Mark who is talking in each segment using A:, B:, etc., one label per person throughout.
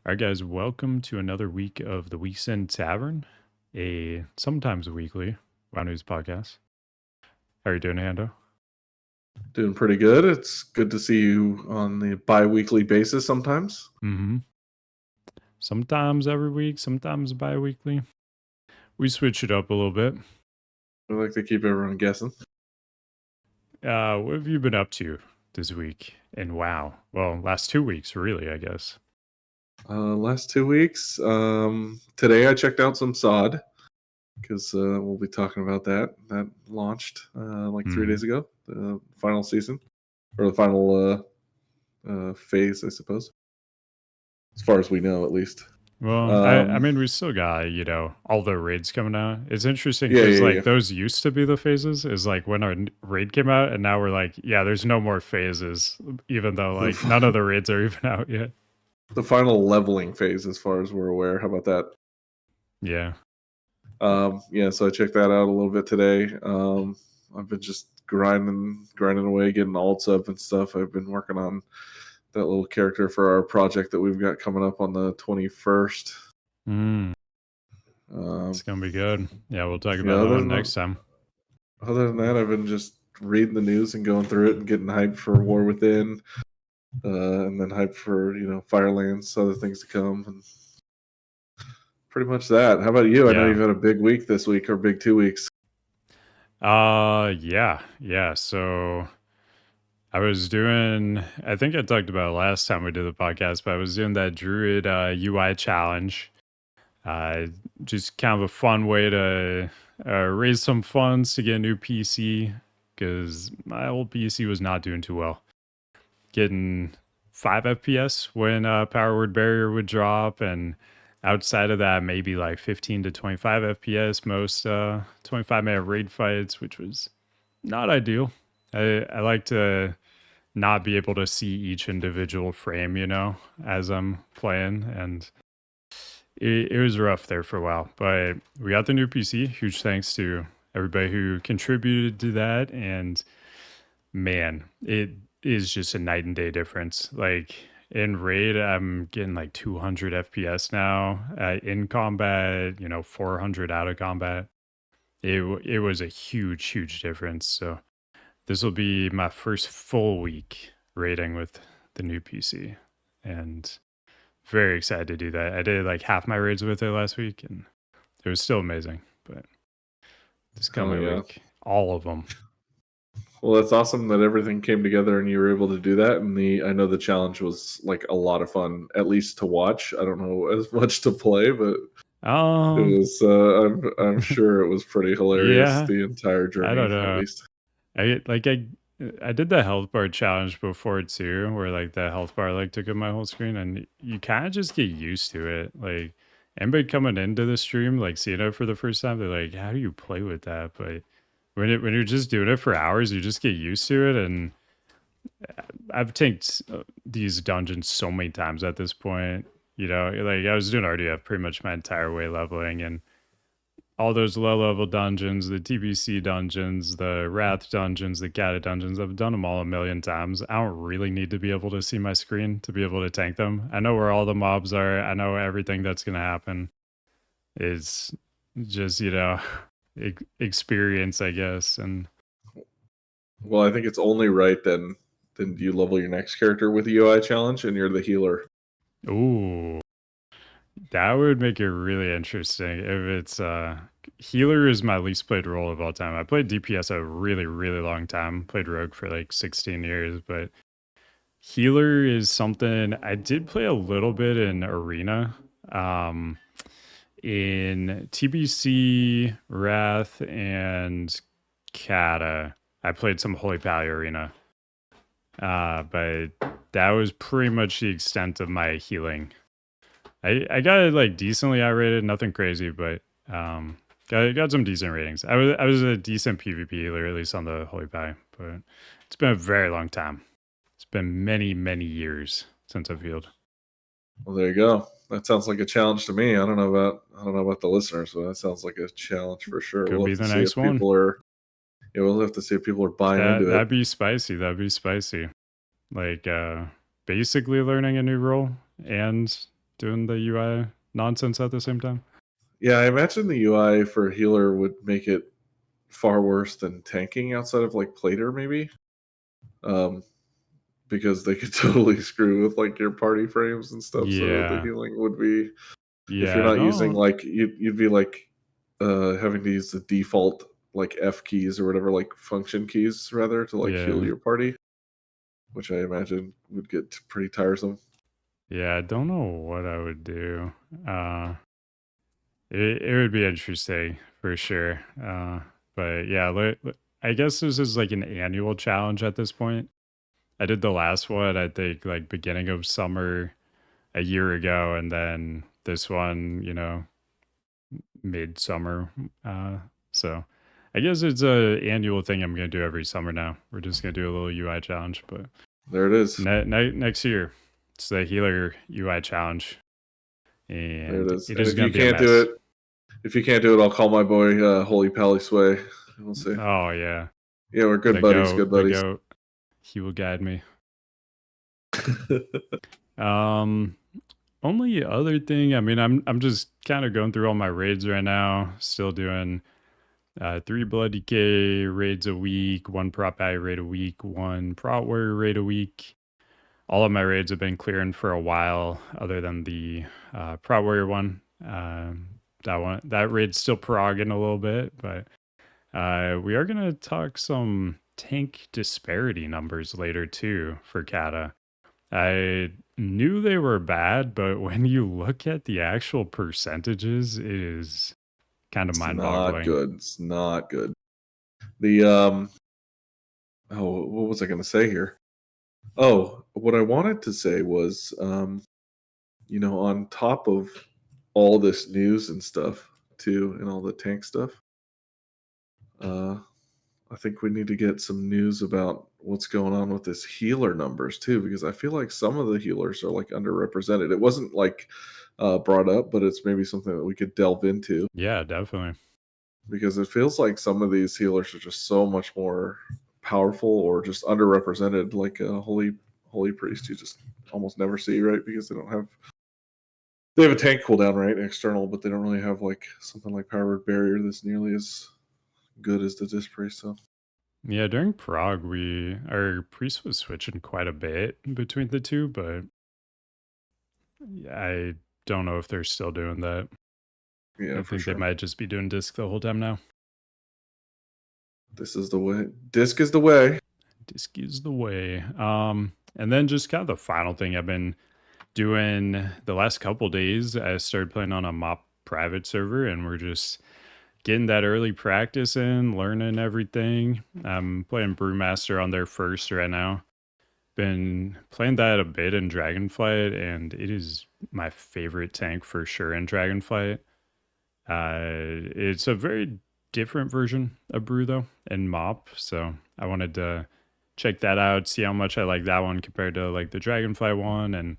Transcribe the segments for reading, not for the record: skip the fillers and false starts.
A: All right, guys, welcome to another week of the End Tavern, a sometimes weekly WoW News podcast. How are you doing, Hando?
B: Doing pretty good. It's good to see you on the bi-weekly basis sometimes.
A: Mm-hmm. Sometimes every week, sometimes bi-weekly. We switch it up a little bit.
B: I like to keep everyone guessing.
A: What have you been up to this week in WoW? Well, last 2 weeks, really, I guess.
B: Last 2 weeks. Today I checked out some SoD because we'll be talking about that. That launched like 3 days ago, the final season, or the final phase, I suppose. As far as we know, at least.
A: Well, I mean, we still got, all the raids coming out. It's interesting
B: Yeah,
A: because,
B: yeah, yeah.
A: like, those used to be the phases, is like when our raid came out, and now we're like, yeah, there's no more phases, even though, like, none of the raids are even out yet.
B: The final leveling phase, as far as we're aware. How about that?
A: Yeah.
B: Yeah, so I checked that out a little bit today. I've been just grinding away, getting alts up and stuff. I've been working on that little character for our project that we've got coming up on the 21st.
A: It's going to be good. Yeah, we'll talk
B: Yeah,
A: about that one next time.
B: Other than that, I've been just reading the news and going through it and getting hyped for War Within, and then hyped for Firelands, other things to come, and pretty much that. How about you? I know
A: Yeah.
B: you've had a big week this week, or big 2 weeks.
A: Yeah. So I was doing, I think I talked about it last time we did the podcast, but I was doing that Druid UI challenge. Just kind of a fun way to raise some funds to get a new PC because my old PC was not doing too well. Getting 5 FPS when power word barrier would drop, and outside of that, maybe like 15 to 25 FPS most 25-minute raid fights, which was not ideal. I like to not be able to see each individual frame, as I'm playing, and it was rough there for a while, but we got the new PC. Huge thanks to everybody who contributed to that. And man, it is just a night and day difference. Like in raid, I'm getting like 200 FPS now. In combat, 400 out of combat. It was a huge difference. So this will be my first full week raiding with the new PC, and very excited to do that. I did like half my raids with it last week, and it was still amazing. But this coming week, all of them.
B: Well, that's awesome that everything came together and you were able to do that. And I know the challenge was like a lot of fun, at least to watch. I don't know as much to play, but it was. I'm sure it was pretty hilarious
A: Yeah,
B: the entire
A: I
B: journey,
A: don't
B: at
A: know.
B: least.
A: I did the health bar challenge before too, where like the health bar like took up my whole screen, and you kind of just get used to it. Like anybody coming into the stream, like seeing it for the first time, they're like, "How do you play with that?" But when you're just doing it for hours, you just get used to it. And I've tanked these dungeons so many times at this point. Like I was doing RDF pretty much my entire way leveling, and all those low level dungeons, the TBC dungeons, the Wrath dungeons, the Cata dungeons, I've done them all a million times. I don't really need to be able to see my screen to be able to tank them. I know where all the mobs are. I know everything that's going to happen. It's just, experience, I guess. And
B: well, I think it's only right then you level your next character with a UI challenge and you're the healer.
A: ooh, that would make it really interesting if it's healer is my least played role of all time. I played DPS a really long time. Played rogue for like 16 years, but healer is something I did play a little bit in arena. In TBC, Wrath, and Cata, I played some Holy Pally arena. But that was pretty much the extent of my healing. I got it like decently outrated, nothing crazy, but got some decent ratings. I was a decent PvP healer, at least on the Holy Pally, but it's been a very long time. It's been many years since I've healed.
B: Well, there you go. That sounds like a challenge to me. I don't know about the listeners, but that sounds like a challenge for sure.
A: Could
B: We'll
A: be
B: have to
A: the
B: see
A: next
B: if
A: one.
B: people are. Yeah, we'll have to see if people are buying into it.
A: That'd be spicy. That'd be spicy. Like basically learning a new role and doing the UI nonsense at the same time.
B: Yeah, I imagine the UI for healer would make it far worse than tanking outside of like Plater, maybe. Because they could totally screw with like your party frames and stuff. So the
A: Yeah.
B: healing would be, if you're
A: Yeah, I
B: not using
A: don't
B: like you'd be like having to use the default like F keys or whatever, like function keys rather, to like heal
A: yeah.
B: your party, which I imagine would get pretty tiresome.
A: Yeah, I don't know what I would do. Uh it would be interesting for sure. But yeah, I guess this is like an annual challenge at this point. I did the last one, I think, like beginning of summer a year ago, and then this one, midsummer. So I guess it's a annual thing I'm gonna do every summer now. We're just gonna do a little UI challenge, but
B: There it is.
A: next year it's the healer UI challenge,
B: There it
A: and
B: is.
A: it
B: And
A: is
B: if you
A: gonna be a
B: can't do
A: mess.
B: it, I'll call my boy Holy Pally Sway. We'll see.
A: Oh yeah,
B: Yeah, we're good buddies. Good
A: the
B: buddies.
A: goat. He will guide me. Um, Only other thing, I mean, I'm just kind of going through all my raids right now. Still doing 3 Bloody K raids a week, 1 Prot Pally raid a week, 1 Prot Warrior raid a week. All of my raids have been clearing for a while, other than the Prot Warrior one. That raid's still progging a little bit, but we are gonna talk some tank disparity numbers later too for Cata. I knew they were bad, but when you look at the actual percentages, it is kind of
B: It's not
A: mind-boggling.
B: good. It's not good. The oh, what was I going to say here? Oh, what I wanted to say was, on top of all this news and stuff too, and all the tank stuff, uh, I think we need to get some news about what's going on with this healer numbers too, because I feel like some of the healers are like underrepresented. It wasn't like brought up, but it's maybe something that we could delve into,
A: Yeah, definitely.
B: because it feels like some of these healers are just so much more powerful or just underrepresented, like a holy priest you just almost never see, right? Because they have a tank cooldown, right, external, but they don't really have like something like power word barrier that's nearly as good as the disc priest. So
A: Yeah, during Prague, our priest was switching quite a bit between the two, but I don't know if they're still doing that.
B: yeah,
A: I
B: for
A: think they
B: sure.
A: might just be doing disc the whole time now.
B: This is the way. Disc is the way.
A: Disc is the way. And then just kind of the final thing I've been doing the last couple days, I started playing on a mop private server, and we're just getting that early practice in, learning everything. I'm playing Brewmaster on their first right now. Been playing that a bit in Dragonflight, and it is my favorite tank for sure in Dragonflight. It's a very different version of Brew though and Mop, so I wanted to check that out, see how much I like that one compared to like the Dragonfly one, and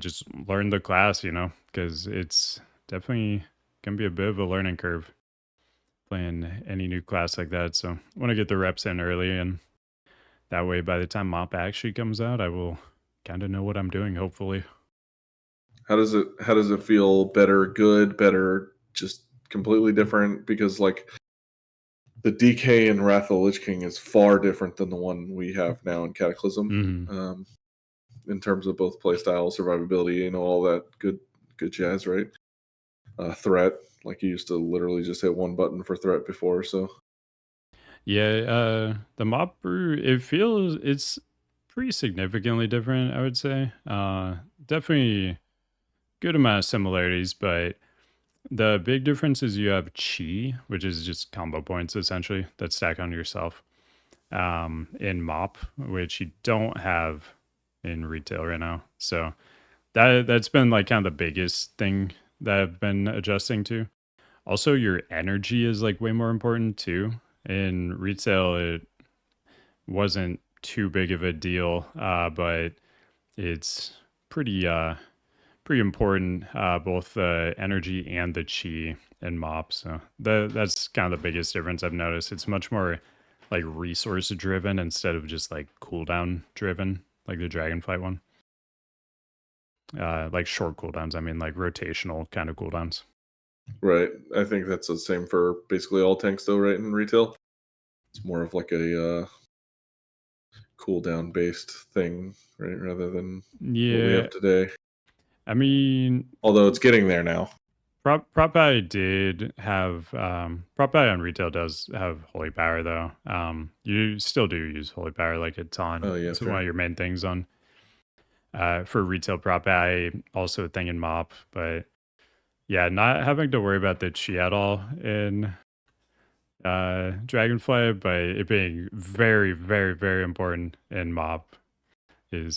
A: just learn the class, because it's definitely gonna be a bit of a learning curve playing any new class like that. So I want to get the reps in early, and that way by the time Mop actually comes out, I will kind of know what I'm doing, hopefully.
B: How does it feel? Better, good, better, just completely different? Because like the DK in Wrath of the Lich King is far different than the one we have now in Cataclysm.
A: Hmm.
B: In terms of both playstyle, survivability, all that good jazz, right? Threat, like you used to literally just hit one button for threat before, so
A: Yeah, the Mop Brew, it's pretty significantly different, I would say. Definitely good amount of similarities, but the big difference is you have chi, which is just combo points essentially that stack on yourself. In Mop, which you don't have in retail right now. So that's been like kind of the biggest thing that I've been adjusting to. Also, your energy is like way more important too. In retail, it wasn't too big of a deal, but it's pretty pretty important, both the energy and the chi in mop. So that's kind of the biggest difference I've noticed. It's much more like resource driven instead of just like cooldown driven, like the Dragonflight one. like short cooldowns. I mean, like rotational kind of cooldowns.
B: Right. I think that's the same for basically all tanks, though, right? In retail, it's more of like a cooldown based thing, right? Rather than what we
A: Yeah,
B: have today.
A: I mean,
B: Although it's getting there now.
A: Prot did have Prot on retail does have holy power though. You still do use holy power, like it's
B: Oh
A: on.
B: yeah,
A: It's one
B: fair.
A: of your main things on for retail Prot. Also a thing in MOP, but yeah, not having to worry about the chi at all in Dragonflight, but it being very, very, very important in MOP is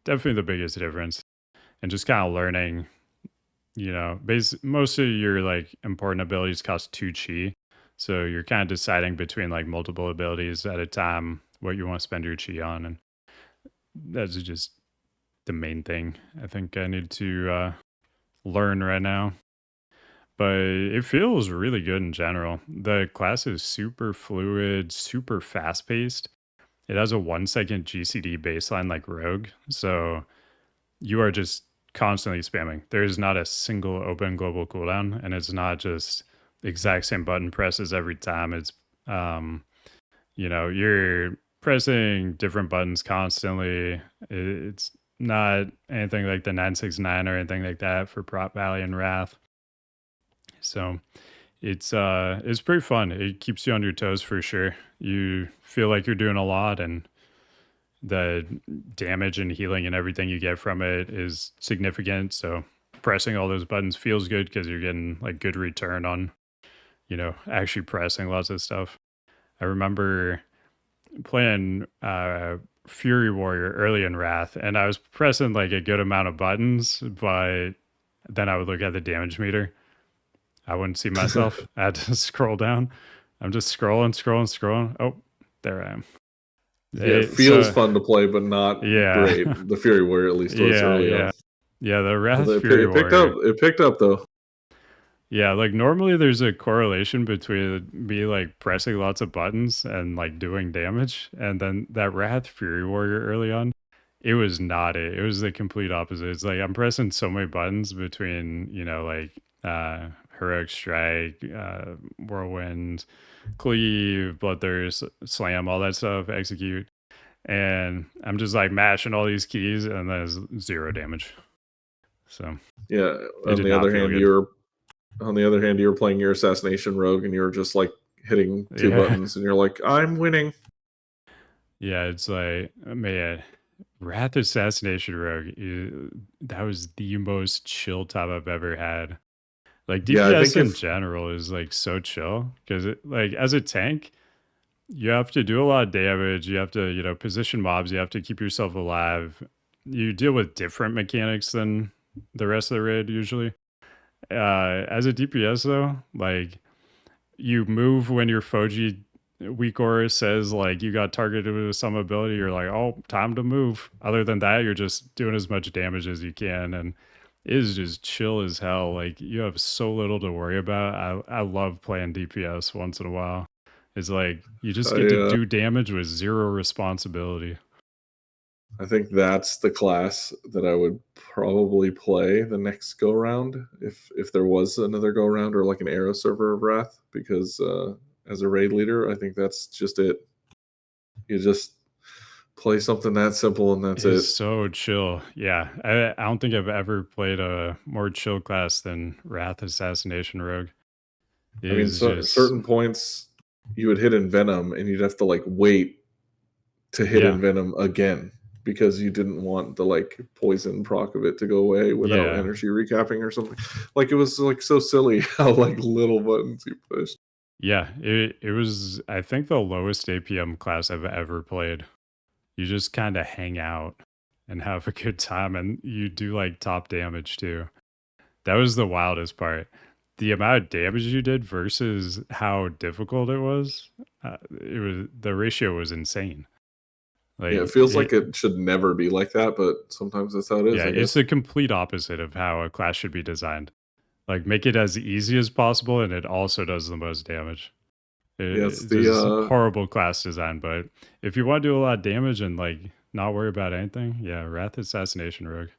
A: definitely the biggest difference. And just kind of learning, most of your like important abilities cost 2 chi. So you're kind of deciding between like multiple abilities at a time what you want to spend your chi on. And that's just the main thing I think I need to learn right now. But it feels really good in general. The class is super fluid, super fast paced. It has a 1 second GCD baseline like Rogue. So you are just constantly spamming. There is not a single open global cooldown, and it's not just the exact same button presses every time. It's, you're pressing different buttons constantly. It's not anything like the 969 or anything like that for Prot Valley and Wrath. So it's pretty fun. It keeps you on your toes for sure. You feel like you're doing a lot, and the damage and healing and everything you get from it is significant. So pressing all those buttons feels good because you're getting like good return on, actually pressing lots of stuff. I remember playing Fury Warrior early in Wrath, and I was pressing like a good amount of buttons, but then I would look at the damage meter. I wouldn't see myself. I had to scroll down. I'm just scrolling. Oh, there I am.
B: Yeah, it feels
A: So
B: fun to play, but not
A: yeah,
B: great. The Fury Warrior at least was
A: yeah,
B: early
A: yeah,
B: on.
A: yeah. The Wrath
B: Although
A: Fury
B: it picked up.
A: Warrior.
B: It picked up though.
A: Yeah, like normally there's a correlation between me like pressing lots of buttons and like doing damage, and then that Wrath Fury Warrior early on, it was not it. It was the complete opposite. It's like I'm pressing so many buttons between like Heroic Strike, Whirlwind, Cleave, Bloodthirst, Slam, all that stuff, Execute, and I'm just like mashing all these keys, and there's 0 damage. So
B: Yeah.
A: it
B: On
A: did
B: the
A: not
B: other
A: feel
B: hand,
A: good.
B: you were playing your assassination rogue, and you were just like hitting 2
A: Yeah.
B: buttons, and you're like, I'm winning.
A: Yeah, it's like, man, Wrath Assassination Rogue, that was the most chill time I've ever had. Like
B: Yeah, I
A: DPS
B: think
A: in
B: if
A: general is like so chill because like as a tank, you have to do a lot of damage. You have to, position mobs. You have to keep yourself alive. You deal with different mechanics than the rest of the raid usually. As a DPS though, like you move when your Foji WeakAuras says like you got targeted with some ability, you're like, oh, time to move. Other than that, you're just doing as much damage as you can, and it is just chill as hell. Like you have so little to worry about. I love playing DPS once in a while. It's like you just get to
B: I
A: do damage with 0 responsibility.
B: I think that's the class that I would probably play the next go round if there was another go round or like an arrow server of Wrath, because as a raid leader, I think that's just it. You just play something that simple and that's
A: It is
B: it.
A: so chill. Yeah, I don't think I've ever played a more chill class than Wrath Assassination Rogue. It
B: I mean,
A: is
B: so
A: just
B: certain points you would hit in Venom and you'd have to like wait to hit
A: yeah,
B: in Venom again because you didn't want the like poison proc of it to go away without
A: yeah.
B: energy recapping or something. Like it was like so silly how like little buttons you pushed.
A: Yeah, it was I think the lowest APM class I've ever played. You just kind of hang out and have a good time and you do like top damage too. That was the wildest part. The amount of damage you did versus how difficult it was, the ratio was insane.
B: Yeah, it
A: Like
B: feels like
A: it
B: it should never be like that, but sometimes that's how it is,
A: yeah,
B: I
A: it's
B: guess.
A: the complete opposite of how a class should be designed. Like make it as easy as possible and it also does the most damage.
B: Yeah, it's
A: It's
B: the
A: just horrible class design. But if you want to do a lot of damage and like not worry about anything, yeah, Wrath Assassination Rogue.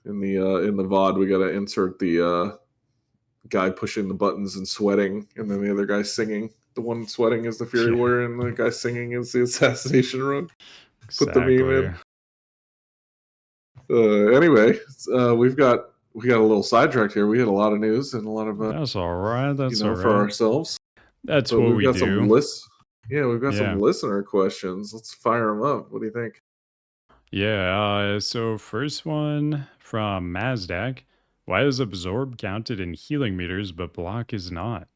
B: in the VOD, we got to insert the guy pushing the buttons and sweating, and then the other guy singing. The one sweating is the Fury
A: Yeah.
B: Warrior, and the guy singing is the Assassination Rune. Put the
A: Exactly.
B: meme in. Anyway, we got a little sidetracked here. We had a lot of news and a lot of
A: That's all right. That's all
B: for
A: right.
B: ourselves.
A: That's
B: But
A: what
B: we've
A: we
B: got some
A: do.
B: we've got some
A: Yeah.
B: listener questions. Let's fire them up. What do you think?
A: Yeah. So first one from Mazdak. Why is absorb counted in healing meters, but block is not?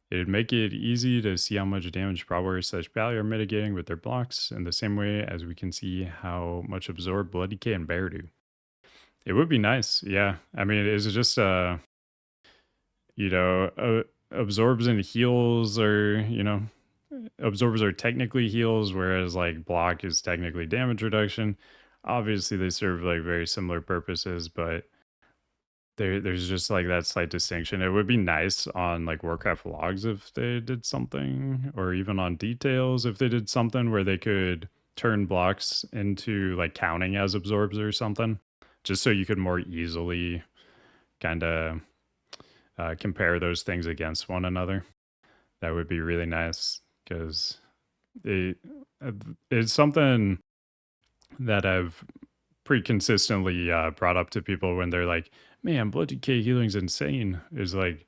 A: It'd make it easy to see how much damage Prowler / Pally are mitigating with their blocks in the same way as we can see how much absorb Blood Decay and Bear do. It would be nice, yeah. I mean, is it just you know, absorbs and heals are, absorbers are technically heals, whereas like block is technically damage reduction. Obviously, they serve like very similar purposes, but there's just like that slight distinction. It would be nice on like Warcraft logs if they did something, or even on details if they did something where they could turn blocks into like counting as absorbs or something, just so you could more easily kind of compare those things against one another. That would be really nice because it, it's something that I've pretty consistently brought up to people when they're like, man, Blood Decay healing's insane. Is like,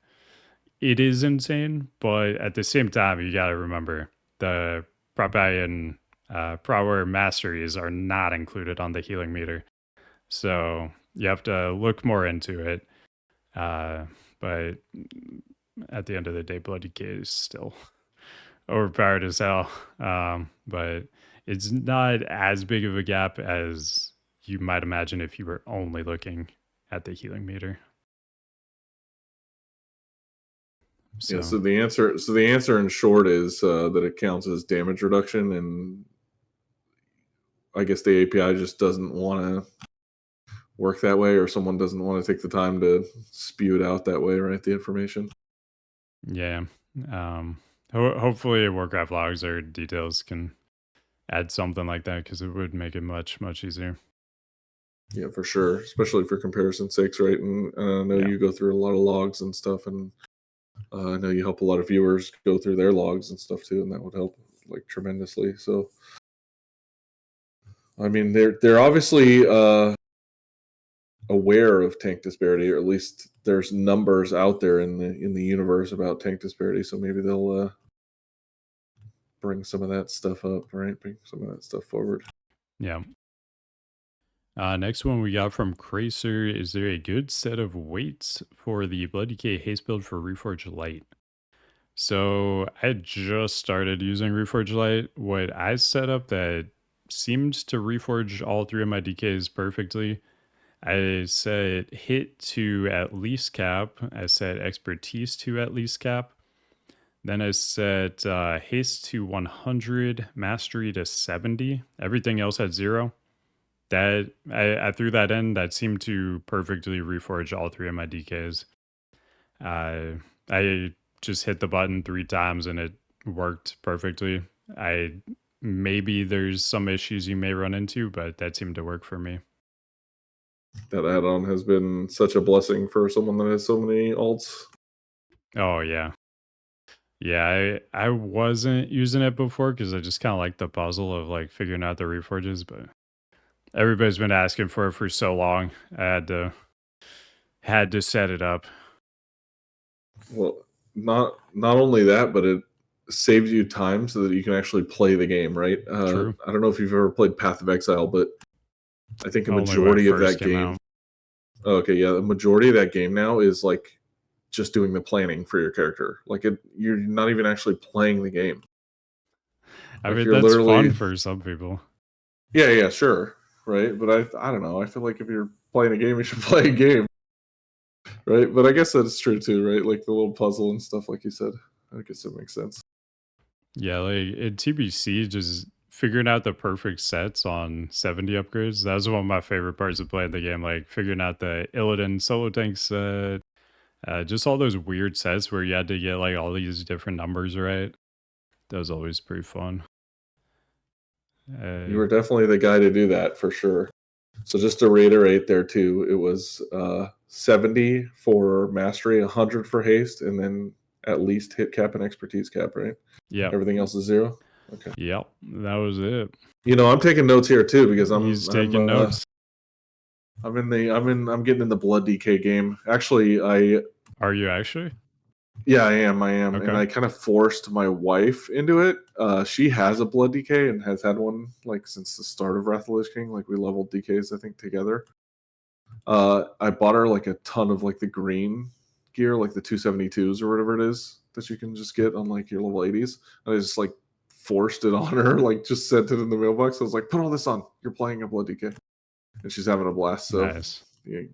A: it is insane, but at the same time, you got to remember the Prot and Power Masteries are not included on the healing meter. So you have to look more into it. But at the end of the day, Blood Decay is still overpowered as hell. But it's not as big of a gap as you might imagine if you were only looking at the healing meter. So,
B: Yeah, so the answer in short is that it counts as damage reduction, and I guess the API just doesn't want to work that way, or someone doesn't want to take the time to spew it out that way, right? The information.
A: yeah. Hopefully, Warcraft logs or details can add something like that because it would make it much, much easier.
B: Yeah, for sure, especially for comparison sakes, right? And I know you go through a lot of logs and stuff, and I know you help a lot of viewers go through their logs and stuff too, and that would help like tremendously. So, I mean, they're obviously aware of tank disparity, or at least there's numbers out there in the universe about tank disparity. So maybe they'll bring some of that stuff up, right? Bring some of that stuff forward.
A: Yeah. Next one we got from Cracer. Is there a good set of weights for the Blood Decay haste build for Reforged Light? So I just started using Reforged Light. What I set up that seemed to reforge all three of my DKs perfectly. I set hit to at least cap. I set expertise to at least cap. Then I set haste to 100, mastery to 70. Everything else at 0. That I threw that in. That seemed to perfectly reforge all three of my DKs. I just hit the button 3 times and it worked perfectly. Maybe there's some issues you may run into, but that seemed to work for me.
B: That add-on has been such a blessing for someone that has so many alts.
A: Oh yeah. Yeah, I wasn't using it before because I just kind of like the puzzle of like figuring out the reforges, but everybody's been asking for it for so long. I had to set it up.
B: Well, not only that, but it saves you time so that you can actually play the game, right?
A: True.
B: I don't know if you've ever played Path of Exile, but I think a
A: Only when it
B: majority of
A: first
B: that
A: came
B: game.
A: out.
B: Okay, yeah, the majority of that game now is like just doing the planning for your character. Like you're not even actually playing the game.
A: I
B: Like
A: mean,
B: you're
A: that's
B: literally.
A: fun for some people.
B: Yeah, sure, right. But I don't know. I feel like if you're playing a game, you should play a game, right? But I guess that's true too, right? Like the little puzzle and stuff, like you said. I guess that makes sense.
A: Yeah, like in TBC, just figuring out the perfect sets on 70 upgrades. That was one of my favorite parts of playing the game. Like figuring out the Illidan solo tank set, just all those weird sets where you had to get like all these different numbers right. That was always pretty fun.
B: You were definitely the guy to do that for sure. So just to reiterate there too, it was 70 for mastery, 100 for haste, and then at least hit cap and expertise cap, right?
A: Yep.
B: Everything else is 0. Okay.
A: Yep. That was it.
B: I'm taking notes here too because
A: He's taking notes.
B: I'm getting in the blood DK game. Actually,
A: Are you actually?
B: Yeah, I am.
A: Okay.
B: And I kind of forced my wife into it. She has a blood DK and has had one like since the start of Wrath of the Lich King. Like we leveled DKs, I think, together. I bought her like a ton of like the green gear, like the 272s or whatever it is that you can just get on like your level 80s. And I just like forced it on her, like just sent it in the mailbox. I was like, put all this on. You're playing a blood DK. And she's having a blast. So
A: Nice.
B: you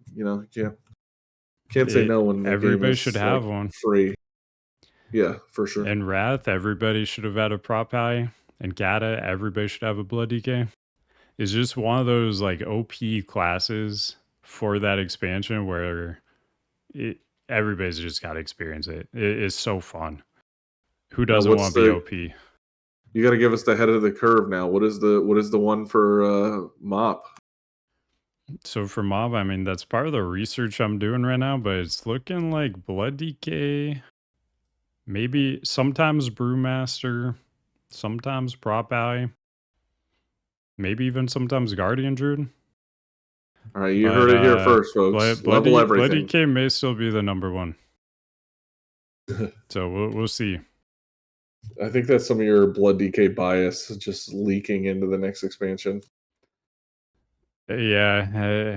B: can't say no when the game
A: Everybody
B: is
A: should have
B: like,
A: one.
B: free. Yeah, for sure.
A: In Wrath, everybody should have had a prop ally. In Cata, everybody should have a blood DK. It's just one of those like OP classes for that expansion where everybody's just got to experience it. It is so fun. Who doesn't want to be OP?
B: You got to give us the head of the curve now. What is the one for MOP?
A: So for Mob, I mean, that's part of the research I'm doing right now, but it's looking like Blood DK, maybe sometimes Brewmaster, sometimes Prop Ally, maybe even sometimes Guardian Druid.
B: All right, you heard it here first, folks. Level everything.
A: Blood DK may still be the number one. So we'll see.
B: I think that's some of your Blood DK bias just leaking into the next expansion.
A: Yeah,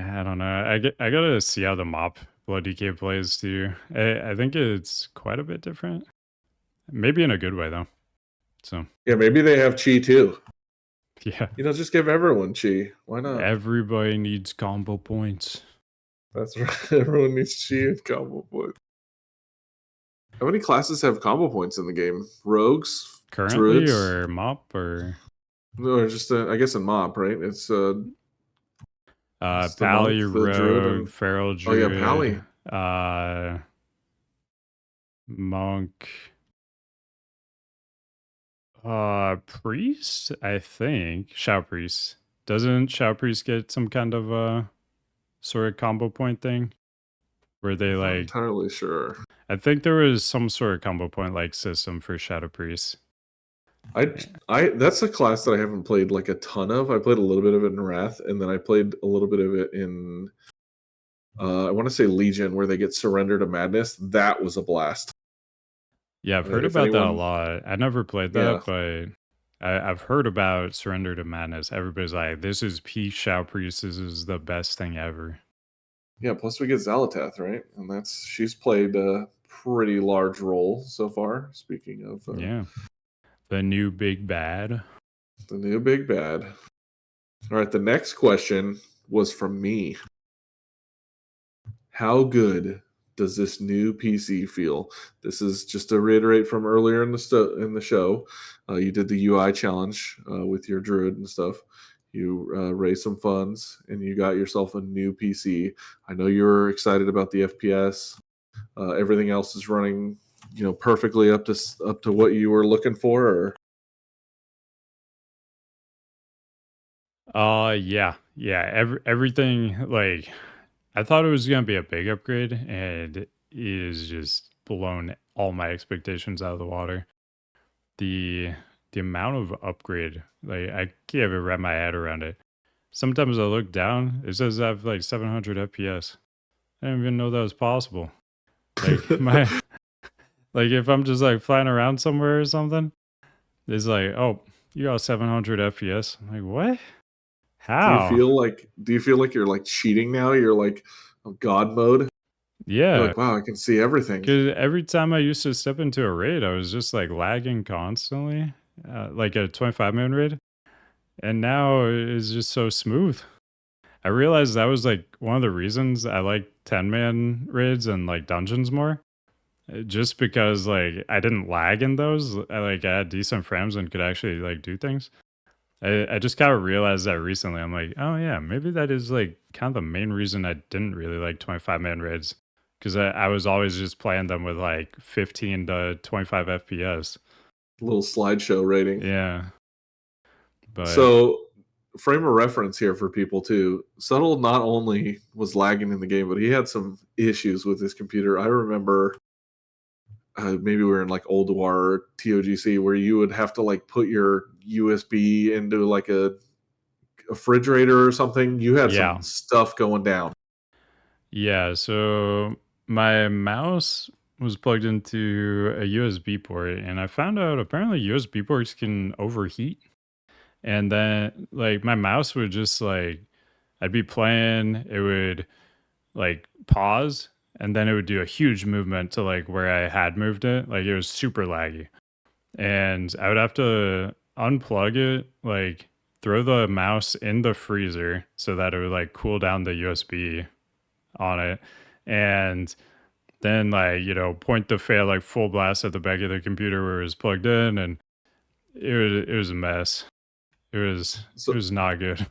A: I don't know. I gotta see how the MOP Blood DK plays too. I think it's quite a bit different. Maybe in a good way though. So
B: yeah, maybe they have chi too.
A: Yeah.
B: Just give everyone chi. Why not?
A: Everybody needs combo points.
B: That's right. Everyone needs chi and combo points. How many classes have combo points in the game? Rogues?
A: Currently
B: Druids?
A: or MOP or?
B: No, just I guess in MOP, right? It's
A: Pally, Rogue, Feral Druid.
B: Oh yeah,
A: Pally. Monk. Priest, I think. Shao Priest. Doesn't Shao Priest get some kind of sort of combo point thing? Where they
B: I'm
A: like...
B: not entirely sure.
A: I think there was some sort of combo point like system for Shadow Priest.
B: That's a class that I haven't played like a ton of. I played a little bit of it in Wrath, and then I played a little bit of it in I want to say Legion, where they get Surrender to Madness. That was a blast.
A: Yeah, I've heard about that a lot. I never played that, but I've heard about Surrender to Madness. Everybody's like, this is peak Shao Priest. This is the best thing ever.
B: Yeah, plus we get Xalatath, right? And she's played a pretty large role so far. Speaking of
A: yeah, the new big bad.
B: The new big bad. All right, the next question was from me. How good does this new PC feel? This is just to reiterate from earlier in the show. You did the UI challenge with your Druid and stuff. You raised some funds and you got yourself a new PC. I know you're excited about the FPS. Everything else is running, perfectly up to what you were looking for.
A: Yeah. Everything, like, I thought it was gonna be a big upgrade, and it is just blown all my expectations out of the water. The amount of upgrade, like, I can't even wrap my head around it. Sometimes I look down, it says I have like 700 FPS. I didn't even know that was possible. Like like if I'm just like flying around somewhere or something, it's like, oh, you got 700 FPS. I'm like, what? How?
B: Do you feel like you're like cheating now? You're like God mode?
A: Yeah.
B: You're like, wow, I can see everything.
A: Because every time I used to step into a raid, I was just like lagging constantly, like a 25-man raid. And now it's just so smooth. I realized that was like one of the reasons I like 10-man raids and like dungeons more. Just because like I didn't lag in those. I had decent frames and could actually like do things. I just kind of realized that recently. I'm like, oh yeah, maybe that is like kind of the main reason I didn't really like 25-man raids. Because I was always just playing them with like 15 to 25 FPS.
B: A little slideshow rating.
A: Yeah. But
B: so frame of reference here for people too. Subtle not only was lagging in the game, but he had some issues with his computer. I remember maybe we were in like Old War or TOGC where you would have to like put your USB into like a refrigerator or something. You had
A: Yeah.
B: some stuff going down.
A: Yeah. So my mouse was plugged into a USB port, and I found out apparently USB ports can overheat. And then, like, my mouse would just like, I'd be playing, it would like pause, and then it would do a huge movement to like where I had moved it. Like, it was super laggy. And I would have to unplug it, like throw the mouse in the freezer so that it would like cool down the USB on it. And then like, point the fan like full blast at the back of the computer where it was plugged in, and it was a mess. It
B: So
A: was not good.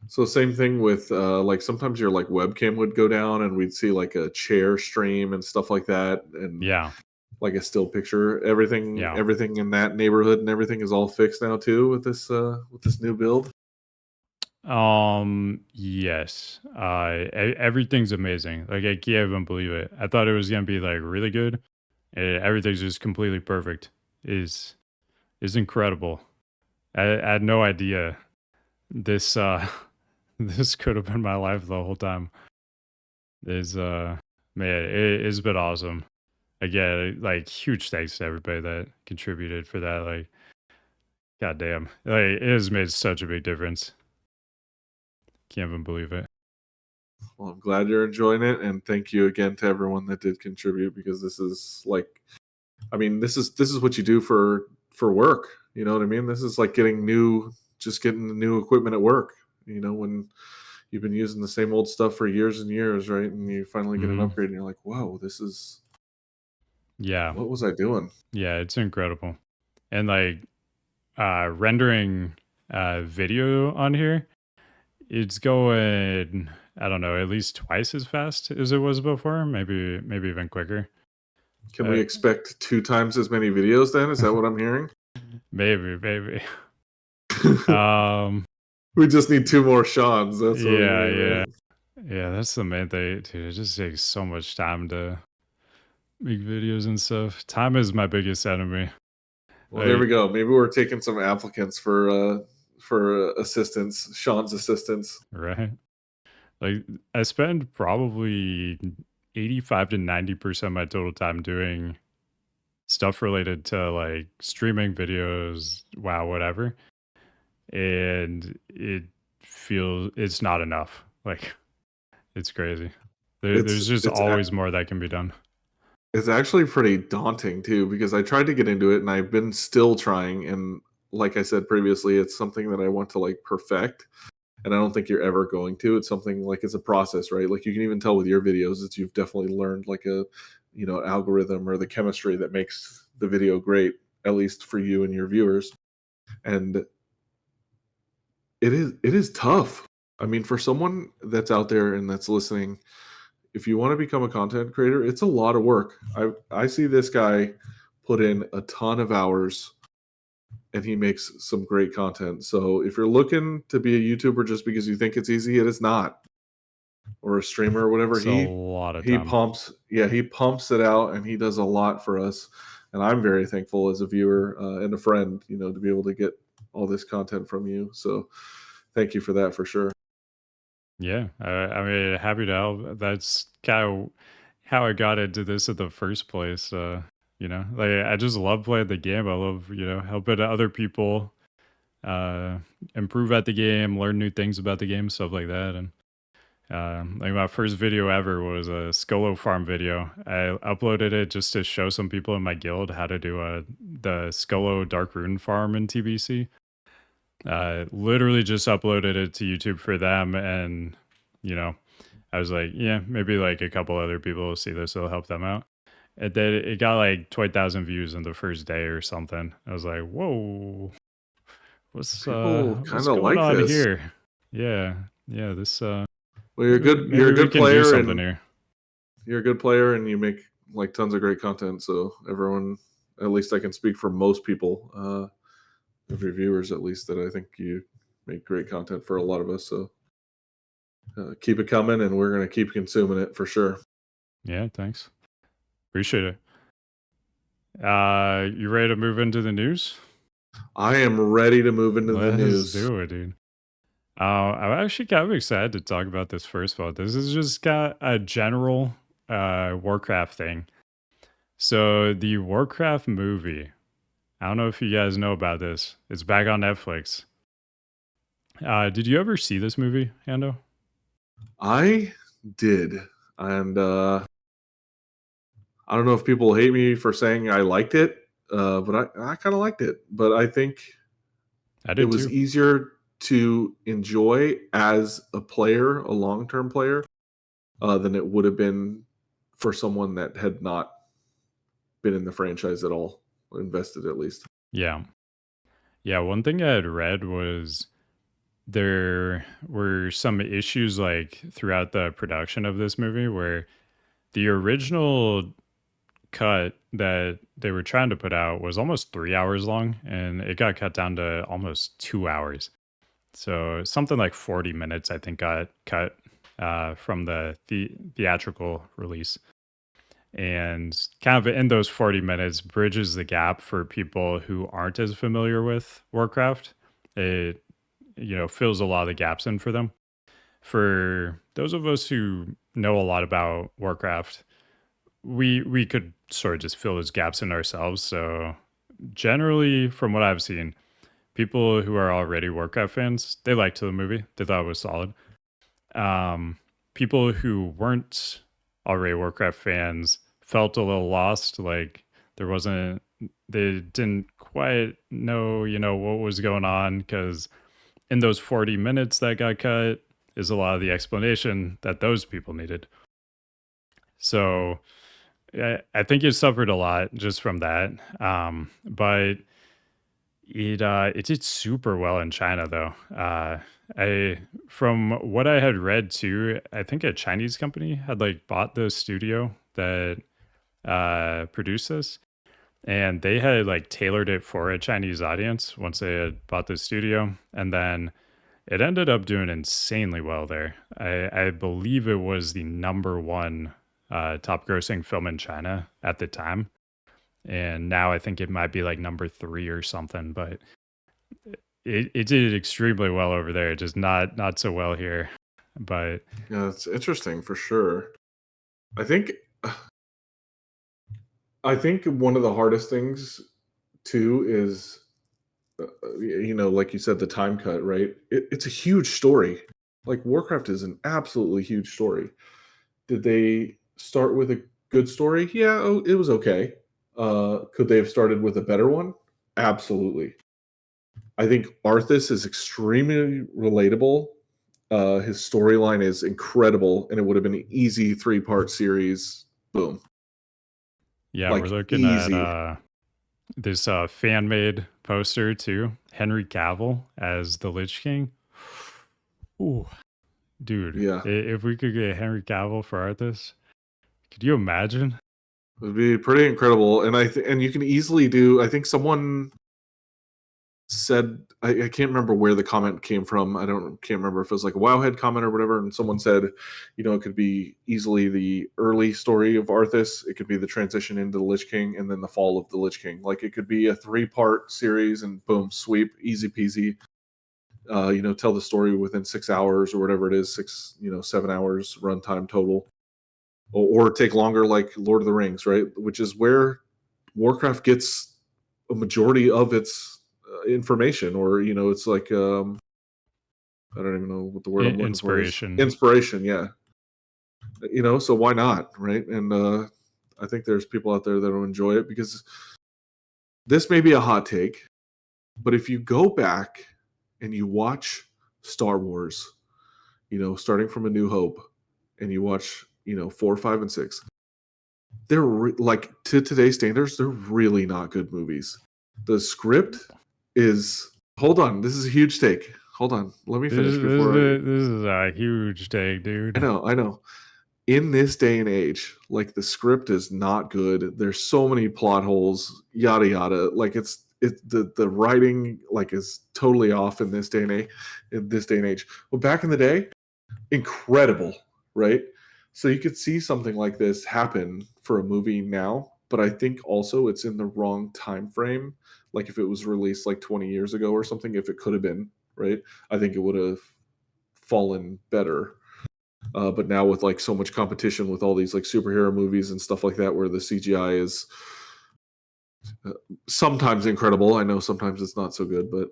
B: So same thing with like sometimes your like webcam would go down and we'd see like a chair stream and stuff like that, and
A: Yeah.
B: like a still picture. Everything
A: Yeah.
B: everything in that neighborhood and everything is all fixed now too with this new build.
A: Yes. Everything's amazing. Like, I can't even believe it. I thought it was gonna be like really good. Everything's just completely perfect. Is incredible. I had no idea this this could have been my life the whole time. Is Man, it's been awesome. Again, like, huge thanks to everybody that contributed for that. Like, goddamn, like, it has made such a big difference. Can't even believe it.
B: Well, I'm glad you're enjoying it, and thank you again to everyone that did contribute, because this is like, I mean, this is what you do for work. You know what I mean? This is like getting the new equipment at work. You know, when you've been using the same old stuff for years and years, right? And you finally get an
A: Hmm.
B: upgrade, and you're like, whoa, this is
A: Yeah,
B: what was I doing?
A: yeah, it's incredible. And like, rendering video on here, it's going, I don't know, at least twice as fast as it was before. Maybe even quicker.
B: Can we
A: Uh,
B: expect 2 times as many videos then? Is that what I'm hearing?
A: maybe. Um,
B: We just need 2 more Seans. That's what we
A: yeah,
B: need,
A: yeah,
B: right?
A: yeah. That's the main thing, dude. It just takes so much time to make videos and stuff. Time is my biggest enemy.
B: Well, here we
A: Like,
B: go. Maybe we're taking some applicants for assistance, Sean's assistance.
A: right? Like, I spend probably 85 to 90% of my total time doing stuff related to like streaming videos, wow, whatever. And it's not enough. Like, it's crazy.
B: It's
A: There's just
B: it's
A: always more that can be done.
B: it's actually pretty daunting too, because I tried to get into it and I've been still trying, and like I said previously, it's something that I want to like perfect, and I don't think you're ever going to. It's something like, it's a process, right? Like you can even tell with your videos that you've definitely learned like a, algorithm or the chemistry that makes the video great, at least for you and your viewers. And it is tough. I mean, for someone that's out there and that's listening, if you want to become a content creator, it's a lot of work. I see this guy put in a ton of hours and he makes some great content. So if you're looking to be a YouTuber just because you think it's easy, it is not. Or a streamer or whatever,
A: It's a lot of
B: he
A: time.
B: pumps, yeah, he pumps it out, and he does a lot for us. And I'm very thankful as a viewer and a friend, to be able to get all this content from you. So thank you for that, for sure.
A: Yeah. I mean, happy to help. That's kind of how I got into this in the first place. Like, I just love playing the game. I love, helping other people uh improve at the game, learn new things about the game, stuff like that. And like, my first video ever was a Skolo farm video. I uploaded it just to show some people in my guild how to do the Skolo Dark Rune farm in TBC. Literally just uploaded it to YouTube for them, and you know, I was like, yeah, maybe like a couple other people will see this, it'll help them out. It got like 20,000 views in the first day or something. I was like, whoa,
B: People
A: what's
B: kind of
A: going
B: like
A: on
B: this.
A: here? Yeah, yeah, this
B: Well, you're
A: maybe
B: a
A: we
B: good
A: can do
B: player,
A: something
B: and
A: here.
B: you make like tons of great content. So everyone, at least I can speak for most people, of your viewers, at least, that I think you make great content for a lot of us. So keep it coming, and we're going to keep consuming it for sure.
A: Yeah, thanks. Appreciate it. You ready to move into the news?
B: I am ready to move into the
A: Let's
B: news.
A: do it, dude. I'm actually kind of excited to talk about this first of all. This is just got a general Warcraft thing. So the Warcraft movie, I don't know if you guys know about this. It's back on Netflix. Did you ever see this movie, Hando?
B: I did, and I don't know if people hate me for saying I liked it, but I kind of liked it. But I think
A: I
B: it
A: did
B: was
A: too.
B: easier to enjoy as a player, a long-term player, than it would have been for someone that had not been in the franchise at all, invested at least.
A: Yeah. Yeah, one thing I had read was there were some issues like throughout the production of this movie where the original cut that they were trying to put out was almost 3 hours long and it got cut down to almost 2 hours. So something like 40 minutes, I think, got cut from the theatrical release. And kind of in those 40 minutes bridges the gap for people who aren't as familiar with Warcraft. It, fills a lot of the gaps in for them. For those of us who know a lot about Warcraft, we could sort of just fill those gaps in ourselves. So generally, from what I've seen, people who are already Warcraft fans, they liked the movie. They thought it was solid. People who weren't already Warcraft fans felt a little lost. Like they didn't quite know, what was going on because in those 40 minutes that got cut is a lot of the explanation that those people needed. So I think it suffered a lot just from that. But it did super well in China though. I from what I had read too, I think a Chinese company had like bought the studio that produced this, and they had like tailored it for a Chinese audience once they had bought the studio, and then it ended up doing insanely well there. I believe it was the number one top grossing film in China at the time. And now I think it might be like number 3 or something, but it did extremely well over there, just not so well here. But
B: Yeah, it's interesting for sure. I think one of the hardest things too is like you said, the time cut, right? It's a huge story. Like Warcraft is an absolutely huge story. Did they start with a good story? Yeah, it was okay. Could they have started with a better one? Absolutely. I think Arthas is extremely relatable. His storyline is incredible, and it would have been an easy 3-part series. Boom.
A: yeah, we're
B: Like
A: looking at
B: easy.
A: this fan made poster too. Henry Cavill as the Lich King. Ooh, dude,
B: Yeah.
A: if we could get Henry Cavill for Arthas, could you imagine?
B: It would be pretty incredible. And and you can easily do, I think someone said, I can't remember where the comment came from. Can't remember if it was like a Wowhead comment or whatever. And someone said, it could be easily the early story of Arthas. It could be the transition into the Lich King and then the fall of the Lich King. Like it could be a 3-part series and boom, sweep, easy peasy. Tell the story within 6 hours or whatever it is, 7 hours runtime total. Or take longer like Lord of the Rings, right? Which is where Warcraft gets a majority of its information, or it's like I don't even know what the word I'm looking for is.
A: Inspiration.
B: Inspiration, yeah. So why not, right? And I think there's people out there that will enjoy it because this may be a hot take, but if you go back and you watch Star Wars, starting from A New Hope, and you watch 4, 5, and 6, they're like to today's standards, they're really not good movies. The script is. Hold on, this is a huge take. Hold on, let me finish before I.
A: This is a huge take,
B: I
A: dude.
B: know, I know. In this day and age, like the script is not good. There's so many plot holes, yada yada. Like the writing like is totally off in this day and age. Well, back in the day, incredible, right? So you could see something like this happen for a movie now, but I think also it's in the wrong time frame. Like if it was released like 20 years ago or something, if it could have been, right? I think it would have fallen better. But now with like so much competition with all these like superhero movies and stuff like that, where the CGI is sometimes incredible. I know sometimes it's not so good, but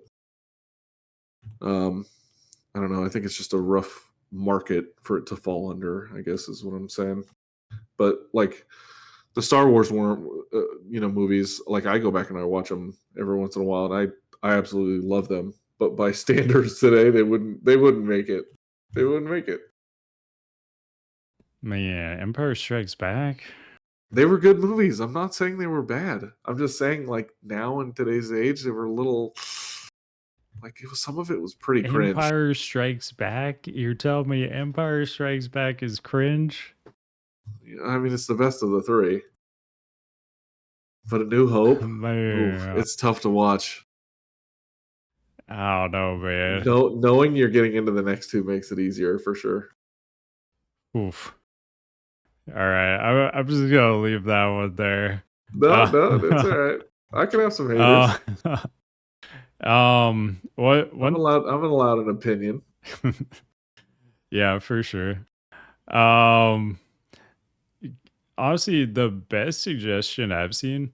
B: I don't know. I think it's just a rough market for it to fall under, I guess is what I'm saying. But like the Star Wars movies, like I go back and I watch them every once in a while, and I absolutely love them. But by standards today, they wouldn't make it. They wouldn't make it.
A: Man, Empire Strikes Back.
B: They were good movies. I'm not saying they were bad. I'm just saying like now in today's age, they were a little like some of it was pretty cringe.
A: Empire Strikes Back? You're telling me Empire Strikes Back is cringe?
B: I mean, it's the best of the three. But A New Hope,
A: Man,
B: it's tough to watch.
A: I don't know, man.
B: Knowing you're getting into the next two makes it easier for sure.
A: Oof. All right, I'm just gonna leave that one there.
B: No, it's all right. I can have some haters.
A: What
B: I'm
A: one?
B: allowed an opinion.
A: Yeah, for sure. Honestly, the best suggestion I've seen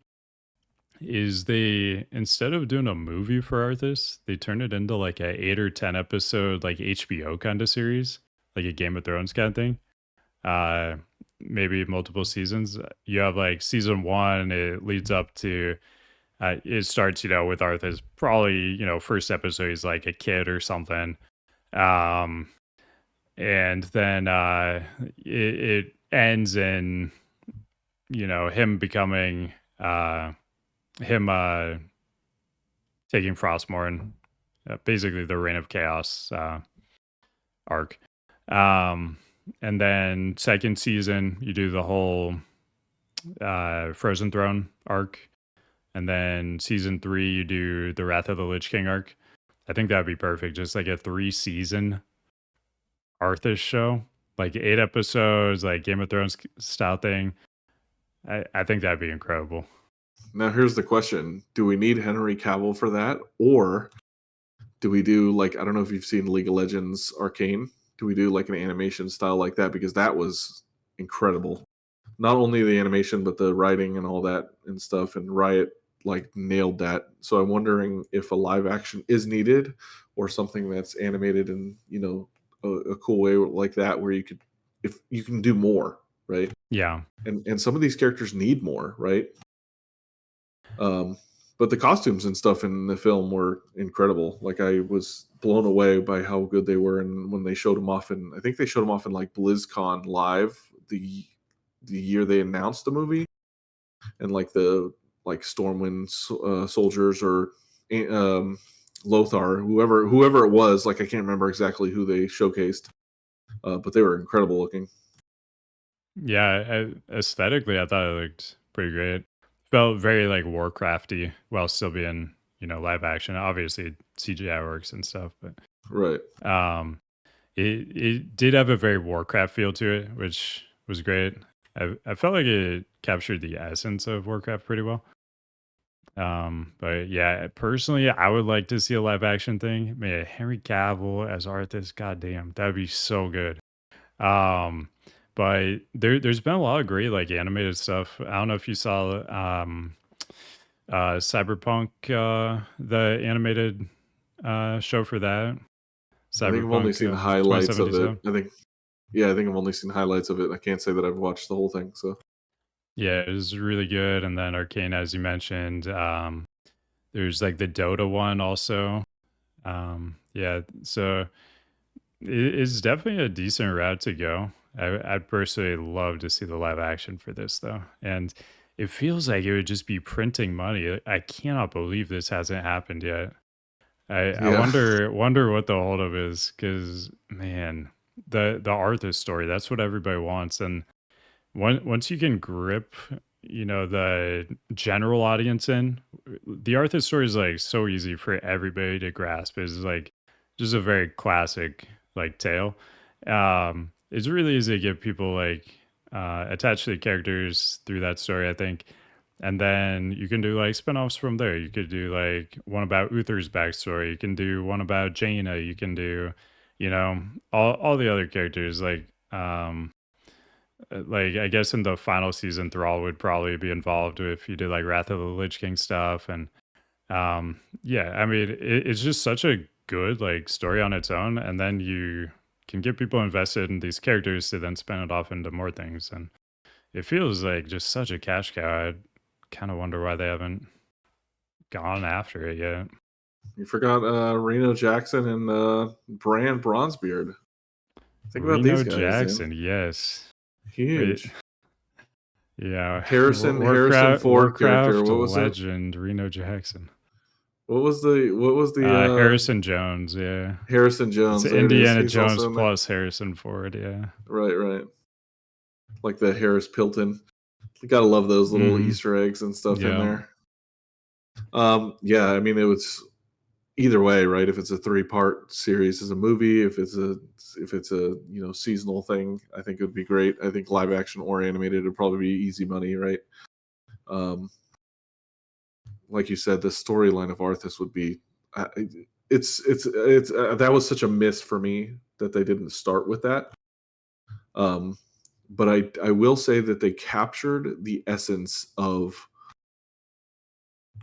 A: is they, instead of doing a movie for Arthas, they turn it into like a 8 or 10 episode like HBO kind of series, like a Game of Thrones kind of thing. Maybe multiple seasons. You have like season 1, it leads up to it starts, with Arthas. Probably, first episode he's like a kid or something. And then it ends in him becoming him taking Frostmourne, basically the Reign of Chaos arc. And then second season you do the whole Frozen Throne arc, and then season 3 you do the Wrath of the Lich King arc. I think that'd be perfect, just like a 3-season Arthas show, like 8 episodes, like Game of Thrones style thing. I think that'd be incredible.
B: Now here's the question: do we need Henry Cavill for that, or do we do like, I don't know if you've seen League of Legends Arcane? Do we do like an animation style like that, because that was incredible? Not only the animation but the writing and all that and stuff, and Riot like nailed that. So I'm wondering if a live action is needed, or something that's animated in a cool way like that, where if you can do more, right?
A: Yeah.
B: And some of these characters need more, right? But the costumes and stuff in the film were incredible. Like I was blown away by how good they were, and when they showed them off, I think they showed them off in like BlizzCon live the year they announced the movie, and like the Stormwind soldiers, or Lothar, whoever it was, like I can't remember exactly who they showcased, but they were incredible looking.
A: Yeah, aesthetically, I thought it looked pretty great. Felt very like Warcrafty while still being, live action. Obviously, CGI works and stuff, but
B: Right.
A: It did have a very Warcraft feel to it, which was great. I felt like it captured the essence of Warcraft pretty well. But yeah, personally, I would like to see a live action thing. Man, Henry Cavill as Arthas, goddamn, that'd be so good. But there's been a lot of great like animated stuff. I don't know if you saw Cyberpunk, the animated show for that.
B: I think I've only seen highlights of it.
A: 2077.
B: I think I've only seen highlights of it. I can't say that I've watched the whole thing. So
A: Yeah, it was really good. And then Arcane, as you mentioned, there's like the Dota one also. Yeah, so it's definitely a decent route to go. I'd personally love to see the live action for this though, and it feels like it would just be printing money. I cannot believe this hasn't happened yet. I
B: yeah,
A: wonder what the holdup is, because man, the Arthas story, that's what everybody wants, and once you can grip the general audience in. The Arthas story is like so easy for everybody to grasp. It's like just a very classic like tale. It's really easy to get people like attached to the characters through that story, I think. And then you can do like spin-offs from there. You could do like one about Uther's backstory. You can do one about Jaina. You can do, all the other characters like I guess in the final season, Thrall would probably be involved if you did like Wrath of the Lich King stuff, and yeah, I mean it's just such a good like story on its own, and then you can get people invested in these characters to then spin it off into more things, and it feels like just such a cash cow. I kind of wonder why they haven't gone after it yet.
B: You forgot Reno Jackson and Bran Bronzebeard. Think about
A: Reno
B: these guys, man.
A: Jackson, yes. Wait,
B: Huge.
A: yeah,
B: Harrison Ford character.
A: Warcraft
B: What was it?
A: legend Reno Jackson.
B: What was the
A: Harrison Jones, yeah.
B: Harrison
A: It's
B: Jones? There it is.
A: Indiana
B: He's
A: Jones
B: also in there.
A: plus Harrison Ford, yeah.
B: Right. Like the Harris Pilton. You gotta love those little
A: Mhm.
B: Easter eggs and stuff in
A: Yeah.
B: there. Yeah, I mean it was either way, right? If it's a 3-part series as a movie, if it's a seasonal thing, I think it would be great. I think live action or animated would probably be easy money, right? Like you said, the storyline of Arthas would be it's that was such a miss for me that they didn't start with that. But I will say that they captured the essence of,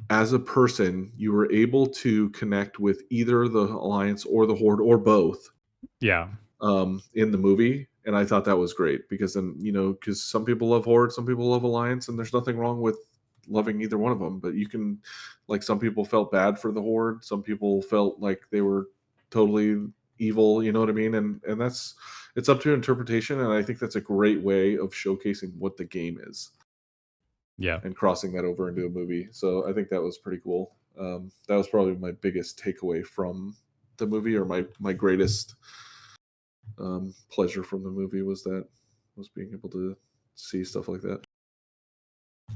B: as a person, you were able to connect with either the Alliance or the Horde or both
A: Yeah.
B: in the movie. And I thought that was great because then, because some people love Horde, some people love Alliance, and there's nothing wrong with loving either one of them. But you can, like, some people felt bad for the Horde, some people felt like they were totally evil, you know what I mean? And it's up to interpretation. And I think that's a great way of showcasing what the game is
A: Yeah.
B: and crossing that over into a movie. So I think that was pretty cool. That was probably my biggest takeaway from the movie, or my greatest pleasure from the movie was being able to see stuff like that,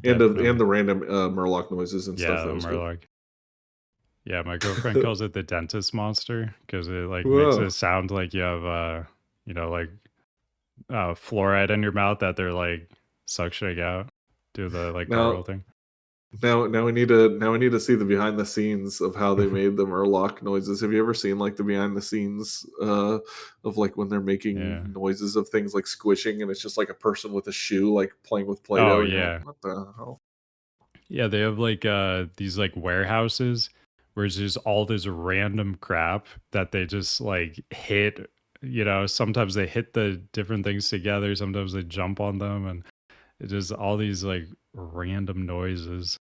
B: and
A: Definitely.
B: the random Murloc noises and stuff.
A: Yeah,
B: That
A: the
B: was cool.
A: Murloc. Yeah, my girlfriend calls it the dentist monster because it like makes
B: Whoa!
A: it sound like you have like fluoride in your mouth that they're like suctioning out. Do the like gargle
B: Now,
A: thing.
B: now we need to see the behind the scenes of how they made the Murloc noises. Have you ever seen like the behind the scenes of like when they're making
A: Yeah.
B: noises of things like squishing, and it's just like a person with a shoe like playing with
A: Oh
B: Play-Doh, and you're
A: yeah.
B: like, what the hell?
A: Yeah, they have like these like warehouses where it's just all this random crap that they just like hit. Sometimes they hit the different things together, sometimes they jump on them, and it just all these like random noises.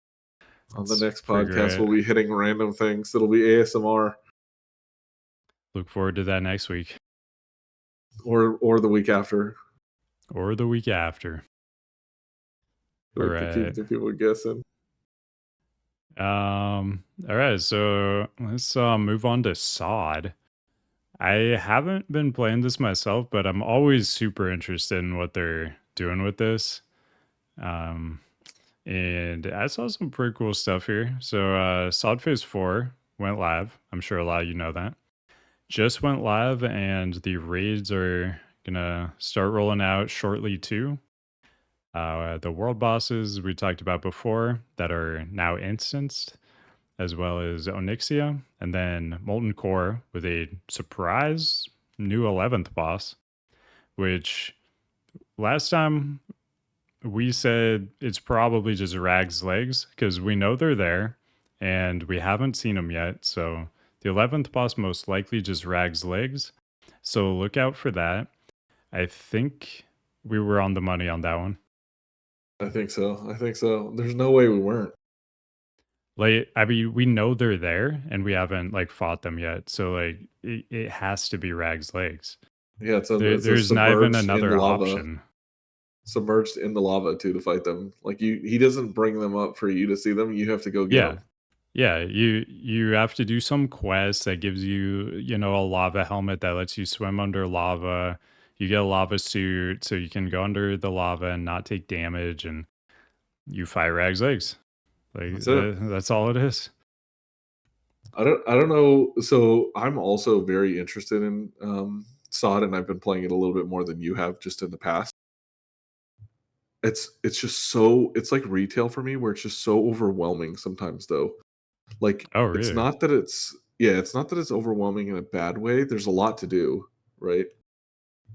B: On the
A: It's
B: next
A: pretty
B: podcast,
A: great.
B: we'll be hitting random things. It'll be ASMR,
A: Look forward to that next week
B: or the week after.
A: or the week after. All
B: Like to keep
A: right.
B: the people guessing.
A: All right, so let's move on to SoD. I haven't been playing this myself, but I'm always super interested in what they're doing with this. Um, and I saw some pretty cool stuff here. So, SoD Phase 4 went live. I'm sure a lot of you know that. Just went live, and the raids are gonna start rolling out shortly too. The world bosses we talked about before that are now instanced, as well as Onyxia, and then Molten Core with a surprise new 11th boss, which last time we said it's probably just Rag's legs because we know they're there and we haven't seen them yet. So the 11th boss most likely just Rag's legs. So look out for that. I think we were on the money on that one.
B: I think so. There's no way we weren't.
A: Like, I mean, we know they're there and we haven't like fought them yet. So like it has to be Rag's legs.
B: Yeah, it's a
A: There's not even
B: submerged in
A: another
B: lava,
A: option.
B: submerged in the lava too, to fight them. Like he doesn't bring them up for you to see them. You have to go get
A: Yeah.
B: them.
A: Yeah, you have to do some quest that gives you, a lava helmet that lets you swim under lava. You get a lava suit so you can go under the lava and not take damage, and you fire rags eggs. Like
B: That's it.
A: that's all it is.
B: I don't know. So I'm also very interested in SoD, and I've been playing it a little bit more than you have just in the past. It's just so it's like retail for me where it's just so overwhelming sometimes though. Like
A: Oh,
B: it's
A: really?
B: not that it's yeah, it's not that it's overwhelming in a bad way. There's a lot to do, right?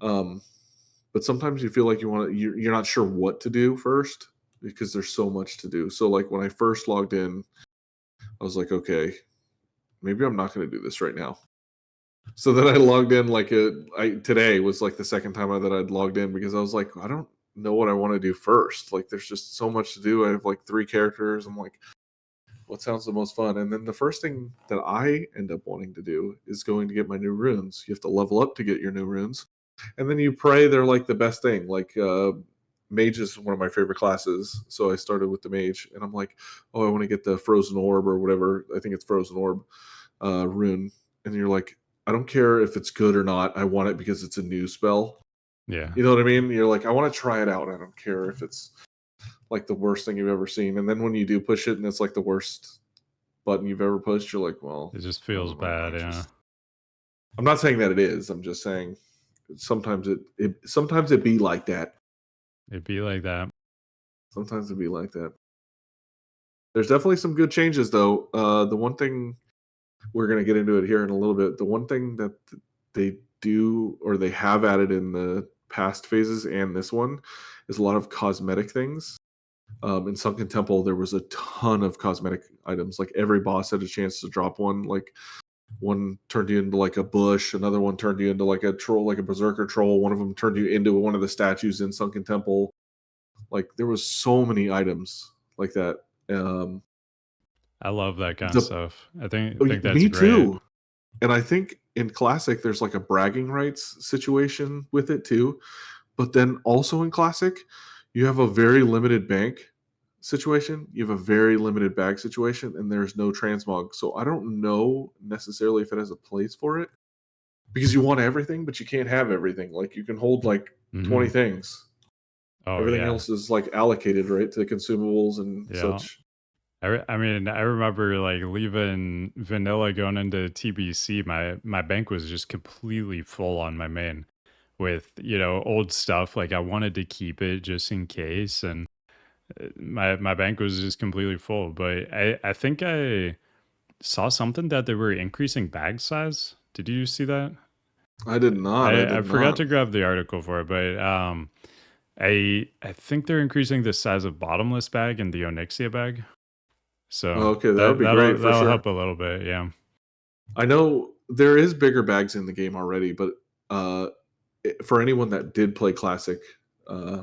B: Um but sometimes you feel like you're not sure what to do first because there's so much to do. So like when I first logged in, I was like, okay, maybe I'm not going to do this right now. So then I logged in today was like the second time that I'd logged in because I was like, I don't know what I want to do first. Like there's just so much to do. I have like 3 characters. I'm like, what sounds the most fun? And then the first thing that I end up wanting to do is going to get my new runes. You have to level up to get your new runes. And then you pray they're like the best thing. Like mage is one of my favorite classes. So I started with the mage and I'm like, oh, I want to get the frozen orb or whatever. I think it's frozen orb rune. And you're like, I don't care if it's good or not. I want it because it's a new spell.
A: Yeah.
B: You know what I mean? You're like, I want to try it out. I don't care if it's like the worst thing you've ever seen. And then when you do push it and it's like the worst button you've ever pushed, you're like, well,
A: It just
B: I
A: feels
B: don't know.
A: bad, yeah.
B: I'm not saying that it is. I'm just saying sometimes it be like that.
A: It'd be like that.
B: Sometimes it be like that. There's definitely some good changes though. The one thing we're gonna get into it here in a little bit. The one thing that they do or they have added in the past phases and this one is a lot of cosmetic things. In Sunken Temple, there was a ton of cosmetic items. Like every boss had a chance to drop one. Like one turned you into like a bush, another one turned you into like a troll, like a berserker troll. One of them turned you into one of the statues in Sunken Temple. Like there was so many items like that. Um,
A: I love that kind of
B: the
A: stuff. I think that's
B: Me
A: great.
B: too. And I think in Classic, there's like a bragging rights situation with it too. But then also in Classic, you have a very limited bank situation. You have a very limited bag situation, and there's no transmog. So I don't know necessarily if it has a place for it because you want everything, but you can't have everything. Like you can hold like 20
A: Mhm.
B: things.
A: Oh,
B: Everything
A: yeah.
B: else is like allocated, right, to consumables and
A: Yeah.
B: such.
A: I mean, I remember like leaving vanilla going into TBC. My bank was just completely full on my main with old stuff. Like I wanted to keep it just in case, and my bank was just completely full. But I think I saw something that they were increasing bag size. Did you see that?
B: I did not. I
A: I
B: did
A: forgot
B: not.
A: to grab the article for it, but I think they're increasing the size of bottomless bag and the Onyxia bag. So
B: Okay, that would
A: that
B: be
A: that'll
B: great for
A: that'll
B: sure.
A: help a little bit, yeah.
B: I know there is bigger bags in the game already, but uh, for anyone that did play Classic uh,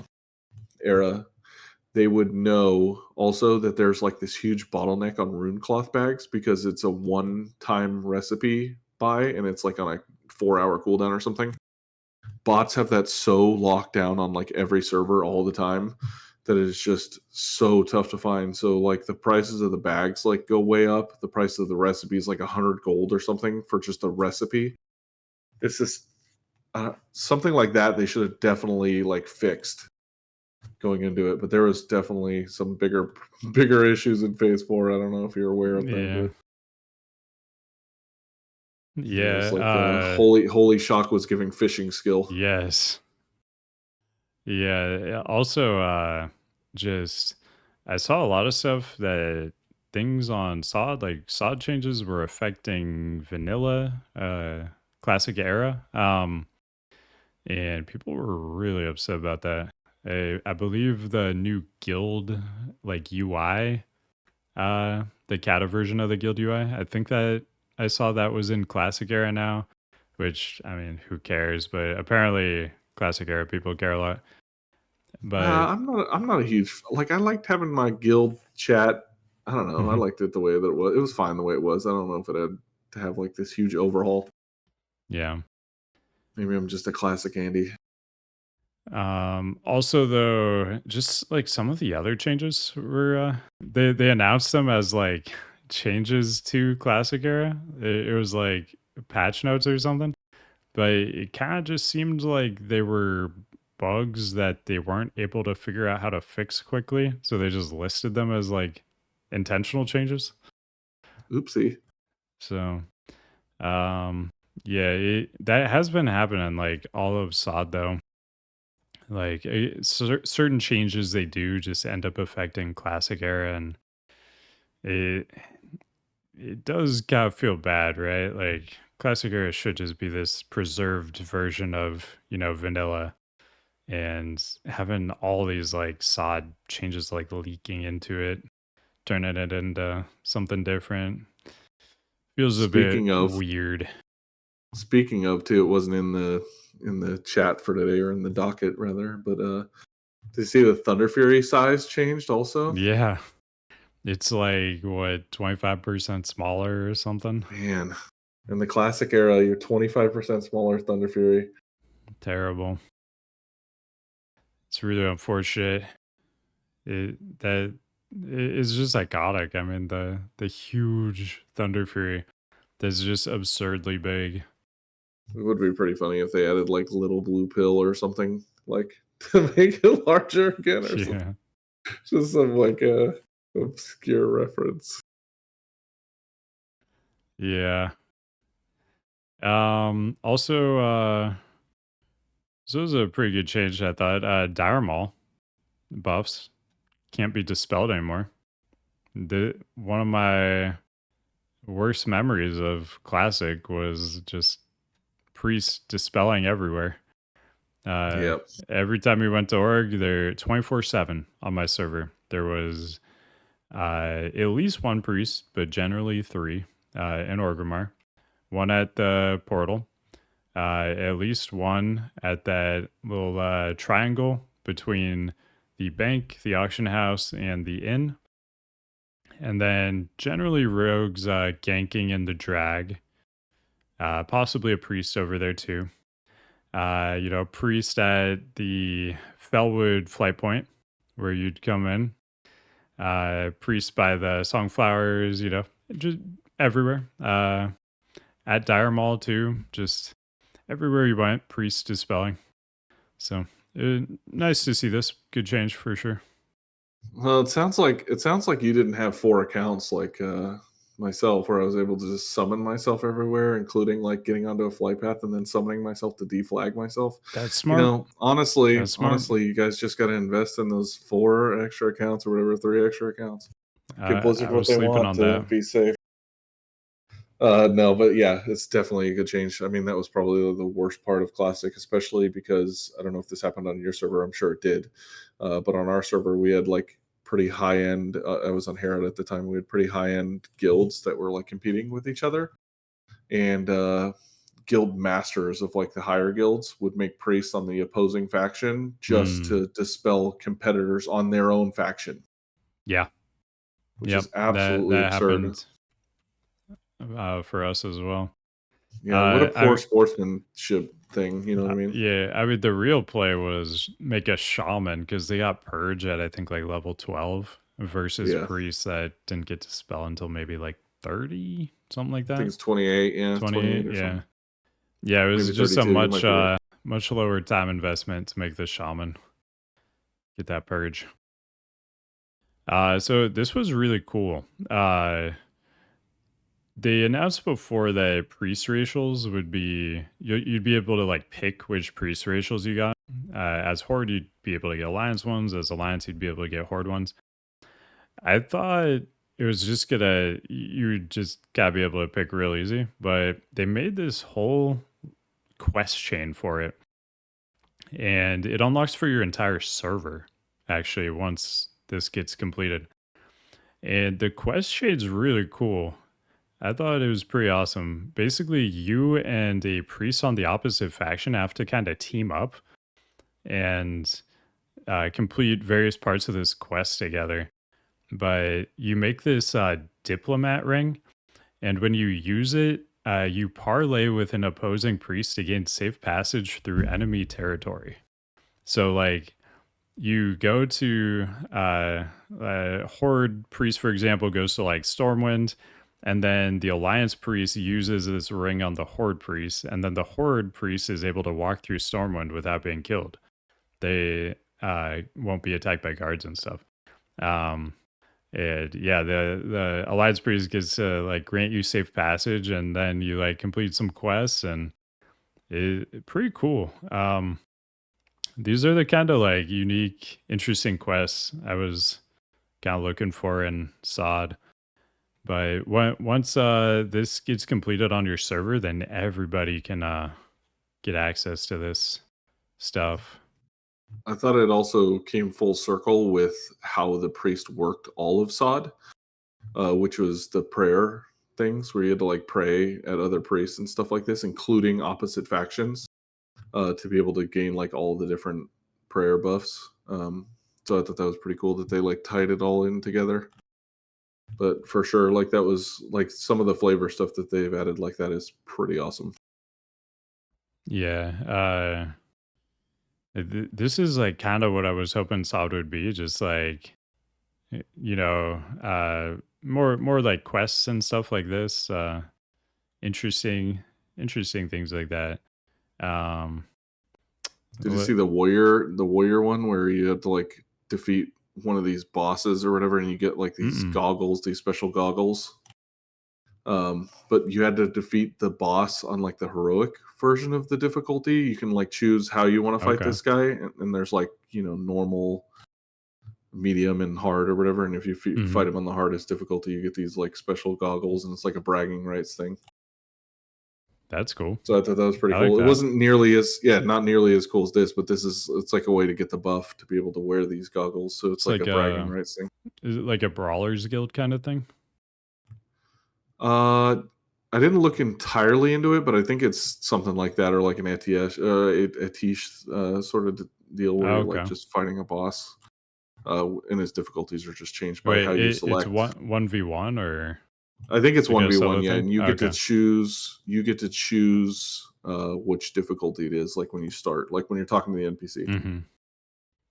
B: era, they would know also that there's like this huge bottleneck on rune cloth bags because it's a one-time recipe buy and it's like on a 4-hour cooldown or something. Bots have that so locked down on like every server all the time that it's just so tough to find. So like the prices of the bags like go way up. The price of the recipe is like 100 gold or something for just a recipe. It's just something like that they should have definitely like fixed going into it. But there was definitely some bigger issues in Phase 4. I don't know if you're aware of them,
A: Yeah.
B: but it was
A: Yeah,
B: like the holy shock was giving fishing skill.
A: yes. Yeah, also, just I saw a lot of stuff that things on SoD, like SoD changes were affecting vanilla, classic era. And people were really upset about that. I believe the new guild like UI, the Cata version of the guild UI. I think that I saw that was in classic era now, which I mean, who cares? But apparently, classic era people care a lot. But
B: I'm not a huge like. I liked having my guild chat. I don't know. I liked it the way that it was. It was fine the way it was. I don't know if it had to have like this huge overhaul.
A: yeah.
B: Maybe I'm just a classic Andy.
A: Also though, just like some of the other changes were they announced them as like changes to classic era. It was like patch notes or something. But it kind of just seemed like they were bugs that they weren't able to figure out how to fix quickly, so they just listed them as like intentional changes.
B: Oopsie.
A: So, um, yeah, that has been happening like all of SoD though. Like certain changes they do just end up affecting classic era, and it it does kind of feel bad, right? Like classic era should just be this preserved version of vanilla, and having all these like sod changes like leaking into it, turning it into something different feels a bit
B: Speaking of
A: weird.
B: speaking of too, it wasn't in the chat for today, or in the docket rather, but did you see the Thunder Fury size changed also?
A: Yeah, it's like what 25% smaller or something.
B: Man, in the classic era, you're 25% smaller Thunder Fury.
A: Terrible. It's really unfortunate. It's just iconic. I mean, the huge Thunder Fury that's just absurdly big.
B: It would be pretty funny if they added like little blue pill or something, like to make it larger again, or something.
A: Yeah.
B: Just some like obscure reference.
A: Yeah. Also, this was a pretty good change, I thought. Dire Maul buffs can't be dispelled anymore. One of my worst memories of Classic was just priests dispelling everywhere.
B: Yep.
A: Every time we went to org, they're 24/7 on my server. There was at least one priest, but generally three in Orgrimmar. One at the portal, at least one at that little triangle between the bank, the auction house, and the inn. And then generally rogues ganking in the drag, possibly a priest over there too. Priest at the Fellwood flight point where you'd come in. Priest by the Songflowers, just everywhere. At Dire Mall too, just everywhere you went, priest dispelling. So nice to see this. Good change for sure.
B: Well, it sounds like you didn't have 4 accounts like myself, where I was able to just summon myself everywhere, including like getting onto a flight path and then summoning myself to deflag myself.
A: That's smart.
B: Honestly,
A: That's smart.
B: honestly, you guys just got to invest in those 4 extra accounts or whatever, 3 extra accounts. Give Blizzard
A: I
B: what
A: was
B: they
A: sleeping
B: want
A: on
B: to
A: that.
B: be safe. No, but yeah, it's definitely a good change. I mean, that was probably the worst part of Classic, especially because I don't know if this happened on your server. I'm sure it did, but on our server, we had like pretty high end. I was on Herod at the time. We had pretty high end guilds that were like competing with each other, and guild masters of like the higher guilds would make priests on the opposing faction just
A: Mm,
B: to dispel competitors on their own faction,
A: yeah.
B: which
A: Yep.
B: is
A: That
B: absolutely absurd.
A: happened for us as well.
B: Yeah, what a poor
A: I
B: sportsmanship thing. You know what I mean?
A: Yeah, I mean the real play was make a shaman because they got purge at I think like level 12 versus
B: Yeah.
A: priests that didn't get to spell until maybe like 30, something like
B: I think
A: that.
B: it's 28. Yeah,
A: 28,
B: 28 or
A: yeah.
B: something.
A: Yeah, it was
B: Maybe
A: just a
B: 32. You might be right.
A: much lower time investment to make the shaman get that purge. So this was really cool. They announced before that priest racials would be you'd be able to like pick which priest racials you got. As horde, you'd be able to get alliance ones. As alliance, you'd be able to get horde ones. I thought it was just you just gotta be able to pick real easy, but they made this whole quest chain for it, and it unlocks for your entire server. Actually, once this gets completed, and the quest chain's really cool. I thought it was pretty awesome. Basically, you and a priest on the opposite faction have to kind of team up and complete various parts of this quest together. But you make this diplomat ring, and when you use it, you parlay with an opposing priest to gain safe passage through enemy territory. So, like, you go to horde priest, for example, goes to like Stormwind, and then the alliance priest uses this ring on the horde priest, and then the horde priest is able to walk through Stormwind without being killed. they won't be attacked by guards and stuff. Um, and yeah, the Alliance Priest gets to like grant you safe passage, and then you like complete some quests, and pretty cool. These are the kind of like unique, interesting quests I was kind of looking for in SoD. But once this gets completed on your server, then everybody can get access to this stuff.
B: I thought it also came full circle with how the priest worked all of SoD, which was the prayer things where you had to like pray at other priests and stuff like this, including opposite factions, to be able to gain like all the different prayer buffs. So I thought that was pretty cool that they like tied it all in together. But for sure, like that was like some of the flavor stuff that they've added, like that is pretty awesome.
A: Yeah. This is like kind of what I was hoping SoD would be, just like more like quests and stuff like this. Interesting, interesting things like that. Um,
B: Did you see the warrior one where you had to like defeat one of these bosses or whatever, and you get like these
A: mm-mm.
B: goggles, these special goggles? But you had to defeat the boss on like the heroic version of the difficulty. You can like choose how you want to fight
A: Okay.
B: this guy, and there's like normal, medium, and hard or whatever. And if you
A: Hmm.
B: fight him on the hardest difficulty, you get these like special goggles, and it's like a bragging rights thing.
A: That's cool.
B: So I thought that was pretty
A: I like
B: cool. It
A: that.
B: wasn't not nearly as cool as this, but it's like a way to get the buff to be able to wear these goggles. So it's
A: It's
B: like
A: like
B: a bragging rights thing.
A: is it like a Brawlers Guild kind of thing?
B: Uh, I didn't look entirely into it, but I think it's something like that, or like an ATS, Atish sort of deal where
A: Oh,
B: you're like
A: okay.
B: just fighting a boss, and his difficulties are just changed by how
A: Wait,
B: you
A: it's
B: select.
A: one v one or
B: I think it's
A: like
B: one
A: a
B: v one,
A: solo
B: yeah,
A: thing?
B: and you
A: Oh,
B: get to
A: okay.
B: choose. You get to choose which difficulty it is, like when you start, like when you're talking to the NPC.
A: Mm-hmm.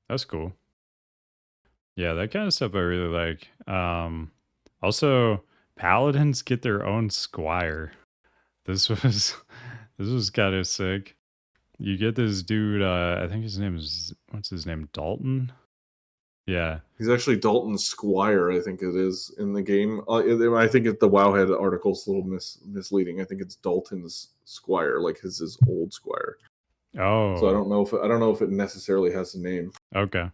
A: That's cool. Yeah, that kind of stuff I really like. Also, paladins get their own squire. This was this was kind of sick. You get this dude. I think his name is what's his name? Dalton. Yeah.
B: He's actually Dalton Squire, I think it is in the game. I think the Wowhead article's a little misleading. I think it's Dalton's Squire, like his old Squire. So
A: Oh.
B: I don't know if it necessarily has a name.
A: Okay.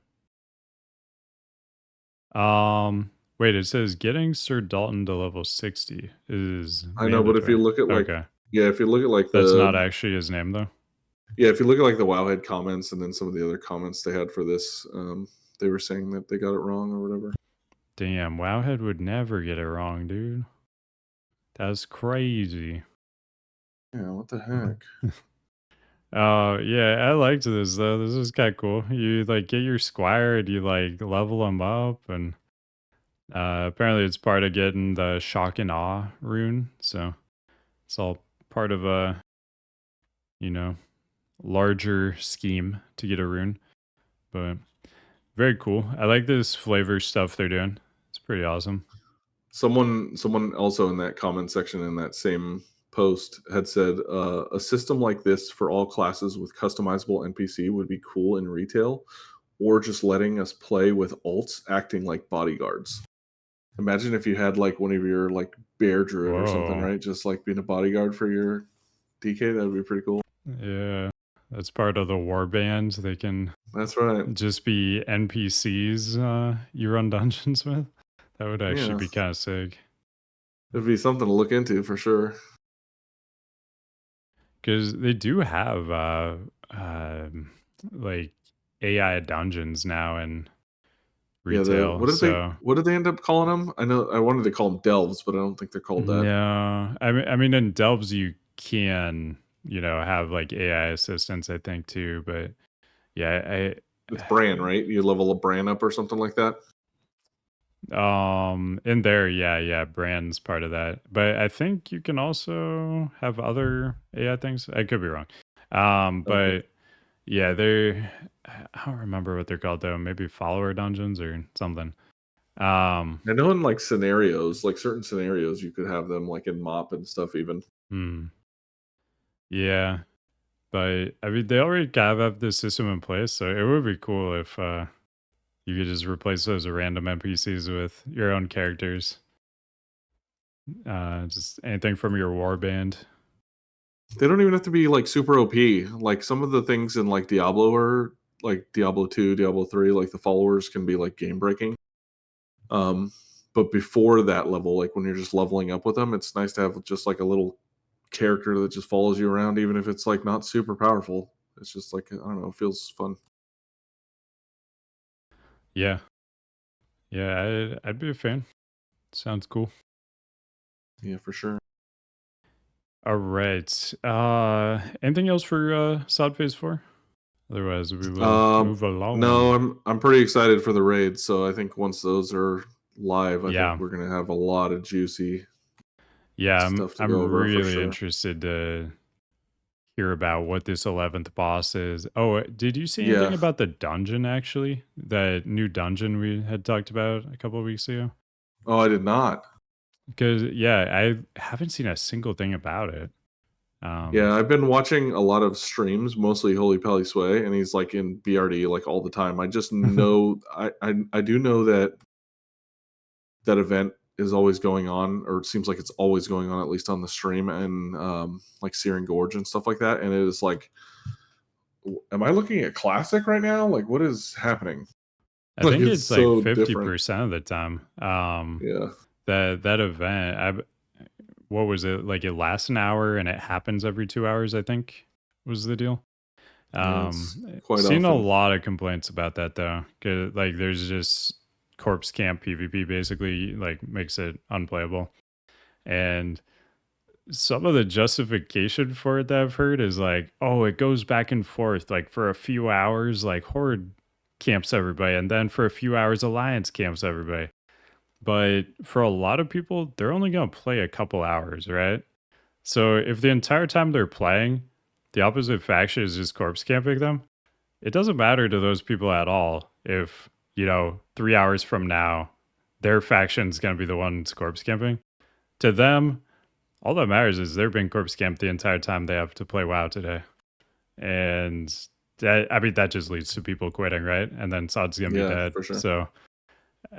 A: Wait. It says getting Sir Dalton to level 60 is
B: I know, but if you
A: mandatory.
B: look at like
A: Okay.
B: if you look at like
A: That's not actually his name though.
B: if you look at like the Wowhead comments and then some of the other comments they had for this, they were saying that they got it wrong or whatever.
A: Damn, Wowhead would never get it wrong, dude. That's crazy.
B: Yeah, what the heck?
A: Oh, yeah, I liked this though. This is kind of cool. You like get your squire and you like level him up, and apparently it's part of getting the shock and awe rune. So it's all part of a you know larger scheme to get a rune. But very cool. I like this flavor stuff they're doing. It's pretty awesome.
B: Someone also in that comment section in that same post had said a system like this for all classes with customizable NPC would be cool in retail, or just letting us play with alts acting like bodyguards. Imagine if you had like one of your like bear druid or something,
A: Whoa.
B: right? Just like being a bodyguard for your DK, that would be pretty cool.
A: Yeah. That's part of the war band. They can
B: That's right.
A: just be NPCs you run dungeons with. That would actually
B: Yeah,
A: be kind of sick.
B: it'd be something to look into for sure.
A: Because they do have like AI dungeons now in
B: Yeah, the
A: retail. So
B: what did they end up calling them? I know I wanted to call them delves, but I don't think they're called that.
A: no, I mean in Delves you can have like AI assistants I think too, but yeah,
B: It's Bran, right? You level a Bran up or something like that.
A: in there, yeah, Brand's part of that. But I think you can also have other AI things. I could be wrong.
B: Okay.
A: But yeah, they're I don't remember what they're called though. Maybe follower dungeons or something. Um,
B: I know in like scenarios, like certain scenarios, you could have them like in mop and stuff even.
A: hmm, yeah. But I mean, they already kind of have this system in place, so it would be cool if you could just replace those random NPCs with your own characters. Just anything from your warband.
B: They don't even have to be like super OP. Like some of the things in like Diablo are like Diablo 2, Diablo 3, like the followers can be like game breaking. But before that level, like when you're just leveling up with them, it's nice to have just like a little character that just follows you around, even if it's like not super powerful. It's just like, I don't know, it feels fun.
A: Yeah. Yeah, I'd be a fan. Sounds cool.
B: Yeah, for sure.
A: All right. Anything else for SoD Phase 4? Otherwise, we will move
B: No,
A: along.
B: I'm pretty excited for the raids. So I think once those are live, I think
A: Yeah.
B: we're gonna have a lot of juicy
A: Yeah,
B: stuff to
A: I'm
B: go over for
A: really
B: sure.
A: interested to hear about what this 11th boss is. Oh, did you see anything
B: Yeah.
A: about the dungeon actually? That new dungeon we had talked about a couple of weeks ago?
B: Oh, I did not.
A: Because yeah, I haven't seen a single thing about it.
B: Yeah, I've been watching a lot of streams, mostly Holy Pally Sway, and he's like in BRD like all the time. I just know I do know that that event is always going on, or it seems like it's always going on, at least on the stream, and like Searing Gorge and stuff like that. And it is like, am I looking at classic right now? Like, what is happening?
A: I
B: Like,
A: think
B: it's
A: it's like
B: so different.
A: 50% of the time.
B: Yeah,
A: That event, what was it? Like it lasts an hour and it happens every 2 hours, I think was the deal.
B: yeah, it's quite
A: Seen a
B: often.
A: lot of complaints about that though. 'Cause, like there's just corpse camp PvP basically like makes it unplayable. And some of the justification for it that I've heard is like, oh, it goes back and forth. Like for a few hours, like Horde camps everybody, and then for a few hours, Alliance camps everybody. But for a lot of people, they're only going to play a couple hours, right? So if the entire time they're playing, the opposite faction is just corpse camping them, it doesn't matter to those people at all if, 3 hours from now, their faction's going to be the one that's corpse camping. To them, all that matters is they're being corpse camped the entire time they have to play WoW today. And that just leads to people quitting, right? And then SOD's going to be
B: Yeah,
A: dead.
B: for sure.
A: So,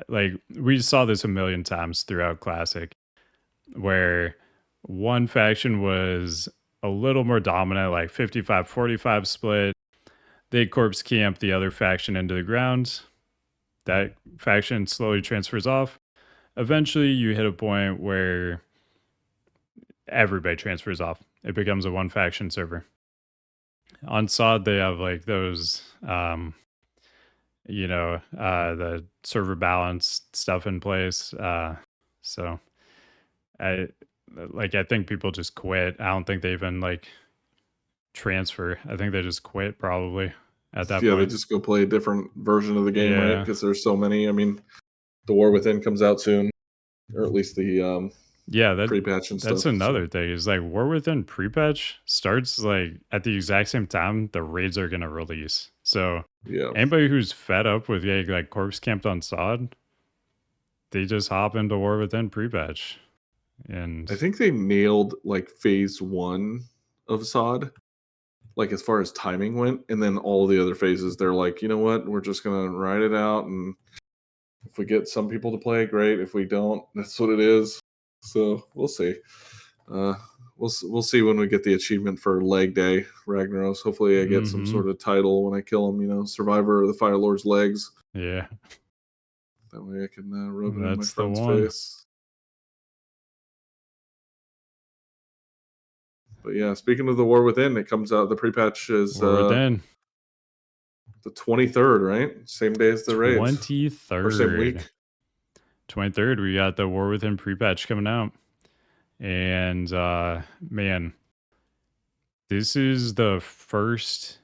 A: like, we saw this a million times throughout Classic where one faction was a little more dominant, like 55-45 split. They corpse camp the other faction into the ground. That faction slowly transfers off. Eventually, you hit a point where everybody transfers off. It becomes a one faction server. On SOD, they have like those, the server balance stuff in place. So I I think people just quit. I don't think they even like transfer. I think they just quit probably at that
B: Yeah, they
A: point.
B: just go play a different version of the game, right?
A: Yeah.
B: Because there's so many. I mean, the War Within comes out soon, or at least the
A: Yeah,
B: pre-patch and
A: that's
B: stuff. So
A: another thing. Is like War Within pre-patch starts like at the exact same time the raids are gonna release. So
B: yeah,
A: anybody who's fed up with getting like corpse camped on SOD, they just hop into War Within pre-patch. And
B: I think they nailed like phase one of SOD, like as far as timing went, and then all the other phases, they're like, you know what, we're just gonna ride it out, and if we get some people to play, great. If we don't, that's what it is. So we'll see. Uh, we'll see when we get the achievement for Leg Day Ragnaros. Hopefully, I get some
A: mm-hmm.
B: sort of title when I kill him. You know, Survivor of the Fire Lord's legs.
A: Yeah,
B: That way, I can rub it in my
A: that's the
B: friend's
A: one.
B: face. But yeah, speaking of the War Within, it comes out. The pre-patch is
A: War Within.
B: the 23rd, right? Same day as the raids, or same
A: 23rd.
B: week.
A: 23rd, we got the War Within pre-patch coming out. And man, this is the first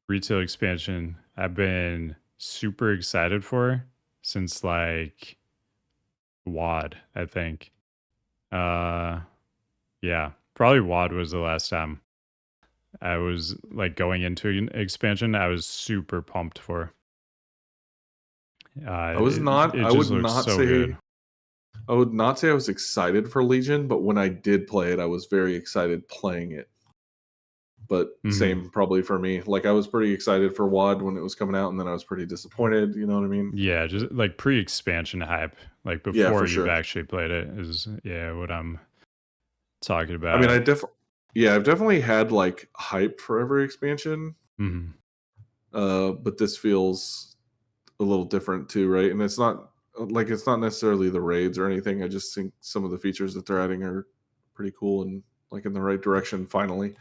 A: retail expansion I've been super excited for since like WAD, I think. Uh yeah, probably WAD was the last time I was like going into an expansion I was super pumped for.
B: I was not.
A: It
B: I
A: just
B: would
A: looks
B: not
A: so
B: say.
A: good.
B: I would not say I was excited for Legion, but when I did play it, I was very excited playing it. but same probably for me. Like I was pretty excited for WoD when it was coming out, and then I was pretty disappointed. You know what I mean?
A: Yeah, just like pre-expansion hype, like
B: Yeah,
A: before
B: for
A: you've
B: sure.
A: actually played it is what I'm talking
B: I mean,
A: about.
B: I've definitely had like hype for every expansion,
A: Mhm.
B: but this feels a little different too, right? And it's not necessarily the raids or anything. I just think some of the features that they're adding are pretty cool and like in the right direction finally.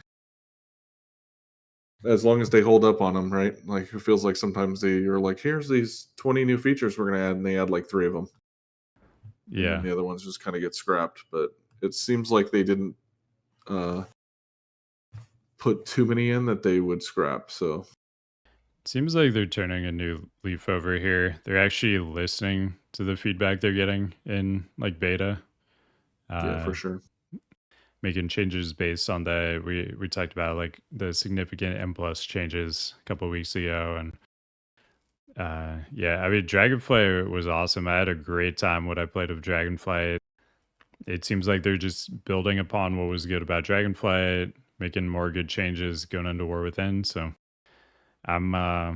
B: As long as they hold up on them, right? Like it feels like sometimes you're like, here's these 20 new features we're gonna add, and they add like 3 of them, and then
A: Yeah.
B: the other ones just kind of get scrapped. But it seems like they didn't uh, put too many in that they would scrap. So
A: Seems like they're turning a new leaf over here. They're actually listening to the feedback they're getting in like beta,
B: yeah,
A: uh,
B: for sure.
A: making changes based on the we talked about like the significant M plus changes a couple weeks ago, and yeah, I mean Dragonfly was awesome. I had a great time when I played with Dragonfly. It seems like they're just building upon what was good about Dragonfly, making more good changes going into War Within. So I'm uh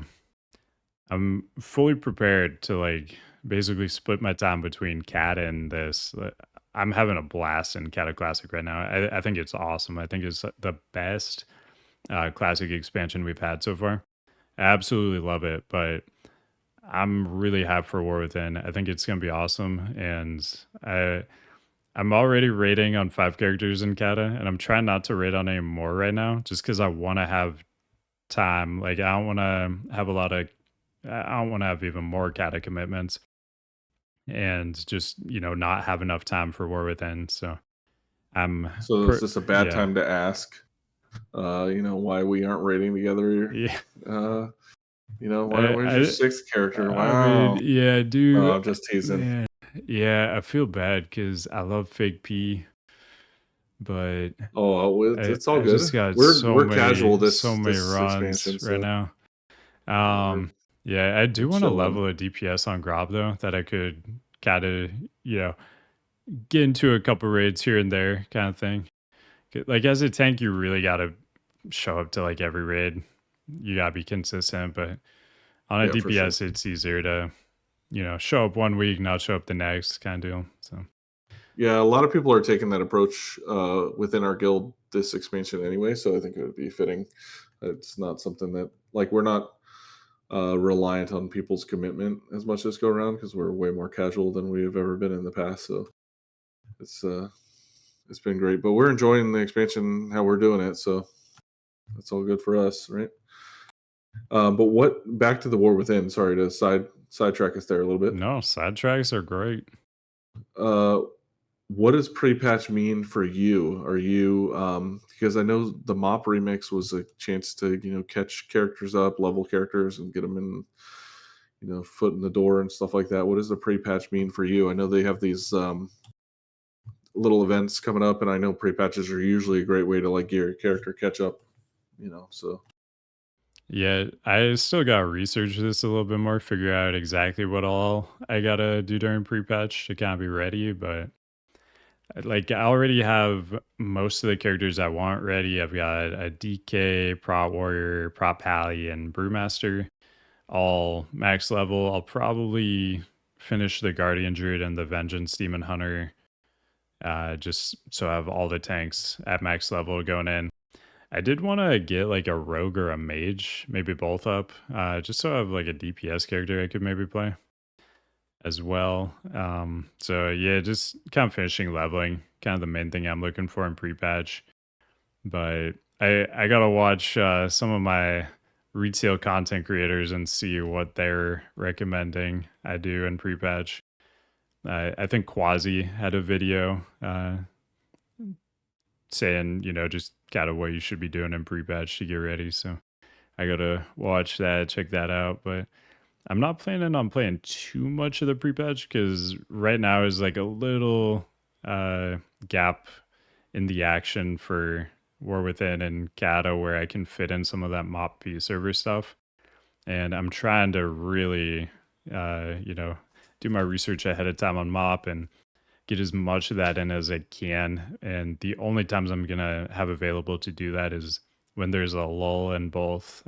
A: I'm fully prepared to like basically split my time between Cata and this. I'm having a blast in Cata Classic right now. I think it's awesome. I think it's the best classic expansion we've had so far. I absolutely love it, but I'm really hyped for War Within. I think it's gonna be awesome, and I'm already rating on 5 characters in Cata, and I'm trying not to rate on any more right now, just because I want to have time. Like I don't want to have a lot of I don't want to have even more Cata commitments and just, not have enough time for War Within. So I'm
B: So is this a bad
A: yeah.
B: time to ask? Why we aren't rating together?
A: Yeah.
B: Uh, where's your
A: I
B: 6th character?
A: I mean,
B: Wow.
A: yeah, I
B: No,
A: do.
B: I'm just teasing.
A: Man. Yeah, I feel bad because I love Fake P, but
B: Oh,
A: I
B: it's all
A: I just
B: good.
A: got
B: We're casual
A: so many
B: this
A: runs
B: expansion,
A: right
B: so
A: now.
B: we're
A: Yeah, I
B: we're
A: do want to
B: chilling.
A: level a DPS on Grob though, that I could kind of, you know, get into a couple raids here and there kind of thing. Like as a tank, you really gotta show up to like every raid. You gotta be consistent, but on a
B: Yeah, for sure.
A: DPS, it's easier to, show up one week, not show up the next kind of deal. So
B: Yeah, a lot of people are taking that approach within our guild this expansion anyway, so I think it would be fitting. It's not something that like we're not reliant on people's commitment as much this go around because we're way more casual than we've ever been in the past. So it's uh, it's been great, but we're enjoying the expansion how we're doing it. So that's all good for us, right? But what back to the war within? Sorry to sidetrack us there a little bit.
A: no, sidetracks are great.
B: Uh, what does pre-patch mean for you? Are you because I know the mop remix was a chance to catch characters up, level characters, and get them in foot in the door and stuff like that. What does the pre-patch mean for you? I know they have these little events coming up, and I know pre-patches are usually a great way to like get your character catch up. So
A: Yeah, I still gotta research this a little bit more, figure out exactly what all I gotta do during pre-patch to kind of be ready. But like, I already have most of the characters I want ready. I've got a DK, Prot Warrior, Prot Pally, and Brewmaster, all max level. I'll probably finish the Guardian Druid and the Vengeance Demon Hunter, just so I have all the tanks at max level going in. I did want to get like a rogue or a mage, maybe both up, just so I have like a DPS character I could maybe play as well. So yeah, just kind of finishing leveling, kind of the main thing I'm looking for in pre-patch. But I gotta watch some of my retail content creators and see what they're recommending I do in pre-patch. I think Quasi had a video saying, just kind of what you should be doing in pre-patch to get ready. So I gotta watch that, check that out. But I'm not planning on playing too much of the pre-patch because right now is like a little uh gap in the action for War Within and Cata where I can fit in some of that mop P server stuff. And I'm trying to really do my research ahead of time on mop and get as much of that in as I can. And the only times I'm gonna have available to do that is when there's a lull in both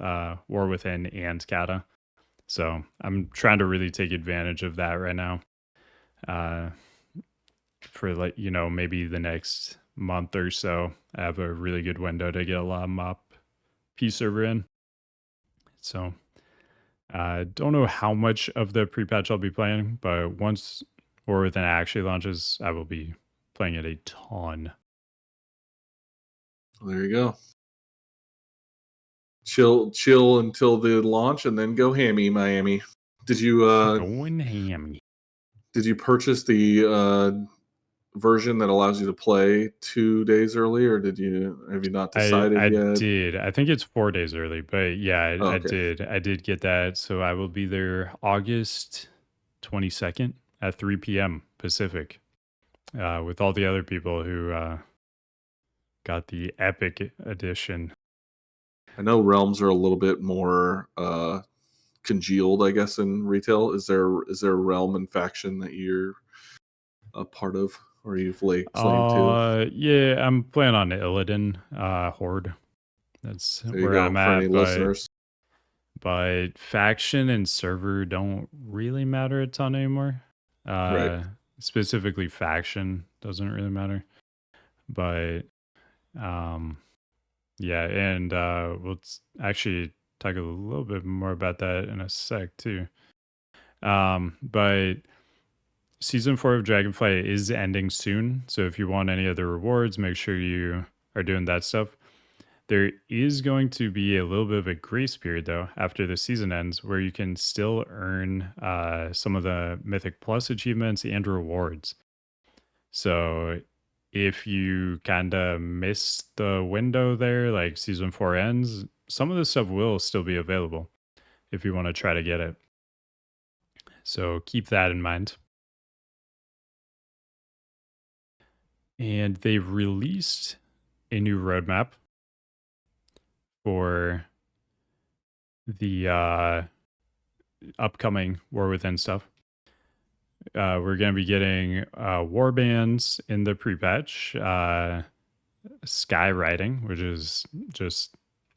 A: War Within and Cata. So I'm trying to really take advantage of that right now. For like, maybe the next month or so, I have a really good window to get a lot of mop P server in. So I don't know how much of the pre-patch I'll be playing, but once War Within actually launches, I will be playing it a ton.
B: There you go. Chill until the launch, and then go hammy, Miami. Did you
A: Going hammy.
B: did you purchase the version that allows you to play 2 days early, or have you not decided
A: I
B: yet?
A: did. I think it's 4 days early, but yeah,
B: Oh,
A: I
B: okay.
A: did. I did get that. So I will be there August 22nd at 3 p.m. Pacific with all the other people who got the Epic edition.
B: I know realms are a little bit more congealed, I guess, in retail. Is there a realm and faction that you're a part of, or you've laid claim to?
A: Yeah, I'm playing on Illidan Horde. That's
B: There you
A: where
B: go.
A: I'm
B: For any
A: at,
B: listeners,
A: but faction and server don't really matter a ton anymore.
B: right?
A: Uh, Specifically, faction doesn't really matter, but um, yeah, and actually talk a little bit more about that in a sec too. But season 4 of Dragonflight is ending soon, so if you want any of the rewards, make sure you are doing that stuff. There is going to be a little bit of a grace period, though, after the season ends, where you can still earn some of the Mythic Plus achievements and rewards. So if you kind of miss the window there, like season 4 ends, some of this stuff will still be available if you want to try to get it. So keep that in mind. And they've released a new roadmap for the upcoming War Within stuff. We're going to be getting war bands in the pre-patch, sky riding, which is just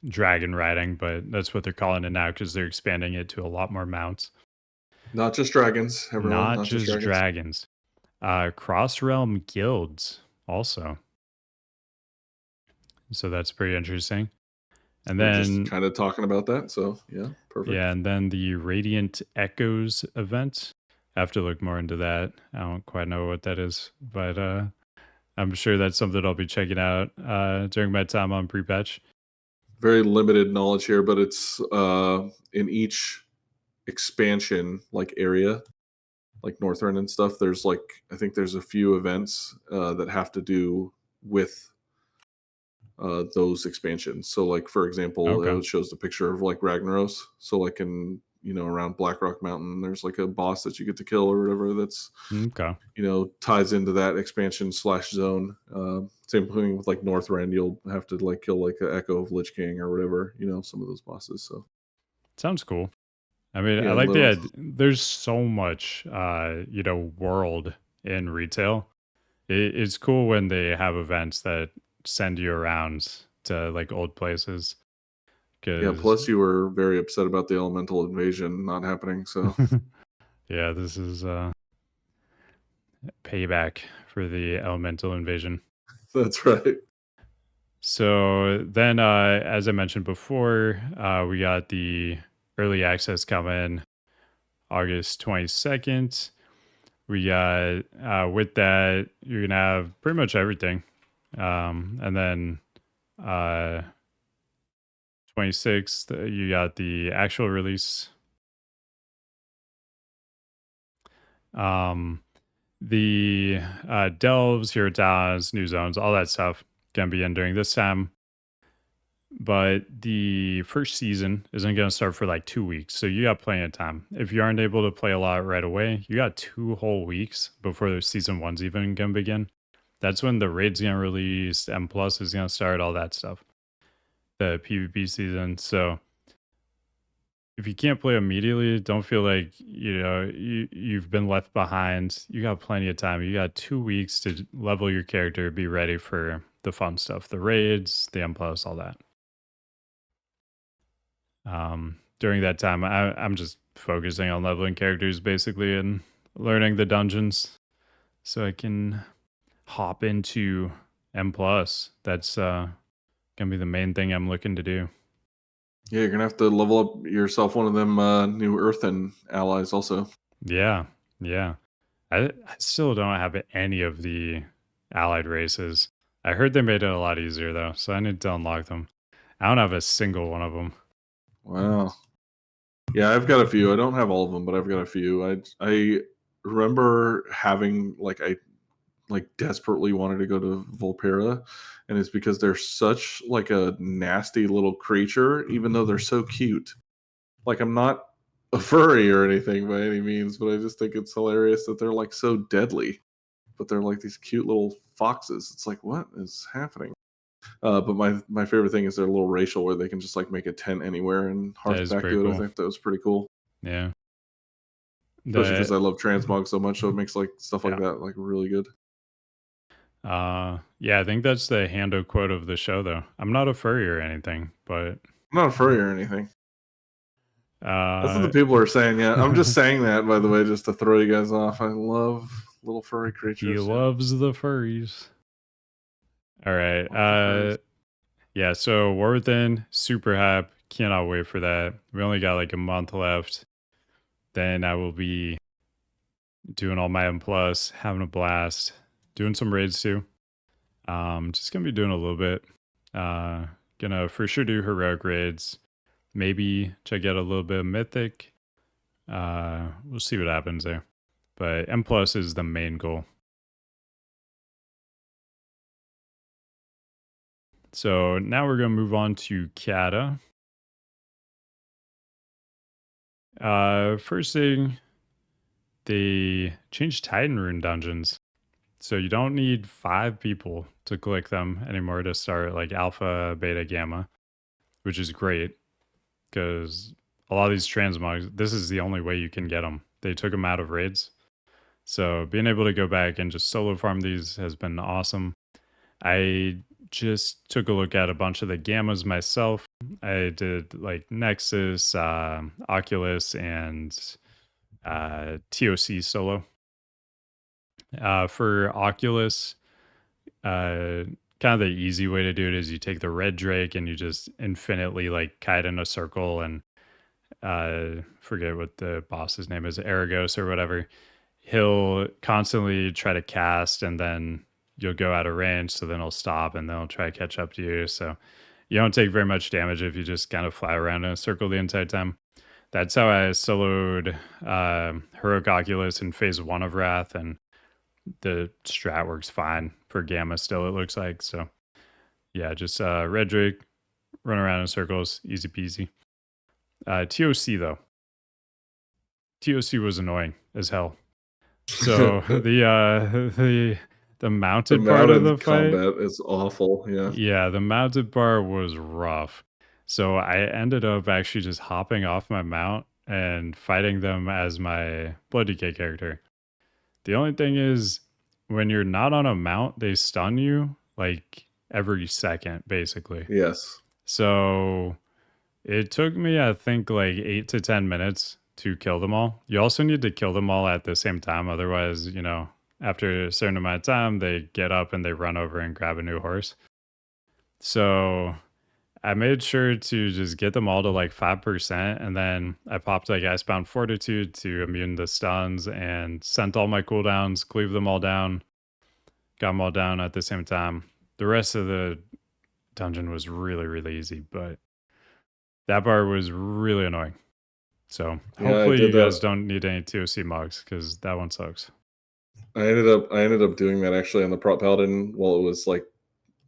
A: dragon riding, but that's what they're calling it now because they're expanding it to a lot more mounts.
B: Not just dragons, everyone.
A: Not
B: Not just
A: just
B: dragons.
A: dragons. Cross realm guilds also. So that's pretty interesting. And
B: We are just
A: then
B: kind of talking about that, so yeah, perfect.
A: yeah, and then the Radiant Echoes event. I have to look more into that. I don't quite know what that is, but I'm sure that's something I'll be checking out during my time on pre-patch.
B: Very limited knowledge here, but it's in each expansion like area, like Northrend and stuff. There's I think there's a few events that have to do with those expansions. So, like for example,
A: Okay.
B: it shows the picture of like Ragnaros. So, like in around Blackrock Mountain, there's like a boss that you get to kill or whatever. That's
A: Okay.
B: ties into that expansion slash zone. Same thing with like Northrend. You'll have to like kill like an Echo of Lich King or whatever. Some of those bosses. So
A: Sounds cool. I mean, I
B: yeah,
A: like
B: little.
A: there's so much, world in retail. It's cool when they have events that send you around to like old places
B: Yeah.
A: because,
B: Plus, you were very upset about the elemental invasion not happening. So
A: yeah, this is payback for the elemental invasion.
B: that's right.
A: So then, as I mentioned before, we got the early access coming August 22nd. We got, with that, you're going to have pretty much everything. And then, 26th, you got the actual release. Um, the delves, hero towns, new zones, all that stuff going to be in during this time. But the first season isn't going to start for like 2 weeks. So you got plenty of time. If you aren't able to play a lot right away, you got 2 whole weeks before the season one's even going to begin. That's when the raid's going to release, M Plus is going to start, all that stuff. The PvP season. So if you can't play immediately, don't feel like you've been left behind. You got plenty of time. You got 2 weeks to level your character, be ready for the fun stuff, the raids, the M Plus, all that. During that time, I'm just focusing on leveling characters basically and learning the dungeons so I can hop into M plus. That's gonna be the main thing I'm looking to do.
B: Yeah, you're gonna have to level up yourself one of them new Earthen allies also.
A: Yeah, yeah. I still don't have any of the allied races. I heard they made it a lot easier though, so I need to unlock them. I don't have a single one of them.
B: Wow. Yeah, I've got a few. I don't have all of them, but I've got a few. I remember having I desperately wanted to go to Volpera, and it's because they're such like a nasty little creature, even though they're so cute. Like I'm not a furry or anything by any means, but I just think it's hilarious that they're like so deadly, but they're like these cute little foxes. It's like what is happening? But my favorite thing is their little racial where they can just like make a tent anywhere and
A: That
B: hark
A: is
B: back
A: pretty
B: to it. I
A: cool.
B: think that was pretty cool,
A: Yeah.
B: especially because
A: The
B: I love transmog so much, so it makes like stuff like
A: yeah.
B: that like really good.
A: Yeah, I think that's the Hando quote of the show though. I'm not a furry or anything, but
B: I'm not a furry or anything. That's what the
A: uh
B: people are saying. Yeah, I'm just saying that by the way, just to throw you guys off. I love little furry
A: he
B: creatures. Yeah,
A: loves the furries. All right.
B: love the furries.
A: Yeah, so War Within, super hype. Cannot wait for that. We only got like a month left. Then I will be doing all my M plus, having a blast, doing some raids too. Just gonna be doing a little bit. Gonna for sure do heroic raids. Maybe check out a little bit of mythic. We'll see what happens there. But M plus is the main goal. So now we're gonna move on to Cata. First thing, they changed Titan Rune dungeons. So you don't need 5 people to click them anymore to start like alpha, beta, gamma, which is great because a lot of these transmogs, this is the only way you can get them. They took them out of raids. So being able to go back and just solo farm these has been awesome. I just took a look at a bunch of the gammas myself. I did like Nexus, Oculus, and TOC solo. For Oculus, kind of the easy way to do it is you take the red drake and you just infinitely like kite in a circle and forget what the boss's name is, Aragos or whatever. He'll constantly try to cast and then you'll go out of range, so then he'll stop and then he'll try to catch up to you. So you don't take very much damage if you just kind of fly around in a circle the entire time. That's how I soloed Heroic Oculus in phase 1 of Wrath, and the strat works fine for Gamma still, it looks like. So yeah, just Red Drake, run around in circles, easy peasy. TOC though. TOC was annoying as hell. So the
B: The
A: mounted part of the
B: mounted
A: fight,
B: combat is awful. Yeah.
A: yeah, the mounted part was rough. So I ended up actually just hopping off my mount and fighting them as my Blood DK character. The only thing is, when you're not on a mount, they stun you like every second, basically.
B: Yes.
A: So it took me, I think, like 8 to 10 minutes to kill them all. You also need to kill them all at the same time. Otherwise, after a certain amount of time, they get up and they run over and grab a new horse. So I made sure to just get them all to like 5%. And then I popped like Icebound Fortitude to immune the stuns and sent all my cooldowns, cleaved them all down, got them all down at the same time. The rest of the dungeon was really, really easy, but that part was really annoying. So
B: Yeah, I
A: hopefully
B: did
A: you guys
B: that.
A: don't need any TOC mugs because that one sucks.
B: I ended up doing that actually on the Prot Paladin while it was like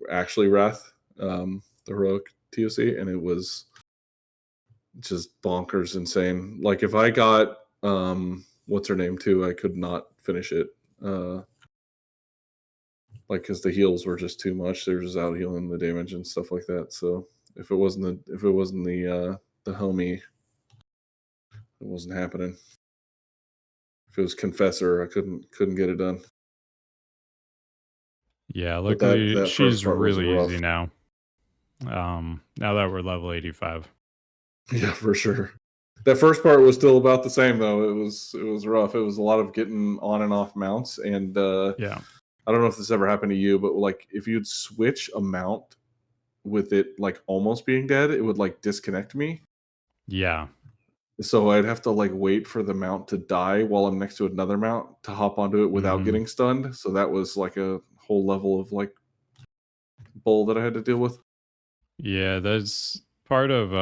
B: actually Wrath, the heroic TOC, and it was just bonkers insane. Like if I got what's her name too, I could not finish it. Like because the heals were just too much. They were just out healing the damage and stuff like that. So if it wasn't the homie, it wasn't happening. If it was Confessor, I couldn't get it done.
A: Yeah,
B: But that
A: luckily
B: that first
A: she's
B: part was
A: really
B: rough.
A: easy now. Now that we're level 85.
B: Yeah, for sure. That first part was still about the same though. It was rough. It was a lot of getting on and off mounts, and
A: Yeah.
B: I don't know if this ever happened to you, but like if you'd switch a mount with it like almost being dead, it would like disconnect me.
A: Yeah.
B: So I'd have to like wait for the mount to die while I'm next to another mount to hop onto it without
A: Mhm.
B: getting stunned. So that was like a whole level of like bull that I had to deal with.
A: Yeah, that's part of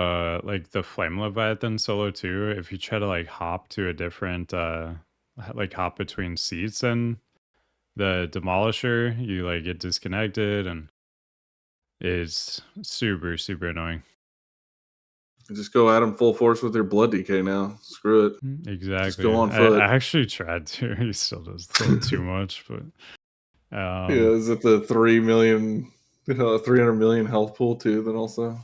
A: like the Flame Leviathan solo too. If you try to like hop to a different like hop between seats and the Demolisher, you like get disconnected and it's super, super annoying.
B: Just go at him full force with your blood DK now. Screw it. Just
A: Exactly.
B: go on
A: I
B: foot.
A: actually tried to. He still does a little too much, but
B: Yeah, is it the 3 million, 300 million health pool too? Then also,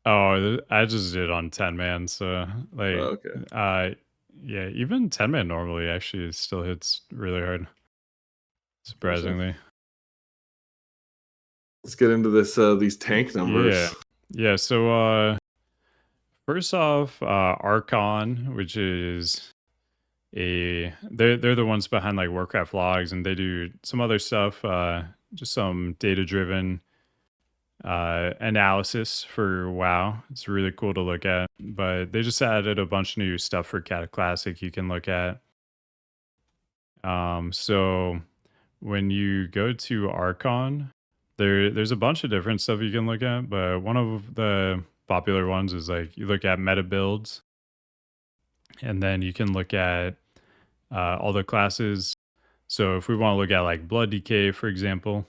A: I just did on 10 man, so like
B: okay.
A: uh yeah, even 10 man normally actually still hits really hard,
B: Gotcha.
A: surprisingly.
B: Let's get into this. These tank
A: Yeah.
B: numbers.
A: Yeah, so first off, Archon, which is they're the ones behind like Warcraft Logs, and they do some other stuff, just some data driven analysis for WoW. It's really cool to look at, but they just added a bunch of new stuff for Cata Classic you can look at. So when you go to Archon, there's a bunch of different stuff you can look at, but one of the popular ones is like you look at meta builds, and then you can look at all the classes. So if we want to look at like Blood Decay, for example,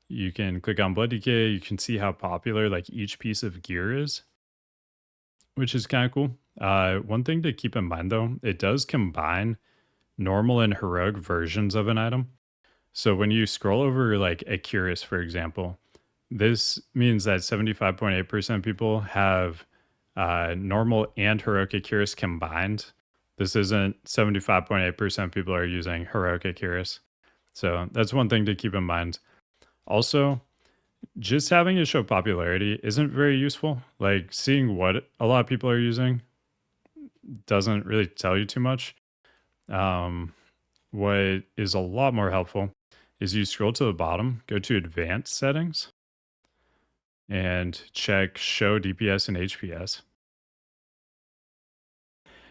A: you can click on Blood Decay. You can see how popular like each piece of gear is, which is kind of cool. One thing to keep in mind though, it does combine normal and heroic versions of an item. So when you scroll over like a Curious, for example, this means that 75.8% people have normal and heroic Curious combined. This isn't 75.8% people are using heroic Curious. So that's one thing to keep in mind. Also, just having it show popularity isn't very useful. Like seeing what a lot of people are using doesn't really tell you too much. Um, what is a lot more helpful is you scroll to the bottom, go to advanced settings, and check show DPS and HPS.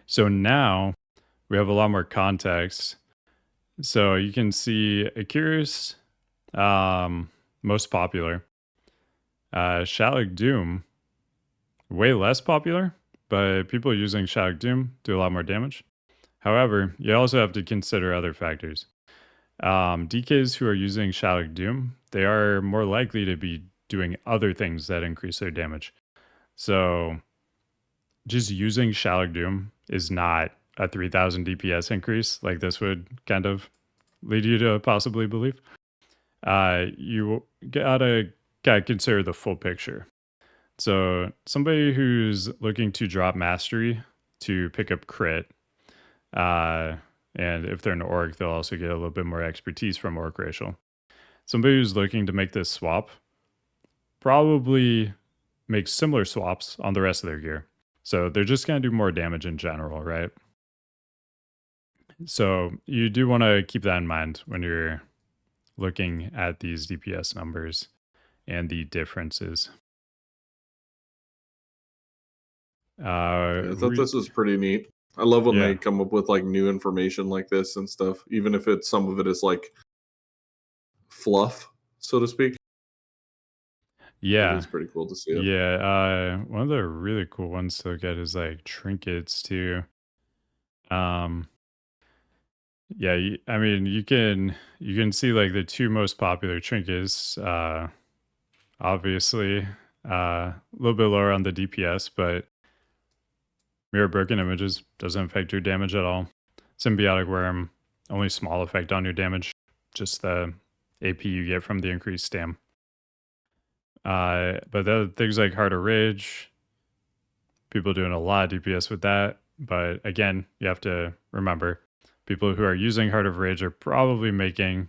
A: So now we have a lot more context. So you can see Akira's most popular. Shalak Doom, way less popular, but people using Shalak Doom do a lot more damage. However, you also have to consider other factors. DKs who are using Shalak Doom, they are more likely to be doing other things that increase their damage. So just using Shalak Doom is not a 3000 DPS increase like this would kind of lead you to possibly believe. You gotta consider the full picture. So somebody who's looking to drop mastery to pick up crit, uh, and if they're an orc, they'll also get a little bit more expertise from orc racial. Somebody who's looking to make this swap probably makes similar swaps on the rest of their gear. So they're just going to do more damage in general, right? So you do want to keep that in mind when you're looking at these DPS numbers and the differences.
B: Yeah, I thought this was pretty neat. I love when they
A: Yeah,
B: come up with like new information like this and stuff, even if it's some of it is like fluff, so to speak. It
A: yeah,
B: is pretty cool to see it.
A: yeah. One of the really cool ones to look at is like trinkets too. Um, yeah, I mean, you can see like the two most popular trinkets. Obviously, a little bit lower on the DPS, but mirror broken images doesn't affect your damage at all. Symbiotic worm, only small effect on your damage, just the AP you get from the increased stam. But the things like Heart of Rage, people doing a lot of DPS with that. But again, you have to remember people who are using Heart of Rage are probably making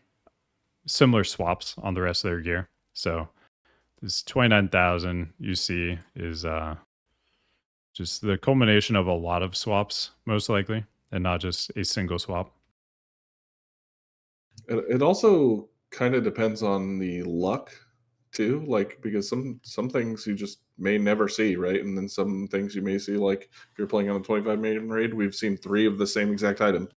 A: similar swaps on the rest of their gear. So this 29,000 you see is just the culmination of a lot of swaps, most likely, and not just a single swap.
B: It also kind of depends on the luck too, like because some things you just may never see, right? And then some things you may see, like if you're playing on a 25 man raid, we've seen 3 of the same exact item.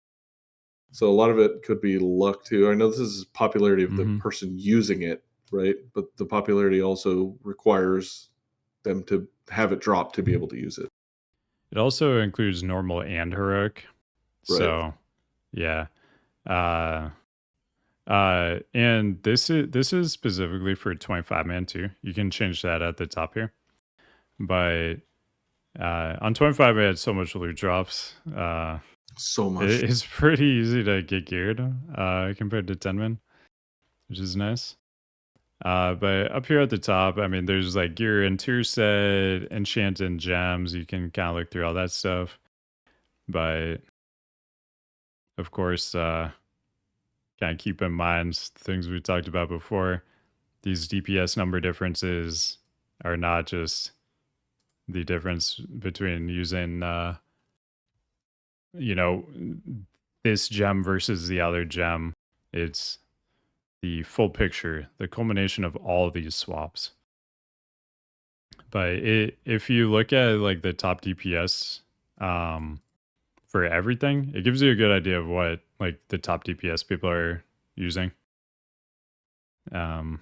B: So a lot of it could be luck too. I know this is popularity of the
A: Mm-hmm.
B: person using it, right? But the popularity also requires them to have it drop to be able to use it.
A: It also includes normal and heroic.
B: Right.
A: So yeah. Uh and this is specifically for 25 man too. You can change that at the top here. But on 25 I had so much loot drops.
B: So much.
A: It's pretty easy to get geared compared to 10 man, which is nice. But up here at the top, I mean, there's like gear and tier set, enchanted gems. You can kind of look through all that stuff. But of course, kind of keep in mind things we talked about before. These DPS number differences are not just the difference between using, you know, this gem versus the other gem. It's the full picture, the culmination of all of these swaps. But if you look at like the top DPS for everything, it gives you a good idea of what like the top DPS people are using. Um,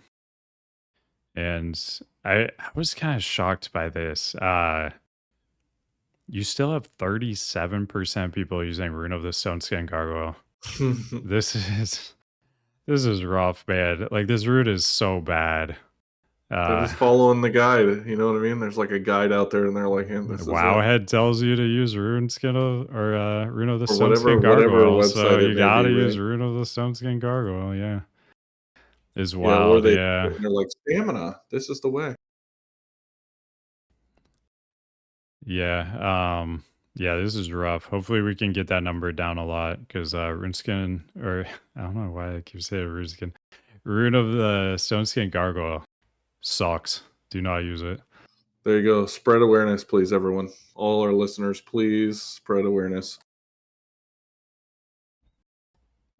A: and I was kind of shocked by this. You still have 37% people using Rune of the Stone Skin Gargoyle. This is this is rough, man. Like this route is so bad.
B: They're
A: Uh
B: just following the guide. You know what I mean? There's like a guide out there, and they're like, "Hey, this is it,"
A: Wowhead tells you to use Rune Skin or Rune of the
B: or
A: Stone Skin
B: whatever
A: Gargoyle, so
B: website it
A: you
B: may be,
A: gotta use
B: right?
A: Rune of the Stone Skin Gargoyle. Yeah, is
B: Yeah, or
A: wild.
B: they
A: Yeah,
B: they're like, "Stamina. This is the way."
A: yeah, yeah. This is rough. Hopefully, we can get that number down a lot because Rune Skin, or I don't know why I keep saying Rune Skin, Rune of the Stone Skin Gargoyle sucks. Do not use it.
B: There you go. Spread awareness, please, everyone. All our listeners, please spread awareness.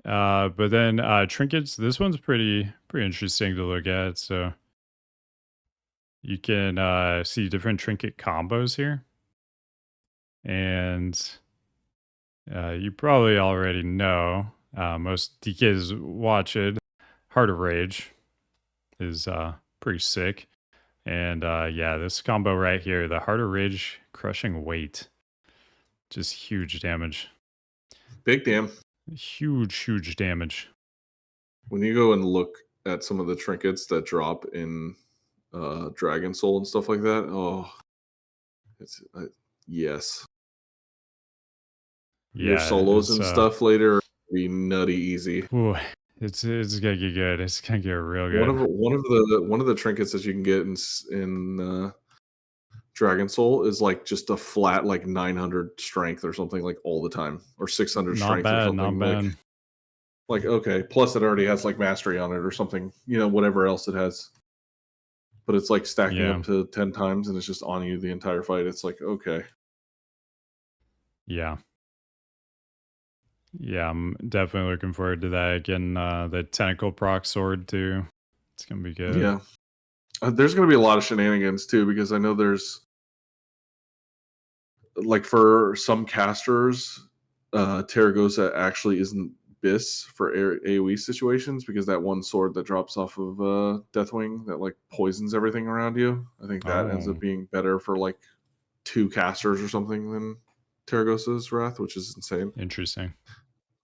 A: But then trinkets. This one's pretty interesting to look at. So you can see different trinket combos here, and you probably already know. Most DKs watch it. Heart of Rage is pretty sick, and yeah, this combo right here, the Heart of Rage crushing weight, just huge damage.
B: Big damn.
A: Huge damage.
B: When you go and look at some of the trinkets that drop in Dragon Soul and stuff like that, oh, it's yes. Your
A: Yeah,
B: solos
A: it's
B: and stuff later be nutty easy.
A: ooh, it's gonna get good. It's gonna get real good.
B: One of the trinkets that you can get in Dragon Soul is like just a flat like 900 strength or something like all the time, or 600
A: Not
B: strength or
A: bad, not
B: something
A: bad.
B: like okay. Plus it already has like mastery on it or something, you know, whatever else it has. But it's like stacking
A: Yeah,
B: up to 10 times and it's just on you the entire fight. It's like okay,
A: yeah, yeah. I'm definitely looking forward to that. Getting the tentacle proc sword too. It's gonna be good.
B: yeah. There's going to be a lot of shenanigans too because I know there's like for some casters, Terragosa actually isn't BIS for AoE situations because that one sword that drops off of Deathwing that like poisons everything around you. I think that ends
A: Oh,
B: up being better for like 2 casters or something than Terragosa's Wrath, which is insane.
A: interesting.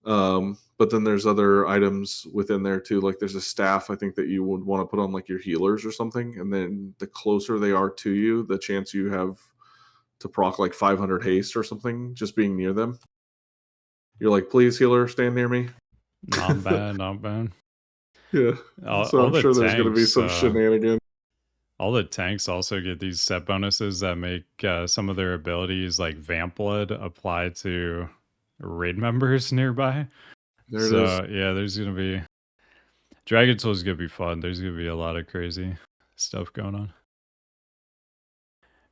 B: But then there's other items within there too. Like there's a staff I think that you would want to put on like your healers or something, and then the closer they are to you, the chance you have to proc like 500 haste or something just being near them. You're like, please healer, stand near me.
A: Not bad, not bad.
B: Yeah. So
A: All
B: I'm
A: the
B: sure there's going to be
A: tanks.
B: some shenanigans.
A: All the tanks also get these set bonuses that make some of their abilities like Vamp Blood apply to raid members nearby.
B: There it is.
A: So yeah, there's gonna be Dragon Soul is gonna be fun. There's gonna be a lot of crazy stuff going on.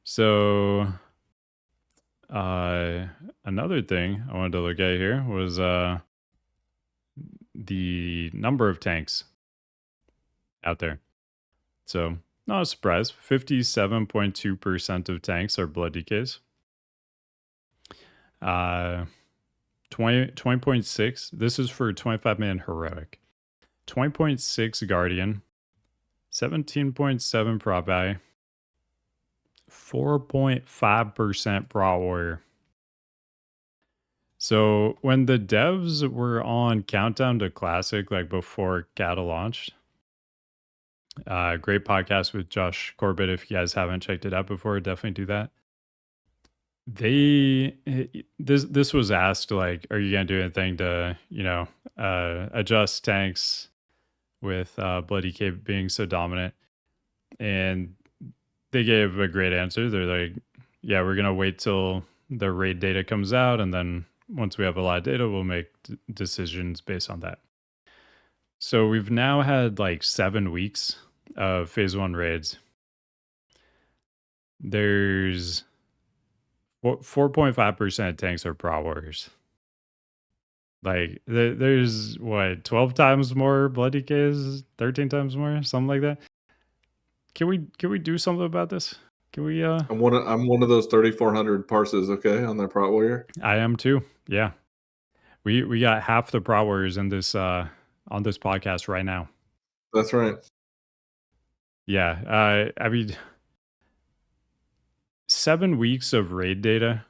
A: So Another thing I wanted to look at here was the number of tanks out there. So, not a surprise, 57.2% of tanks are blood DKs. 20.6, this is for 25-man heroic. 20.6 guardian, 17.7 prop guy, 4.5% Prot warrior. So when the devs were on Countdown to Classic, like before Cata launched, great podcast with Josh Corbett. If you guys haven't checked it out before, definitely do that. This was asked, like, are you gonna do anything to adjust tanks with Bloody Cape being so dominant? And they gave a great answer. They're like, yeah, we're gonna wait till the raid data comes out, and then once we have a lot of data, we'll make decisions based on that. So we've now had like 7 weeks of phase 1 raids. There's 4.5% of tanks are Prot warriors. Like there's what, 12 times more bloody Ks, 13 times more, something like that. Can we do something about this? Can we
B: I'm one of those 3,400 parses, okay, on that Prot warrior.
A: I am too. Yeah. We got half the Prot warriors in this on this podcast right now.
B: That's right.
A: Yeah. I mean, 7 weeks of raid data,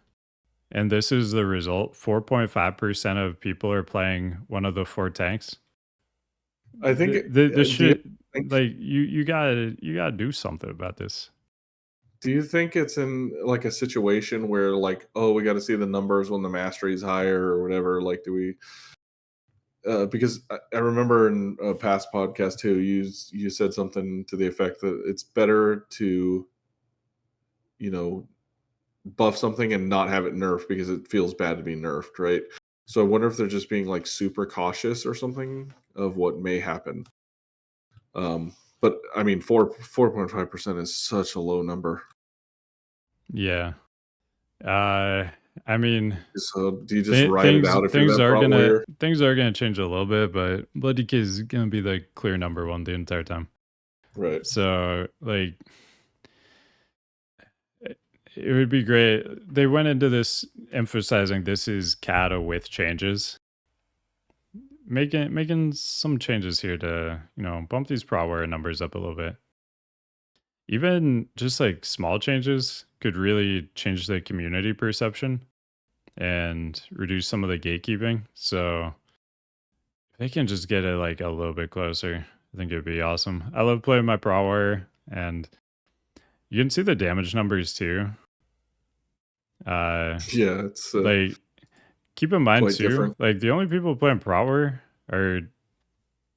A: and this is the result. 4.5% of people are playing one of the 4 tanks.
B: I think
A: This should, like, you gotta do something about this.
B: Do you think it's in like a situation where like, oh, we got to see the numbers when the mastery is higher or whatever? Like, do we? Because I remember in a past podcast too, you said something to the effect that it's better to, buff something and not have it nerfed because it feels bad to be nerfed, right? So I wonder if they're just being like super cautious or something of what may happen. But I mean, 4.5% is such a low number.
A: Yeah. I mean,
B: so do you just write it out if you're that Prot warrior?
A: Things are gonna change a little bit, but Bloody K is gonna be the clear number 1 the entire time.
B: Right.
A: So like, it would be great. They went into this emphasizing this is Cata with changes. Making some changes here to, bump these Prot warrior numbers up a little bit. Even just like small changes could really change the community perception and reduce some of the gatekeeping. So if they can just get it like a little bit closer, I think it'd be awesome. I love playing my Prot warrior, and you can see the damage numbers too.
B: Yeah, it's
A: like, keep in mind too,
B: different.
A: like the only people playing Prot warrior are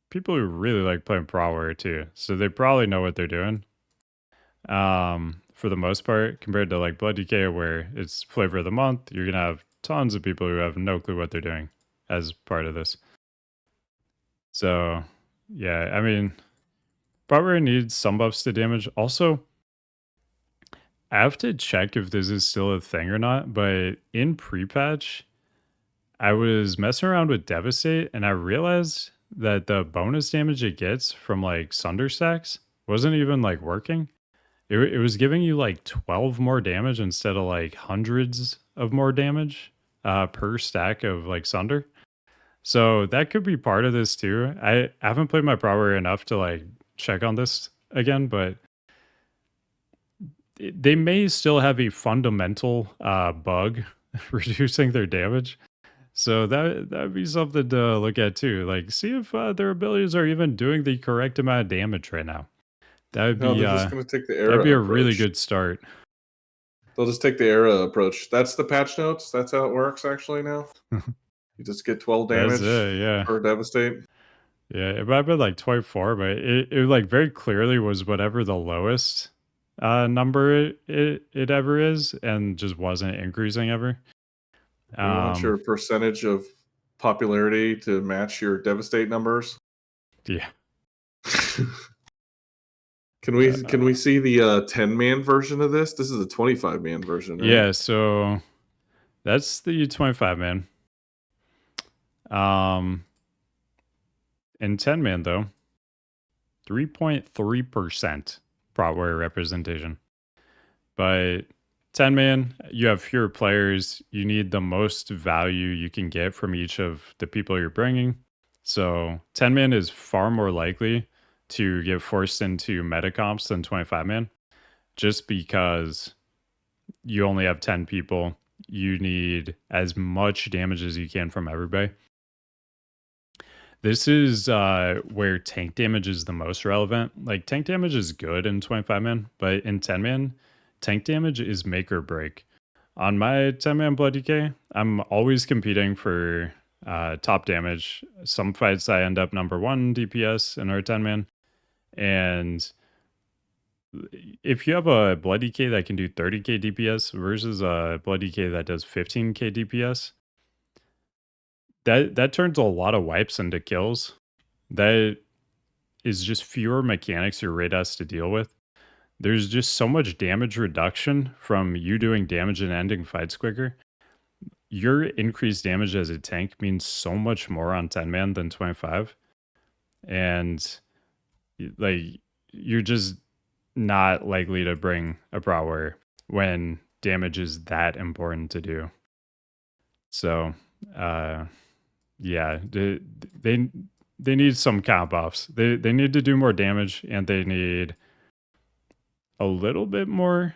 A: people who really like playing Prot warrior too. So they probably know what they're doing. For the most part, compared to like Blood DK, where it's flavor of the month, you're gonna have tons of people who have no clue what they're doing as part of this. So yeah, I mean, Prot warrior needs some buffs to damage. Also, I have to check if this is still a thing or not, but in pre-patch, I was messing around with Devastate, and I realized that the bonus damage it gets from like Sunder stacks wasn't even like working. It was giving you like 12 more damage instead of like hundreds of more damage per stack of like Sunder. So that could be part of this too. I haven't played my Prot warrior enough to like check on this again, but they may still have a fundamental bug reducing their damage. So that'd be something to look at too. Like, see if their abilities are even doing the correct amount of damage right now. That would be
B: they're just going to take the era.
A: That'd be a
B: approach.
A: really good start.
B: They'll just take the era approach. That's the patch notes. That's how it works actually now. You just get 12 damage per Devastate.
A: Yeah, it might have been like 24, but it like very clearly was whatever the lowest number it ever is, and just wasn't increasing ever.
B: You want your percentage of popularity to match your Devastate numbers?
A: Yeah.
B: Can we see the 10-man version of this? This is a 25-man version, right?
A: Yeah, so That's the 25 man. In 10 man though, 3.3% prot warrior representation. But 10 man, you have fewer players. You need the most value you can get from each of the people you're bringing. So 10 man is far more likely to get forced into meta comps than 25 man, just because you only have 10 people. You need as much damage as you can from everybody. This is where tank damage is the most relevant. Like, tank damage is good in 25 man, but in 10 man, tank damage is make or break. On my 10 man Blood DK, I'm always competing for top damage. Some fights I end up number 1 DPS in our 10 man. And if you have a Blood DK that can do 30k DPS versus a Blood DK that does 15k DPS, that turns a lot of wipes into kills. That is just fewer mechanics your raid has to deal with. There's just so much damage reduction from you doing damage and ending fights quicker. Your increased damage as a tank means so much more on 10 man than 25. And like, you're just not likely to bring a Prot warrior when damage is that important to do. So, yeah, they need some comp buffs. They need to do more damage, and they need a little bit more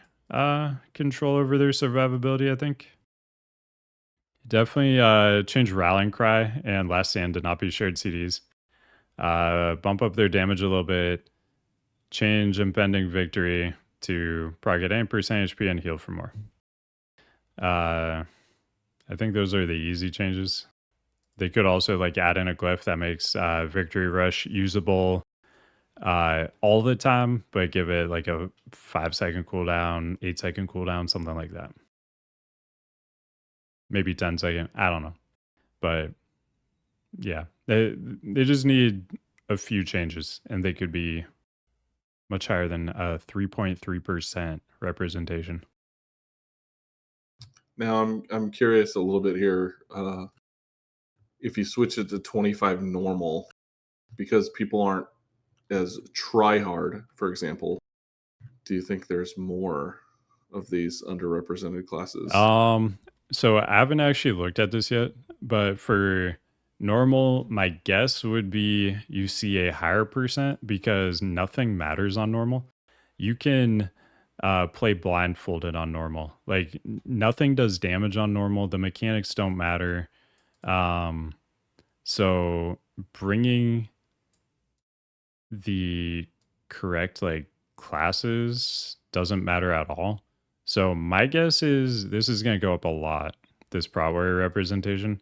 A: control over their survivability, I think. Definitely change Rallying Cry and Last Stand to not be shared CDs. Bump up their damage a little bit. Change Impending Victory to probably get 8% HP and heal for more. I think those are the easy changes. They could also like add in a glyph that makes Victory Rush usable all the time, but give it like a 5-second cooldown, 8-second cooldown, something like that. Maybe 10-second. I don't know. But yeah, they just need a few changes, and they could be much higher than 3.3% representation.
B: Now I'm curious a little bit here. If you switch it to 25 normal, because people aren't as try hard, for example, do you think there's more of these underrepresented classes?
A: So I haven't actually looked at this yet, but for normal, my guess would be you see a higher percent because nothing matters on normal. You can play blindfolded on normal. Like, nothing does damage on normal. The mechanics don't matter. So bringing the correct like classes doesn't matter at all. So my guess is this is going to go up a lot, this Prot warrior representation.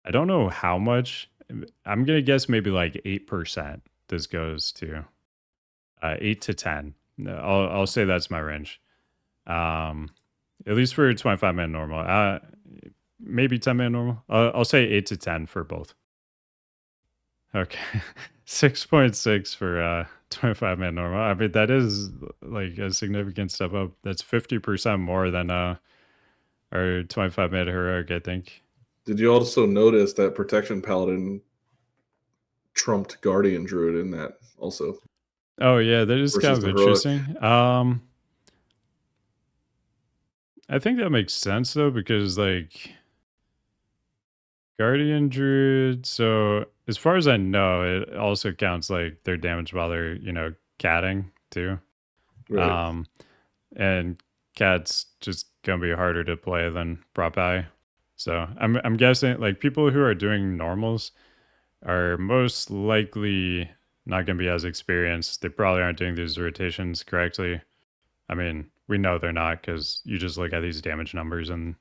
A: I don't know how much. I'm going to guess maybe like 8% this goes to. 8 to 10. I'll say that's my range. At least for 25 man normal. Maybe 10 man normal. I'll say 8 to 10 for both. Okay. 6.6 for 25 man normal. I mean, that is like a significant step up. That's 50% more than our 25 man heroic, I think.
B: Did you also notice that Protection Paladin trumped Guardian Druid in that also?
A: Oh yeah, that is kind
B: Versus
A: of
B: the heroic.
A: interesting. I think that makes sense though, because like Guardian Druid, so as far as I know, it also counts like their damage while they're, catting too.
B: Right.
A: And cat's just gonna be harder to play than prop eye. So I'm guessing like people who are doing normals are most likely not gonna be as experienced. They probably aren't doing these rotations correctly. I mean, we know they're not because you just look at these damage numbers and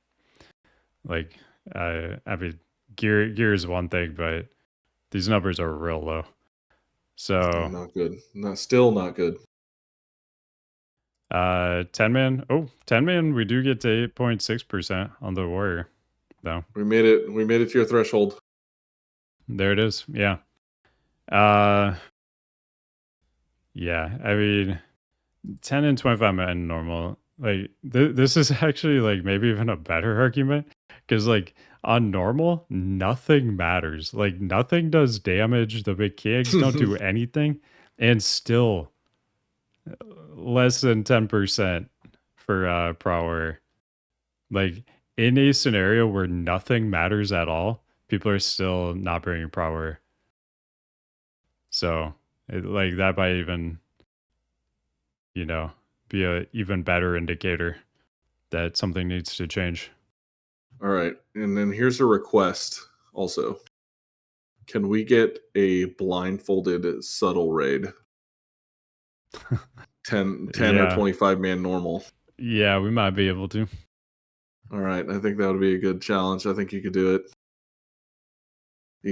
A: like I mean gear is one thing, but these numbers are real low. So
B: Not good. Still not good.
A: 10 man. Oh, 10 man, we do get to 8.6% on the warrior, though.
B: We made it to your threshold.
A: There it is. Yeah. Yeah, I mean 10 and 25 man normal. like this is actually like maybe even a better argument because like on normal, nothing matters. Like nothing does damage. The mechanics don't do anything, and still less than 10% for Prowler. Like in a scenario where nothing matters at all, people are still not bringing Prowler. So like that might even, you know, be a even better indicator that something needs to change.
B: All right, and then here's a request. Also, can we get a blindfolded subtle raid? 10 or
A: Yeah.
B: 25 man normal.
A: Yeah, we might be able to.
B: All right, I think that would be a good challenge. I think you could do it.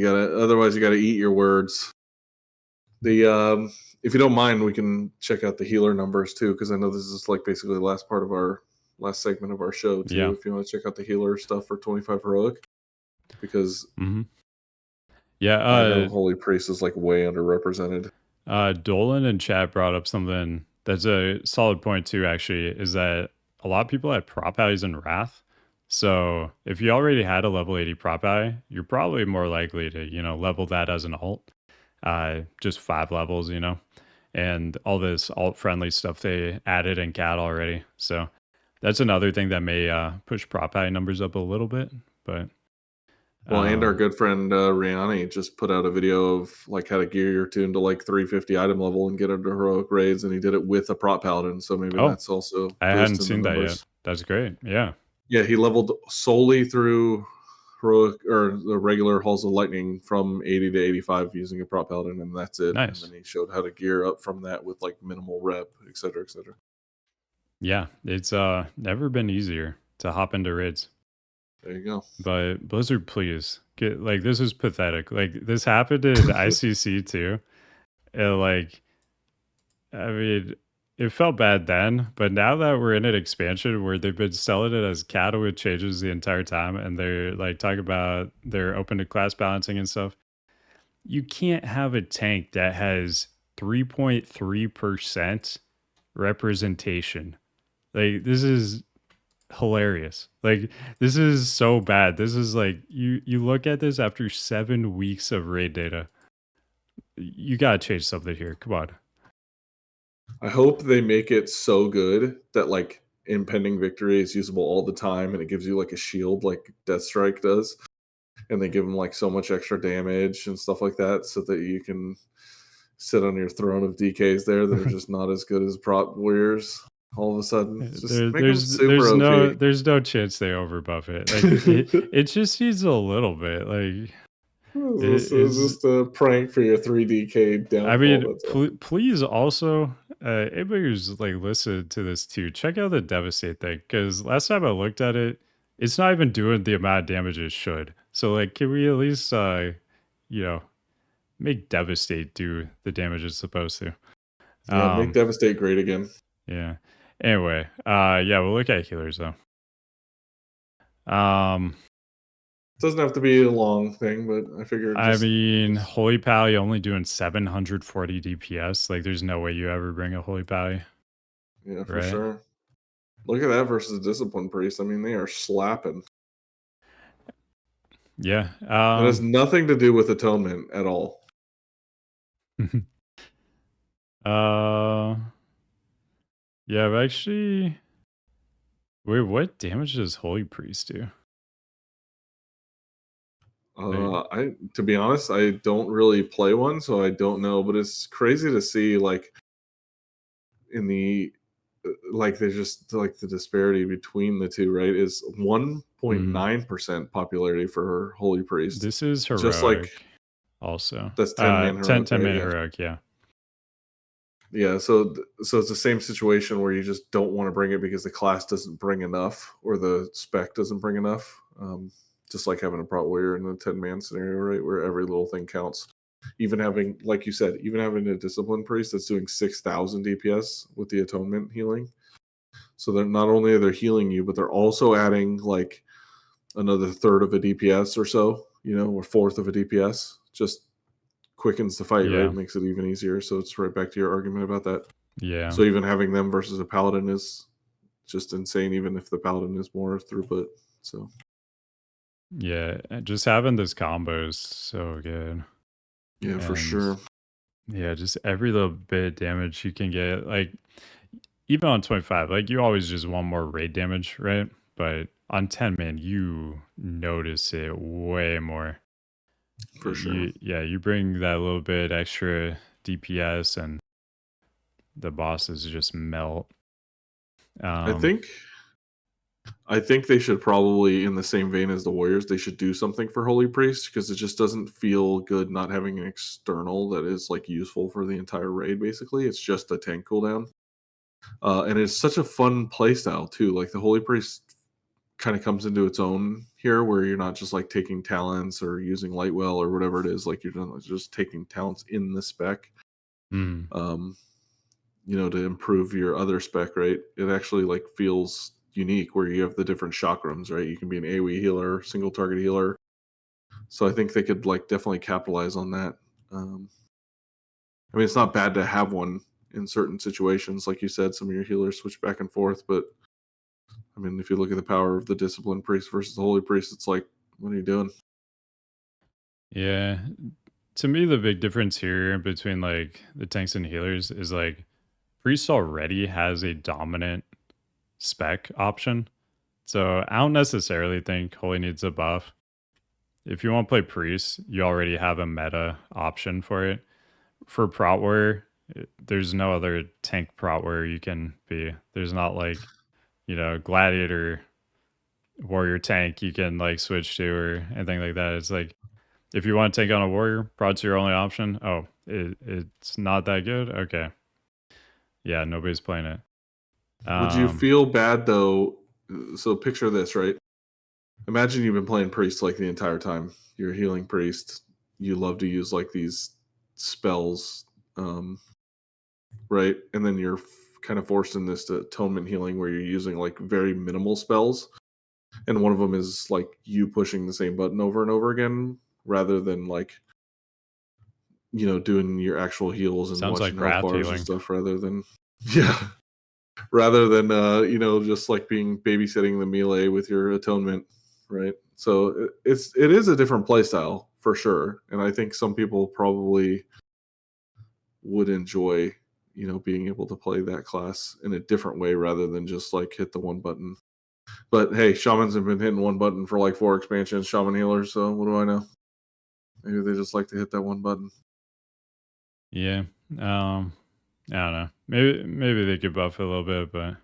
B: Otherwise you gotta eat your words. The if you don't mind, we can check out the healer numbers too, because I know this is like basically the last part of our last segment of our show too.
A: Yeah.
B: If you want to check out the healer stuff for 25 heroic, because
A: Yeah,
B: I know Holy Priest is like way underrepresented.
A: Dolan in chat brought up something that's a solid point too, actually, is that a lot of people had prop allies in Wrath. So if you already had a level 80 prop ally, you're probably more likely to, level that as an alt. Just 5 levels, and all this alt friendly stuff they added in CAD already. So that's another thing that may push prop ally numbers up a little bit. But
B: Well, and our good friend Riani just put out a video of like how to gear your tune to like 350 item level and get into heroic raids, and he did it with a prop paladin. So maybe
A: oh,
B: that's also
A: I hadn't
B: boosting the
A: seen that yet.
B: numbers.
A: That's great. Yeah.
B: Yeah, he leveled solely through heroic or the regular halls of lightning from 80 to 85 using a prop paladin, and that's it.
A: Nice.
B: And then he showed how to gear up from that with like minimal rep, etc., etc.
A: Yeah, it's never been easier to hop into raids.
B: There you go.
A: But Blizzard, please get like this is pathetic. Like this happened in ICC too. And like, I mean, it felt bad then, but now that we're in an expansion where they've been selling it as cattle with changes the entire time, and they're like talking about they're open to class balancing and stuff, you can't have a tank that has 3.3% representation. Like this is hilarious. Like this is so bad. This is like you look at this after 7 weeks of raid data. You gotta change something here. Come on.
B: I hope they make it so good that like impending victory is usable all the time, and it gives you like a shield like Death Strike does, and they give them like so much extra damage and stuff like that, so that you can sit on your throne of DKs there that are just not as good as prop warriors. All of a sudden, just make them super OP.
A: There's no chance they overbuff it. Like it just needs a little bit. Like
B: This is just a prank for your 3DK
A: I
B: downfall.
A: mean, please also, anybody who's like listened to this too, check out the Devastate thing, because last time I looked at it, it's not even doing the amount of damage it should. So like, can we at least, you know, make Devastate do the damage it's supposed to?
B: Yeah, make Devastate great again.
A: Yeah. Anyway, yeah, we'll look at healers though.
B: Doesn't have to be a long thing, but I figured.
A: I mean, Holy Pally only doing 740 DPS. Like, there's no way you ever bring a Holy Pally.
B: Yeah, for sure. Look at that versus Discipline Priest. I mean, they are slapping.
A: Yeah.
B: It has nothing to do with Atonement at all.
A: Yeah, I've actually. Wait, what damage does Holy Priest do?
B: To be honest, I don't really play one, so I don't know. But it's crazy to see, like, in the like, there's just like the disparity between the two, right? Is 1.9% popularity for Holy Priest.
A: This is heroic.
B: Just like
A: also,
B: that's 10-man heroic.
A: 10-man heroic, yeah.
B: Yeah, so it's the same situation where you just don't want to bring it because the class doesn't bring enough or the spec doesn't bring enough. Just like having a prot warrior in a 10-man scenario, right, where every little thing counts. Even having, like you said, even having a discipline priest that's doing 6,000 DPS with the atonement healing. So they're not only are they healing you, but they're also adding like another third of a DPS or so, or fourth of a DPS. Just quickens the fight, right? Makes it even easier. So it's right back to your argument about that.
A: Yeah.
B: So even having them versus a paladin is just insane, even if the paladin is more throughput. So
A: Yeah, just having this combo is so good.
B: yeah, for
A: And
B: sure.
A: yeah, just every little bit of damage you can get, like even on 25, like you always just want more raid damage, right? But on 10, man, you notice it way more.
B: For sure.
A: You bring that little bit extra DPS and the bosses just melt.
B: I
A: Um,
B: think I think they should probably, in the same vein as the Warriors, they should do something for Holy Priest because it just doesn't feel good not having an external that is like useful for the entire raid. Basically, it's just a tank cooldown, and it's such a fun playstyle too. Like the Holy Priest kind of comes into its own here, where you're not just like taking talents or using Lightwell or whatever it is. Like you're just taking talents in the spec.
A: mm,
B: Um, to improve your other spec, right? It actually like feels unique where you have the different chakrams, right? You can be an AoE healer, single target healer. So I think they could like definitely capitalize on that. Um, I mean, it's not bad to have one in certain situations, like you said. Some of your healers switch back and forth, but I mean, if you look at the power of the disciplined priest versus the holy priest, it's like, what are you doing?
A: yeah. To me, the big difference here between like the tanks and healers is like Priest already has a dominant spec option. So I don't necessarily think Holy needs a buff. If you want to play Priest, you already have a meta option for it. For Prot Warrior, there's no other tank Prot Warrior you can be. There's not like, Gladiator Warrior tank you can like switch to or anything like that. It's like, if you want to take on a Warrior, Prot's your only option. Oh, it's not that good? Okay. Yeah, nobody's playing it.
B: Would you
A: Um,
B: feel bad though? So picture this, right? Imagine you've been playing priest like the entire time. You're a healing priest. You love to use like these spells, um, right? And then you're kind of forced in this atonement healing where you're using like very minimal spells, and one of them is like you pushing the same button over and over again rather than like doing your actual heals and
A: sounds
B: watching
A: like
B: health
A: Wrath
B: bars and
A: healing.
B: stuff rather than yeah, rather than just like being babysitting the melee with your atonement, right? So it is a different play style for sure, and I think some people probably would enjoy being able to play that class in a different way rather than just like hit the one button. But hey, shamans have been hitting one button for like 4 expansions, shaman healers, so what do I know? Maybe they just like to hit that one button.
A: Yeah. I don't know. Maybe they could buff it a little bit, but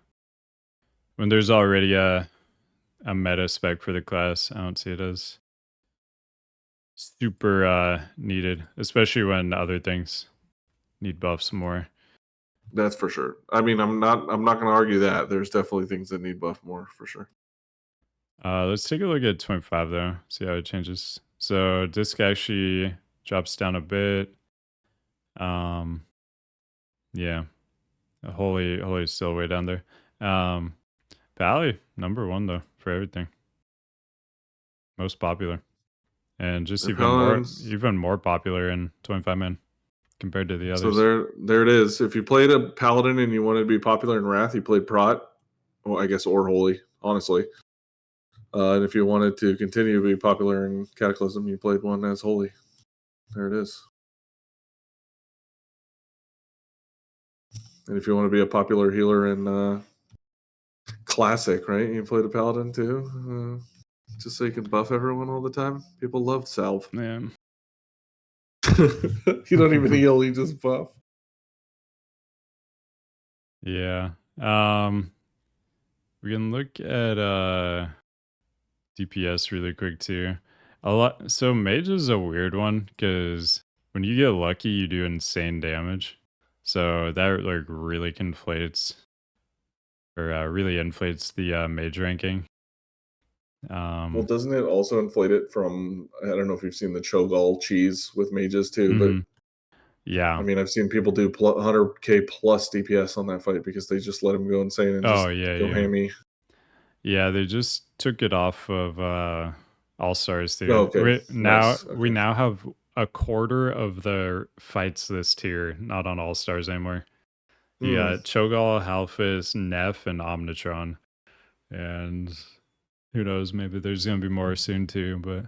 A: when there's already a meta spec for the class, I don't see it as super needed, especially when other things need buffs more.
B: That's for sure. I mean, I'm not going to argue that. There's definitely things that need buff more for sure.
A: Let's take a look at 25 though, see how it changes. So disc actually drops down a bit. Um, yeah, holy is still way down there. Pally number one though for everything, most popular, and just
B: The paladins.
A: even more popular in 25 man compared to the
B: So
A: others.
B: there it is. If you played a paladin and you wanted to be popular in Wrath, you played Prot. Well, I guess or Holy, honestly. And if you wanted to continue to be popular in Cataclysm, you played one as Holy. There it is. And if you want to be a popular healer in Classic, right? You played a Paladin too, just so you can buff everyone all the time. People love Salve.
A: Yeah.
B: You don't even heal; you just buff.
A: Yeah. We can look at DPS really quick too. A lot. So mage is a weird one because when you get lucky, you do insane damage. So that like really conflates or really inflates the mage ranking.
B: Well,
A: Um,
B: doesn't it also inflate it from? I don't know if you've seen the Cho'Gall cheese with mages too, but
A: mhm.
B: I
A: Yeah.
B: mean, I've seen people do 100k plus DPS on that fight because they just let them go insane and
A: Oh
B: just
A: yeah,
B: go
A: yeah,
B: hammy.
A: yeah. They just took it off of All Stars
B: Oh,
A: too.
B: okay, nice.
A: We
B: Okay,
A: now have a quarter of the fights this tier not on All Stars anymore. Yeah, Cho'Gall, Halfus, Neff, and Omnitron. And who knows, maybe there's gonna be more soon too, but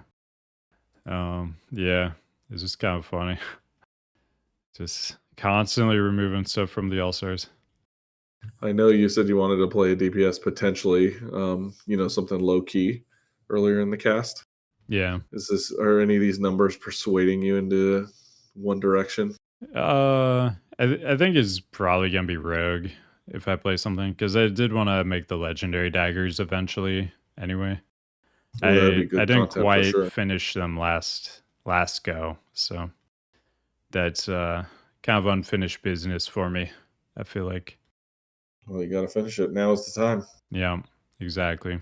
A: yeah, it's just kind of funny. Just constantly removing stuff from the All-Stars.
B: I know you said you wanted to play a DPS potentially, something low key earlier in the cast.
A: Yeah.
B: Are any of these numbers persuading you into one direction?
A: I think it's probably gonna be Rogue if I play something, because I did want to make the legendary daggers eventually. Anyway,
B: Well, that'd be
A: I
B: good
A: didn't
B: content for
A: quite
B: sure.
A: finish them last go, so that's kind of unfinished business for me. I feel like.
B: Well, you got to finish it. Now is the time.
A: Yeah, exactly.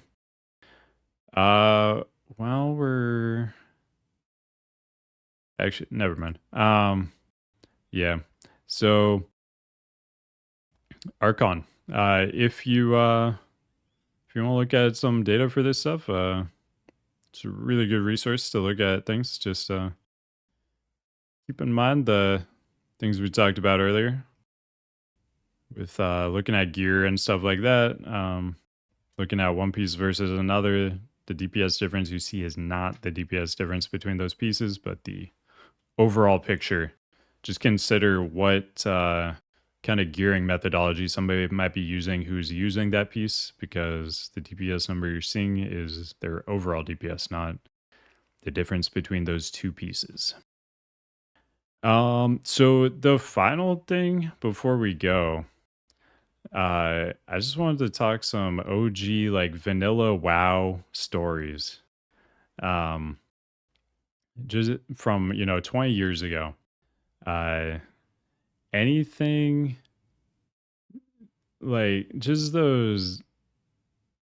A: Uh, well, we're actually never mind. Yeah. So Archon. If you want to look at some data for this stuff, it's a really good resource to look at things. Just keep in mind the things we talked about earlier with looking at gear and stuff like that. Looking at one piece versus another, the DPS difference you see is not the DPS difference between those pieces, but the overall picture. Just consider what kind of gearing methodology somebody might be using who's using that piece, because the DPS number you're seeing is their overall DPS, not the difference between those two pieces. So the final thing before we go, I just wanted to talk some OG like vanilla WoW stories. Um, just from 20 years ago. Uh, anything like just those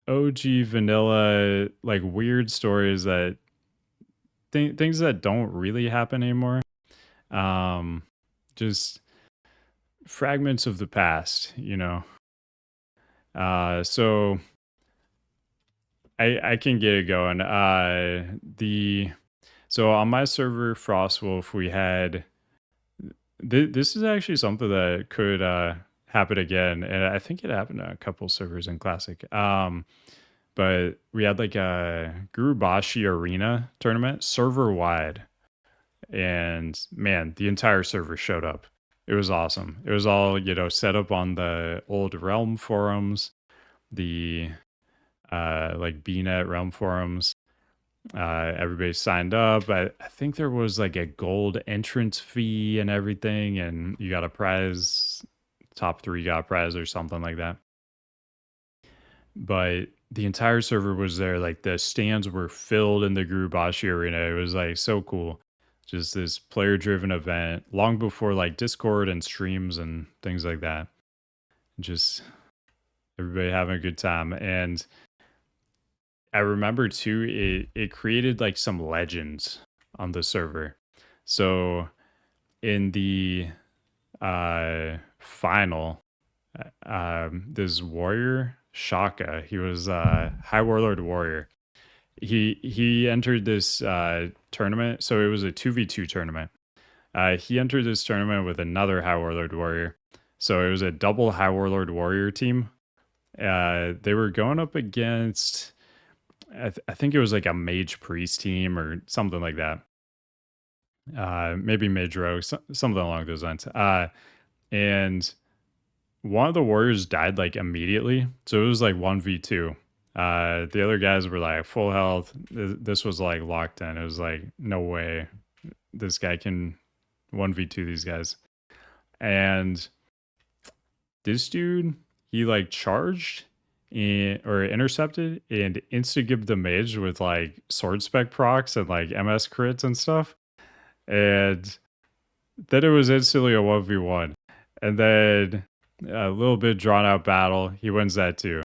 A: OG vanilla like weird stories that things that don't really happen anymore. Um, just fragments of the past. So I can get it going. The So on my server Frostwolf, we had this is actually something that could happen again, and I think it happened on a couple servers in Classic. But we had like a Gurubashi Arena tournament server wide, and man, the entire server showed up. It was awesome. It was all set up on the old Realm forums, the like BNet Realm forums. Everybody signed up. I think there was like a gold entrance fee and everything, and you got a prize. Top three got a prize or something like that. But the entire server was there. Like the stands were filled in the Gurubashi Arena. It was like so cool. Just this player driven event long before like Discord and streams and things like that. Just everybody having a good time. And I remember too, it created like some legends on the server. So in the final, this warrior Shaka, he was High Warlord warrior. He entered this tournament, so it was a 2v2 tournament. He entered this tournament with another High Warlord warrior, so it was a double High Warlord warrior team. They were going up against I think it was like a mage priest team or something like that. Maybe mage rogue, something along those lines. And one of the warriors died like immediately, so it was like 1v2. The other guys were like full health. This was like locked in. It was like no way this guy can 1v2 these guys. And this dude, he like charged or intercepted and insta-gibbed the mage with like sword spec procs and like MS crits and stuff. And then it was instantly a 1v1. And then a little bit drawn out battle. He wins that too.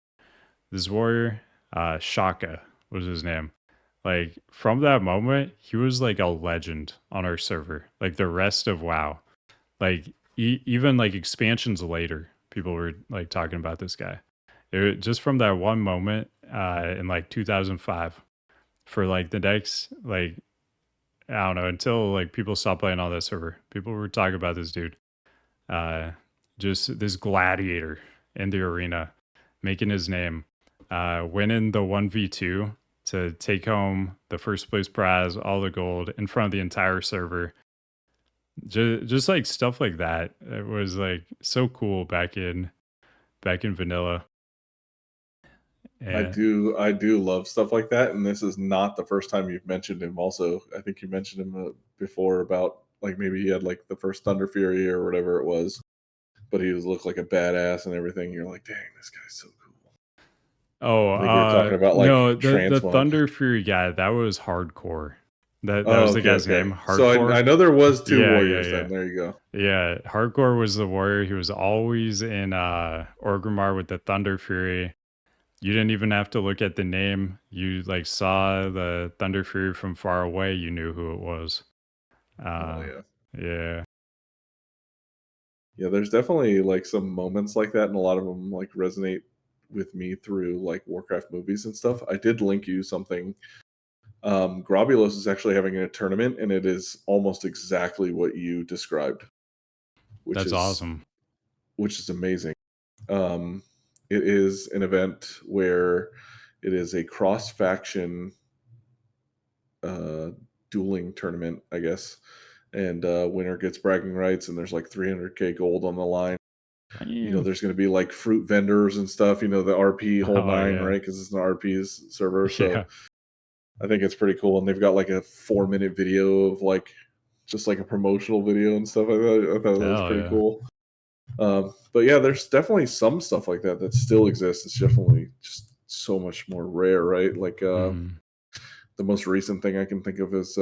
A: This warrior, Shaka was his name. Like from that moment, he was like a legend on our server. Like the rest of WoW. Like even like expansions later, people were like talking about this guy. Just from that one moment in like 2005 for like the next like I don't know until like people stopped playing on that server. People were talking about this dude. Uh, just this gladiator in the arena, making his name, winning the 1v2 to take home the first place prize, all the gold in front of the entire server. Just like stuff like that. It was like so cool back in vanilla. And
B: I do love stuff like that, and this is not the first time you've mentioned him. Also, I think you mentioned him before about like maybe he had like the first Thunder Fury or whatever it was, but he looked like a badass and everything. You're like, dang, this guy's so cool.
A: oh,
B: I think you were talking about like
A: no, the
B: Transmog.
A: Thunder Fury guy, that was hardcore. That
B: Oh,
A: was the
B: okay,
A: guy's
B: okay.
A: name,
B: So I
A: hardcore.
B: know there was two
A: Yeah, yeah,
B: warriors
A: yeah.
B: then. There you go.
A: Yeah, hardcore was the warrior. He was always in Orgrimmar with the Thunder Fury. You didn't even have to look at the name. You like saw the Thunder Fury from far away, you knew who it was.
B: Oh
A: Uh
B: yeah.
A: yeah.
B: Yeah, there's definitely like some moments like that, and a lot of them like resonate with me through like Warcraft movies and stuff. I did link you something. Grobulos is actually having a tournament, and it is almost exactly what you described, which
A: That's
B: is
A: awesome.
B: amazing. Um, it is an event where it is a cross faction uh, dueling tournament, I guess, and winner gets bragging rights, and there's like 300k gold on the line.
A: Damn.
B: There's going to be like fruit vendors and stuff. The RP whole
A: Oh
B: nine,
A: yeah.
B: right? Because it's an RP's server,
A: Yeah.
B: so I think it's pretty cool. And they've got like a 4-minute video of like just like a promotional video and stuff. I thought that was
A: Hell
B: pretty
A: yeah.
B: cool. But yeah, there's definitely some stuff like that that still exists. It's definitely just so much more rare, right? Like
A: Mhm.
B: the most recent thing I can think of is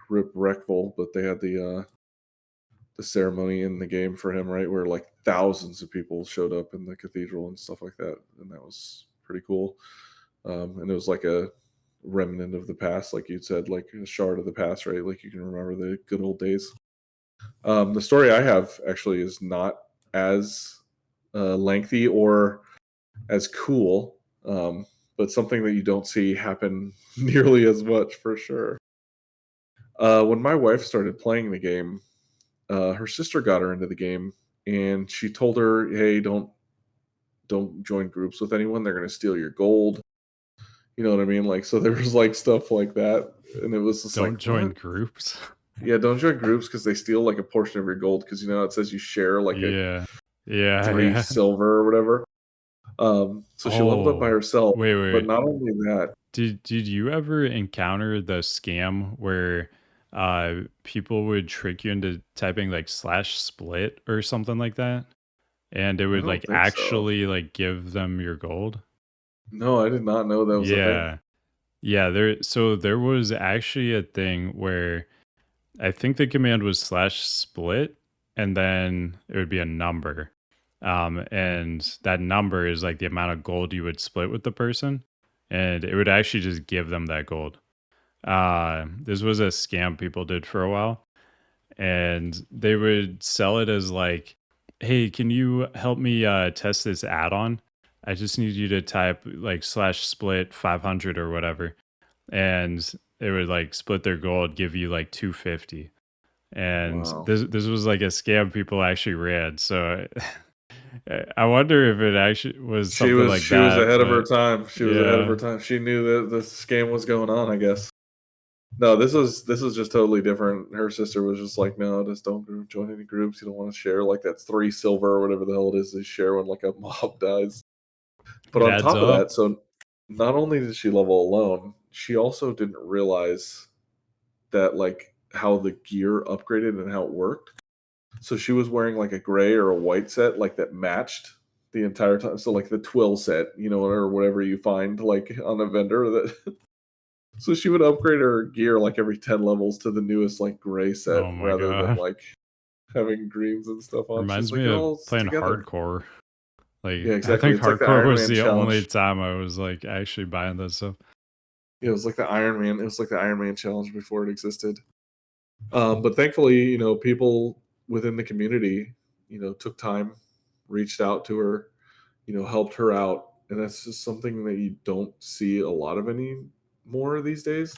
B: Rip Reckful, but they had the ceremony in the game for him, right? Where like thousands of people showed up in the cathedral and stuff like that, and that was pretty cool. And it was like a remnant of the past, like you said, like a shard of the past, right? Like you can remember the good old days. The story I have actually is not as lengthy or as cool, but something that you don't see happen nearly as much for sure. When my wife started playing the game, her sister got her into the game, and she told her, "Hey, don't join groups with anyone. They're going to steal your gold." You know what I mean? Like, so there was like stuff like that, and it was just like,
A: Don't join
B: what?
A: groups.
B: Yeah, don't join groups because they steal like a portion of your gold because it says you share like a
A: Yeah. Yeah,
B: 3 silver or whatever. So she leveled up by
A: Oh,
B: herself, but
A: wait.
B: not only that.
A: Did you ever encounter the scam where people would trick you into typing like slash split or something like that? And it
B: I
A: would
B: don't
A: like
B: think so.
A: actually like give them your gold?
B: No, I did not know that was a thing.
A: Yeah. Yeah, there was actually a thing where I think the command was slash split and then it would be a number. And that number is like the amount of gold you would split with the person. And it would actually just give them that gold. This was a scam people did for a while. And they would sell it as like, hey, can you help me test this add-on? I just need you to type like slash split 500 or whatever. And it would like split their gold, give you like 250. And
B: Wow.
A: this was like a scam people actually ran. So I wonder if it actually was something like
B: She was
A: that.
B: ahead of her
A: But
B: time. She was ahead of her
A: yeah,
B: time. She knew that the scam was going on, I guess. No, this was just totally different. Her sister was just like, no, just don't join any groups. You don't want to share like that 3 silver or whatever the hell it is they share when like a mob dies. But
A: it
B: on
A: adds
B: top of
A: up.
B: that, so not only did she level alone, she also didn't realize that like how the gear upgraded and how it worked. So she was wearing like a gray or a white set like that matched the entire time. So like the twill set, or whatever you find like on a vendor that. So she would upgrade her gear like every 10 levels to the newest like gray set
A: Oh my
B: rather than
A: god.
B: like having greens and stuff on. She's
A: Reminds
B: like,
A: me
B: it
A: of
B: all
A: playing
B: together.
A: hardcore.
B: Yeah,
A: Like I
B: exactly.
A: think
B: It's like the
A: hardcore
B: Iron
A: was
B: Man
A: the only
B: challenge.
A: time I was like actually buying that stuff.
B: Yeah, it was like the Iron Man. It was like the Iron Man challenge before it existed. But thankfully, people within the community, took time, reached out to her, helped her out, and that's just something that you don't see a lot of anymore these days.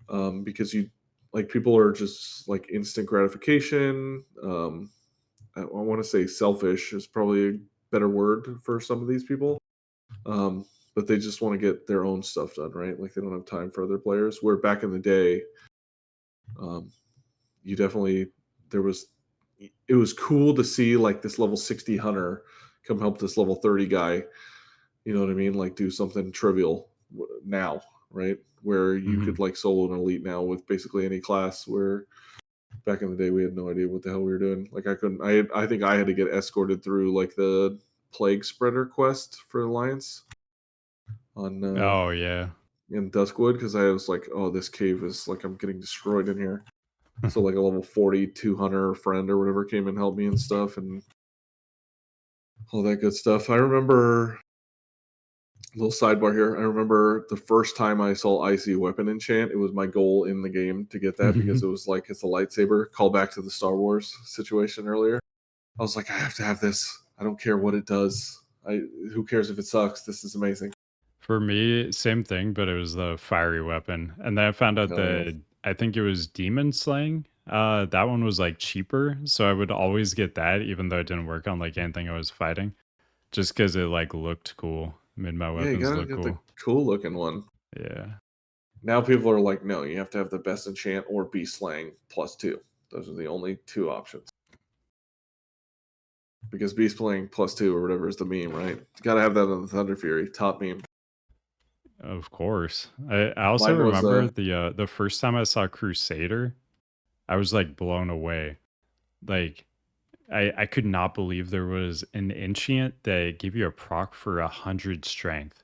B: Because you like people are just like instant gratification. I want to say selfish is probably a better word for some of these people. Um, but they just want to get their own stuff done, right? Like they don't have time for other players. Where back in the day, um, you definitely there was it was cool to see like this level 60 hunter come help this level 30 guy. You know what I mean? Like do something trivial now, right? Where you
A: Hmm.
B: could like solo an elite now with basically any class. Where back in the day we had no idea what the hell we were doing. Like I couldn't. I think I had to get escorted through like the plague spreader quest for Alliance on
A: Oh yeah.
B: in Duskwood because I was like, oh, this cave is like I'm getting destroyed in here. So like a level 42 hunter friend or whatever came and helped me and stuff and all that good stuff. I remember a little sidebar here. I remember the first time I saw Icy Weapon enchant, it was my goal in the game to get that because it was like it's a lightsaber. Call back to the Star Wars situation earlier. I was like, I have to have this. I don't care what it does. Who cares if it sucks? This is amazing.
A: For me, same thing, but it was the fiery weapon. And then I found out
B: Oh yeah.
A: that I think it was demon slaying. That one was like cheaper, so I would always get that, even though it didn't work on like anything I was fighting, just because it like looked cool, made my
B: Yeah, you
A: weapons
B: gotta
A: look
B: get the
A: cool.
B: cool looking one.
A: Yeah.
B: Now people are like, no, you have to have the best enchant or beast slaying +2. Those are the only two options. Because beast slaying +2 or whatever is the meme, right? You gotta have that on the Thunder Fury top meme.
A: Of course. I also
B: Mine was
A: remember the first time I saw Crusader, I was like blown away. Like I could not believe there was an enchant that gave you a proc for 100 strength.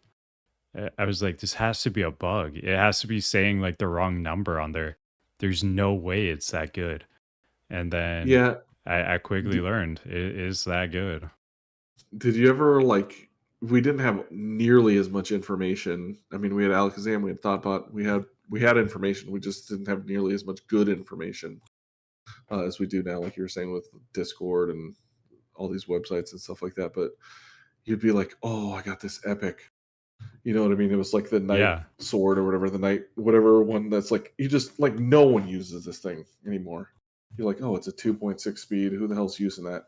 A: I was like, this has to be a bug. It has to be saying like the wrong number on there. There's no way it's that good. And then
B: yeah.
A: I quickly
B: D-
A: learned it is that good.
B: did you ever like? We didn't have nearly as much information. I mean, we had Alakazam, we had Thoughtbot, we had information. We just didn't have nearly as much good information as we do now. Like you were saying with Discord and all these websites and stuff like that. But you'd be like, oh, I got this epic. You know what I mean? It was like the night
A: Yeah,
B: sword or whatever, the night whatever one that's like you just like no one uses this thing anymore. You're like, oh, it's a 2.6 speed. Who the hell's using that?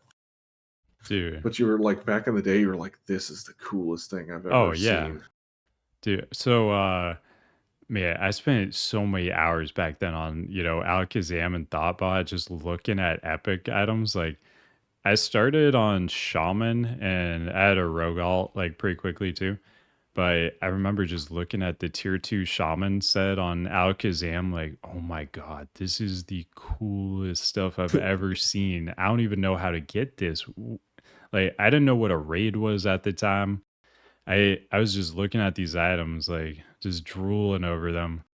A: dude.
B: But you were like back in the day, you were like, this is the coolest thing I've
A: Oh
B: ever
A: yeah.
B: seen.
A: Dude. So man, I spent so many hours back then on, Alakazam and Thoughtbot just looking at epic items. Like I started on Shaman and I had a Rogue Alt like pretty quickly too. But I remember just looking at the tier 2 shaman set on Alakazam, like, oh my god, this is the coolest stuff I've ever seen. I don't even know how to get this. Like, I didn't know what a raid was at the time. I was just looking at these items, like just drooling over them.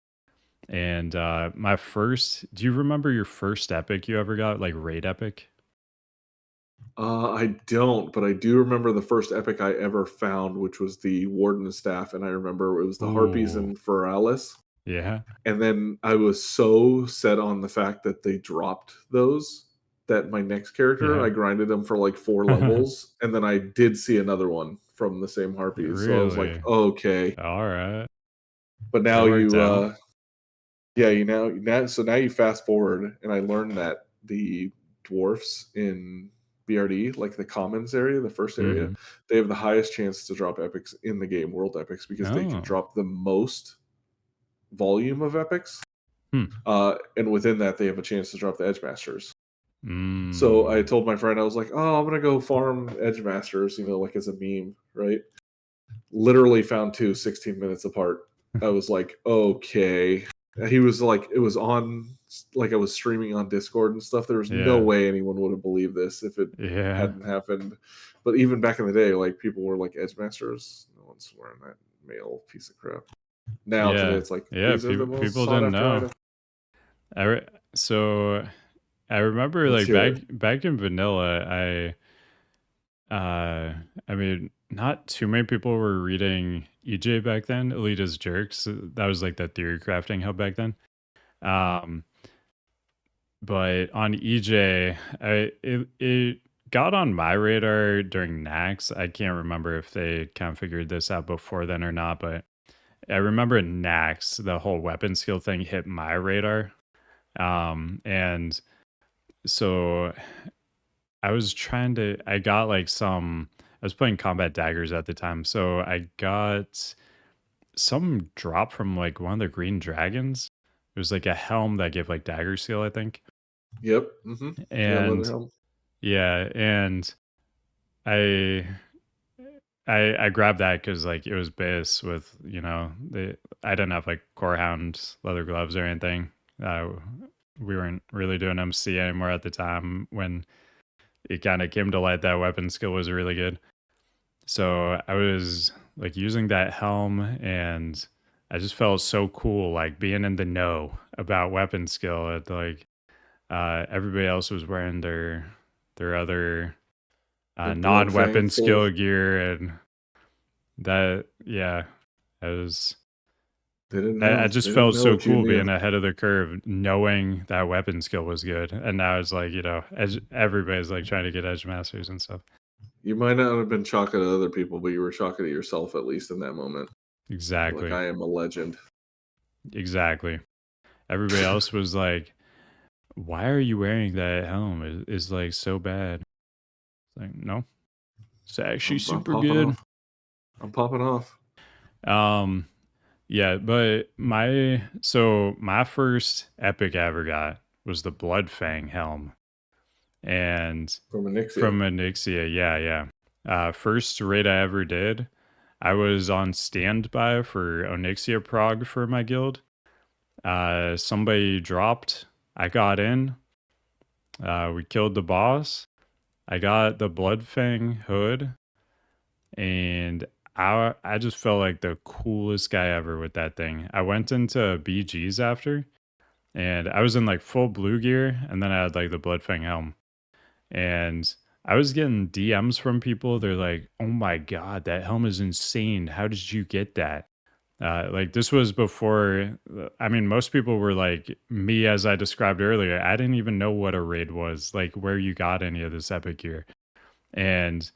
A: And my first, do you remember your first epic you ever got, like raid epic?
B: I don't, but I do remember the first epic I ever found, which was the Warden staff, and I remember it was the Harpies
A: Ooh,
B: and Feralis.
A: yeah,
B: And then I was so set on the fact that they dropped those that my next character,
A: yeah.
B: I grinded them for like 4 levels, and then I did see another one from the same Harpies. So I was like,
A: Really?
B: okay.
A: All right.
B: But
A: It
B: now
A: worked
B: you
A: out.
B: yeah, now you fast forward and I learned that the dwarfs in BRD, like the commons area, the first area,
A: Hmm.
B: they have the highest chance to drop epics in the game, world epics, because they can
A: Oh.
B: drop the most volume of epics.
A: Hmm.
B: And within that, they have a chance to drop the Edge Masters. So I
A: Mm.
B: told my friend, I was like, "Oh, I'm gonna go farm Edge Masters," like as a meme, right? Literally found two 16 minutes apart. I was like, "Okay." He was like, it was on, like I was streaming on Discord and stuff. There was no
A: Yeah.
B: way anyone would have believed this if it
A: Yeah.
B: hadn't happened. But even back in the day, like people were like Edge Masters. No one's wearing that male piece of crap. Now today,
A: Yeah.
B: it's like
A: Yeah.
B: these are the
A: People
B: most
A: people
B: sought
A: didn't
B: after
A: know.
B: items.
A: I re- so I remember
B: Let's
A: like
B: hear it.
A: back in vanilla, I mean, not too many people were reading EJ back then, Elita's Jerks. That was like the theory crafting hub back then. Um, but on EJ, it got on my radar during Nax. I can't remember if they kind of figured this out before then or not, but I remember Nax, the whole weapon skill thing hit my radar. And so I was trying to I got like some I was playing combat daggers at the time, so I got some drop from like one of the green dragons. It was like a helm that gave like dagger seal, I think.
B: Yep. Yeah, leather
A: And
B: helm.
A: yeah, and I I grabbed that because like it was base with the I didn't have like corehound leather gloves or anything. Uh, we weren't really doing MC anymore at the time when it kind of came to light that weapon skill was really good. So I was like using that helm and I just felt so cool like being in the know about weapon skill. Like everybody else was wearing their other
B: Their Bloodfang
A: non-weapon
B: full.
A: skill gear, and that yeah, I was
B: They didn't
A: I
B: know.
A: just
B: They didn't
A: felt
B: know
A: so
B: what you
A: cool
B: knew.
A: being ahead of the curve, knowing that weapon skill was good. And now it's like, everybody's like trying to get edge masters and stuff.
B: You might not have been shocking at other people, but you were shocking at yourself at least in that moment. You're like,
A: Exactly.
B: I am a legend.
A: Exactly. Everybody else was like, why are you wearing that helm? Is like so bad. It's like, no, it's actually
B: I'm
A: super
B: popping
A: good.
B: off. I'm popping off.
A: Um, yeah, but my first epic I ever got was the Bloodfang helm. And
B: From Anixia.
A: from Anixia, yeah, yeah. First raid I ever did, I was on standby for Onyxia Prog for my guild. Somebody dropped. I got in. We killed the boss. I got the Bloodfang hood, and I just felt like the coolest guy ever with that thing. I went into BGs after, and I was in like full blue gear, and then I had like the Bloodfang helm. And I was getting DMs from people. They're like, "Oh my god, that helm is insane! How did you get that?" Like this was before. I mean, most people were like me, as I described earlier. I didn't even know what a raid was, like where you got any of this epic gear. And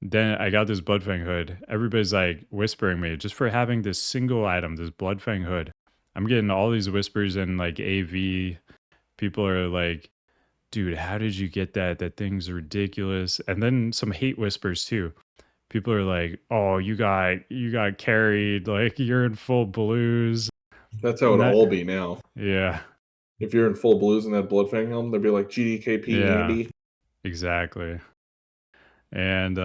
A: then I got this Bloodfang hood. Everybody's like whispering me just for having this single item, this Bloodfang hood. I'm getting all these whispers in like AV. People are like, dude, how did you get that? That thing's ridiculous. And then some hate whispers too. People are like, oh, you got carried, like you're in full blues.
B: That's how
A: And
B: it'll
A: that
B: all be now.
A: yeah,
B: If you're in full blues in that Bloodfang helm, they'll be like GDKP
A: yeah,
B: Andy.
A: exactly. And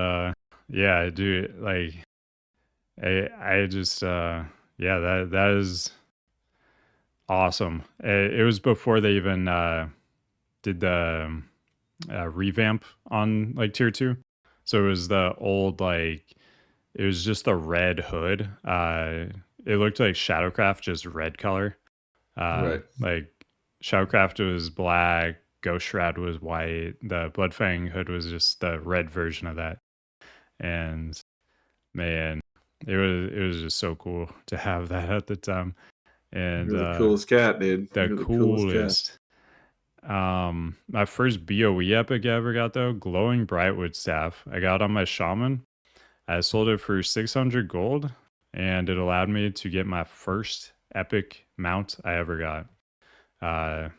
A: yeah, dude, like I just yeah, that is awesome. It was before they even did the revamp on like tier 2. So it was the old like it was just a red hood. It looked like Shadowcraft, just red color.
B: Right.
A: Like Shadowcraft was black, Ghost Shroud was white. The Bloodfang hood was just the red version of that. And man, it was just so cool to have that at the time. And
B: You're the coolest cat, dude.
A: the
B: You're the coolest cat.
A: coolest. My first BOE epic I ever got though, glowing Brightwood staff. I got on my shaman. I sold it for 600 gold, and it allowed me to get my first epic mount I ever got.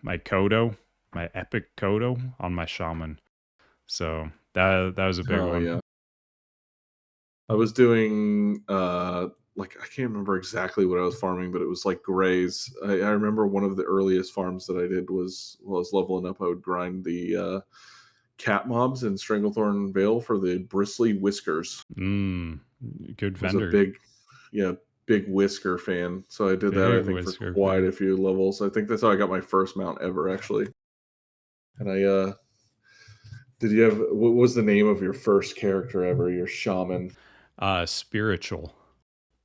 A: My Kodo, my epic Kodo on my shaman. So that was a big
B: Oh
A: one.
B: yeah. I was doing like I can't remember exactly what I was farming, but it was like grays. I remember one of the earliest farms that I did was while I was leveling up, I would grind the cat mobs in Stranglethorn Vale for the bristly whiskers.
A: Good
B: I was a
A: vendor.
B: big yeah, big whisker fan. So I did that I
A: Big
B: think for
A: whisker
B: quite
A: fan.
B: a few levels. I think that's how I got my first mount ever actually. And I did you have what was the name of your first character ever, your shaman?
A: Spiritual.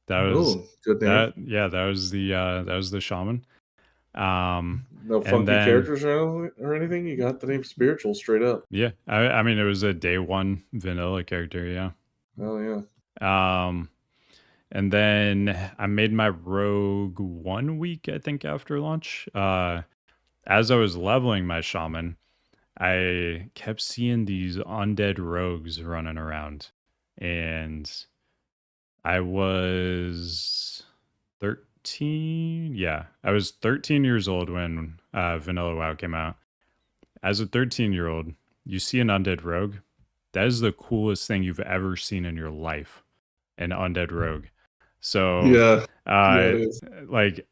A: That was
B: Oh, good name.
A: that. Yeah, that was the shaman.
B: No
A: And
B: funky
A: then
B: characters or anything. You got the name spiritual straight up.
A: yeah, I mean it was a day one vanilla character. Yeah.
B: Oh yeah.
A: Um, and then I made my rogue 1 week, I think, after launch. As I was leveling my shaman, I kept seeing these undead rogues running around, and I was 13. Yeah, I was 13 years old when Vanilla WoW came out. As a 13-year-old, you see an undead rogue, that is the coolest thing you've ever seen in your life, an undead rogue. So,
B: Yeah, it is.
A: like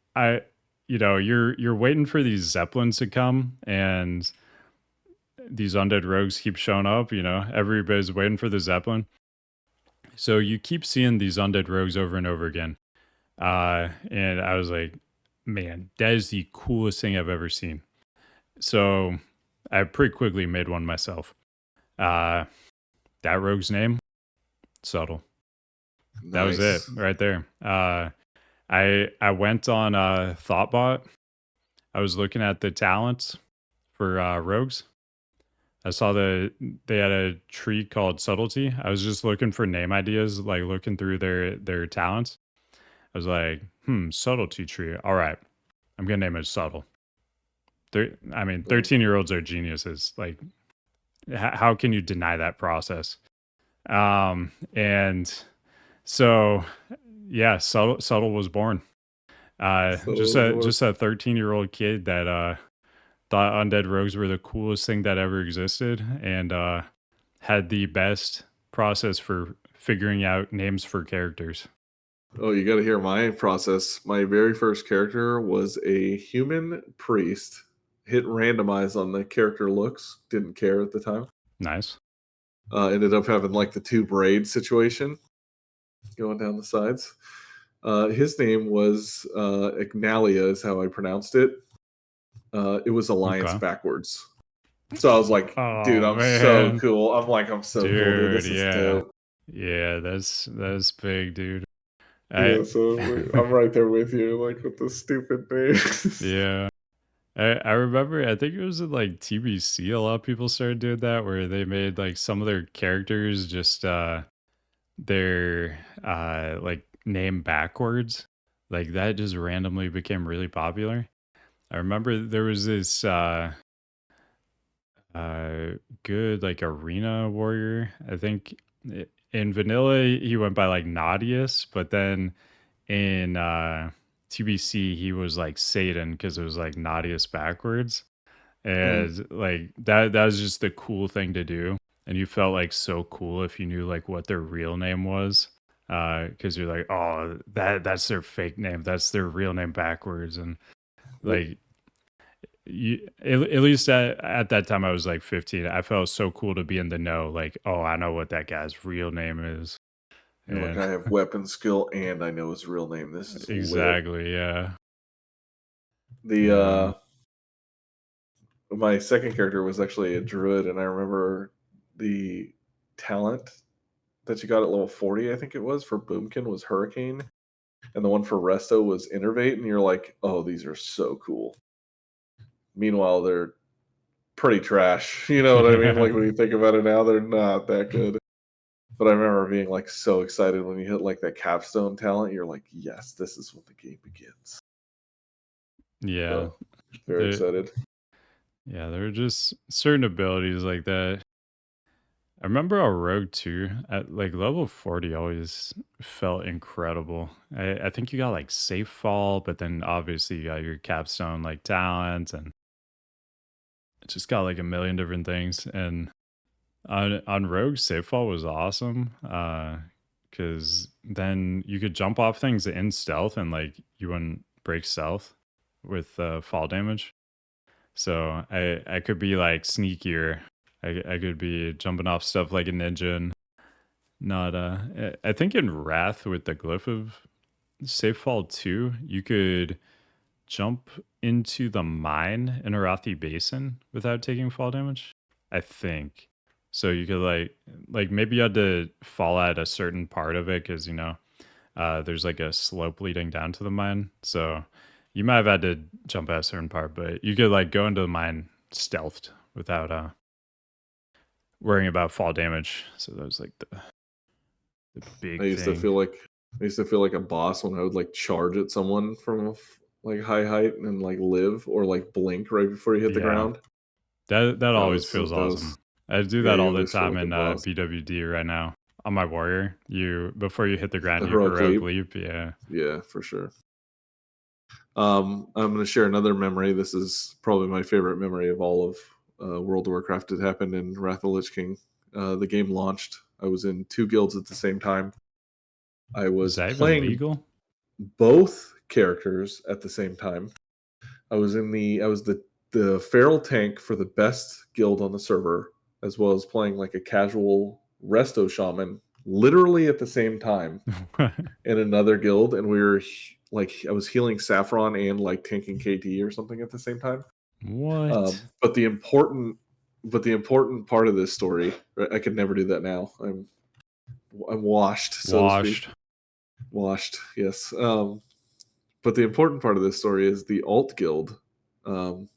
A: you're waiting for these zeppelins to come, and these undead rogues keep showing up. Everybody's waiting for the zeppelin, so you keep seeing these undead rogues over and over again. And I was like, man, that is the coolest thing I've ever seen. So I pretty quickly made one myself. That rogue's name, Subtle. That was it
B: Nice.
A: right there. I went on Thoughtbot. I was looking at the talents for rogues. I saw they had a tree called Subtlety. I was just looking for name ideas, like looking through their talents. I was like, subtlety tree. All right, I'm gonna name it Subtle. 13-year-olds are geniuses. Like, how can you deny that process? And so, yeah, Subtle was born. Just
B: So
A: a 13-year-old kid that thought undead rogues were the coolest thing that ever existed, and had the best process for figuring out names for characters.
B: oh, you got to hear my process. My very first character was a human priest. Hit randomize on the character looks. Didn't care at the time.
A: Nice.
B: Ended up having like the 2 braid situation going down the sides. His name was Ignalia, is how I pronounced it. It was Alliance
A: Okay.
B: backwards. So I was like, dude,
A: Oh
B: I'm so
A: man,
B: cool. I'm so cool, dude.
A: dude.
B: This is
A: Yeah,
B: dope.
A: yeah. That's big, dude. I
B: Yeah, so I'm right there with you, like with the stupid names.
A: yeah. I remember. I think it was in like TBC. A lot of people started doing that, where they made like some of their characters just their like name backwards. Like that just randomly became really popular. I remember there was this uh good like arena warrior. I think in vanilla he went by like Naudius, but then in TBC he was like Satan because it was like Naudius backwards.
B: Mm.
A: And like that was just the cool thing to do. And you felt like so cool if you knew like what their real name was. Because you're like, oh, that's their fake name. That's their real name backwards. And like at least at that time I was like 15. I felt so cool to be in the know. Like, oh, I know what that guy's real name is.
B: You're like,
A: And
B: I have weapon skill and I know his real name. This is lit.
A: exactly, yeah.
B: The
A: Um,
B: My second character was actually a druid, and I remember the talent that you got at level 40, I think it was, for Boomkin was Hurricane, and the one for Resto was Innervate, and you're like, oh, these are so cool. Meanwhile, they're pretty trash. You know what I mean? Like when you think about it now, they're not that good. But I remember being like so excited when you hit like that capstone talent. You're like, yes, this is when the game begins.
A: yeah.
B: So very
A: The
B: excited.
A: Yeah, there are just certain abilities like that. I remember our rogue too at like level 40 always felt incredible. I think you got like safe fall, but then obviously you got your capstone like talent, and it just got like a million different things. And on rogue, safe fall was awesome. Because then you could jump off things in stealth and like you wouldn't break stealth with fall damage. So I could be like sneakier. I could be jumping off stuff like a ninja, and not I think in Wrath with the glyph of safe fall 2, you could jump into the mine in Arathi Basin without taking fall damage. I think. So you could like maybe you had to fall at a certain part of it because there's like a slope leading down to the mine. So you might have had to jump at a certain part, but you could like go into the mine stealthed without worrying about fall damage. So that was like the
B: I
A: big
B: used to
A: thing.
B: feel like a boss when I would like charge at someone from like high height and like live or like blink right before you hit the
A: Yeah.
B: ground.
A: That always feels
B: That was
A: awesome. I do
B: yeah,
A: that
B: you
A: all the
B: always feel
A: time
B: like a
A: in
B: boss.
A: BWD right now. On my warrior, you before you hit the ground,
B: The
A: you
B: heroic
A: heroic
B: leap.
A: leap. Yeah.
B: Yeah, for sure. I'm going to share another memory. This is probably my favorite memory of all of World of Warcraft had happened in Wrath of the Lich King. The game launched. I was in 2 guilds at the same time. I
A: Is
B: was
A: that even
B: playing
A: legal?
B: both characters at the same time. I was the feral tank for the best guild on the server, as well as playing like a casual resto shaman literally at the same time in another guild, and we were like I was healing Saffron and like tanking KT or something at the same time.
A: What?
B: But the important part of this story, right, I could never do that now. I'm washed, so to speak.
A: Washed.
B: Washed, yes. But the important part of this story is the alt guild um,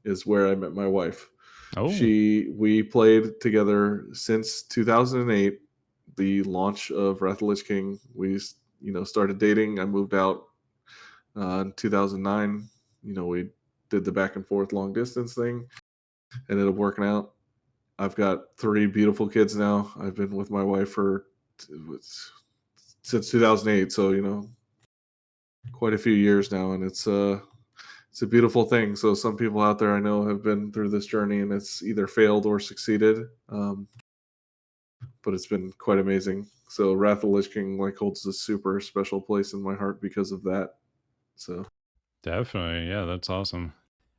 B: is where I met my wife.
A: Oh.
B: We played together since 2008, the launch of Wrath of the Lich King. We started dating. I moved out in 2009. We did the back and forth long distance thing. Ended up working out. I've got 3 beautiful kids now. I've been with my wife since 2008, so quite a few years now, and it's a beautiful thing. So some people out there I know have been through this journey, and it's either failed or succeeded. But it's been quite amazing. So Wrath of the Lich King holds a super special place in my heart because of that. So
A: Definitely. Yeah, that's awesome.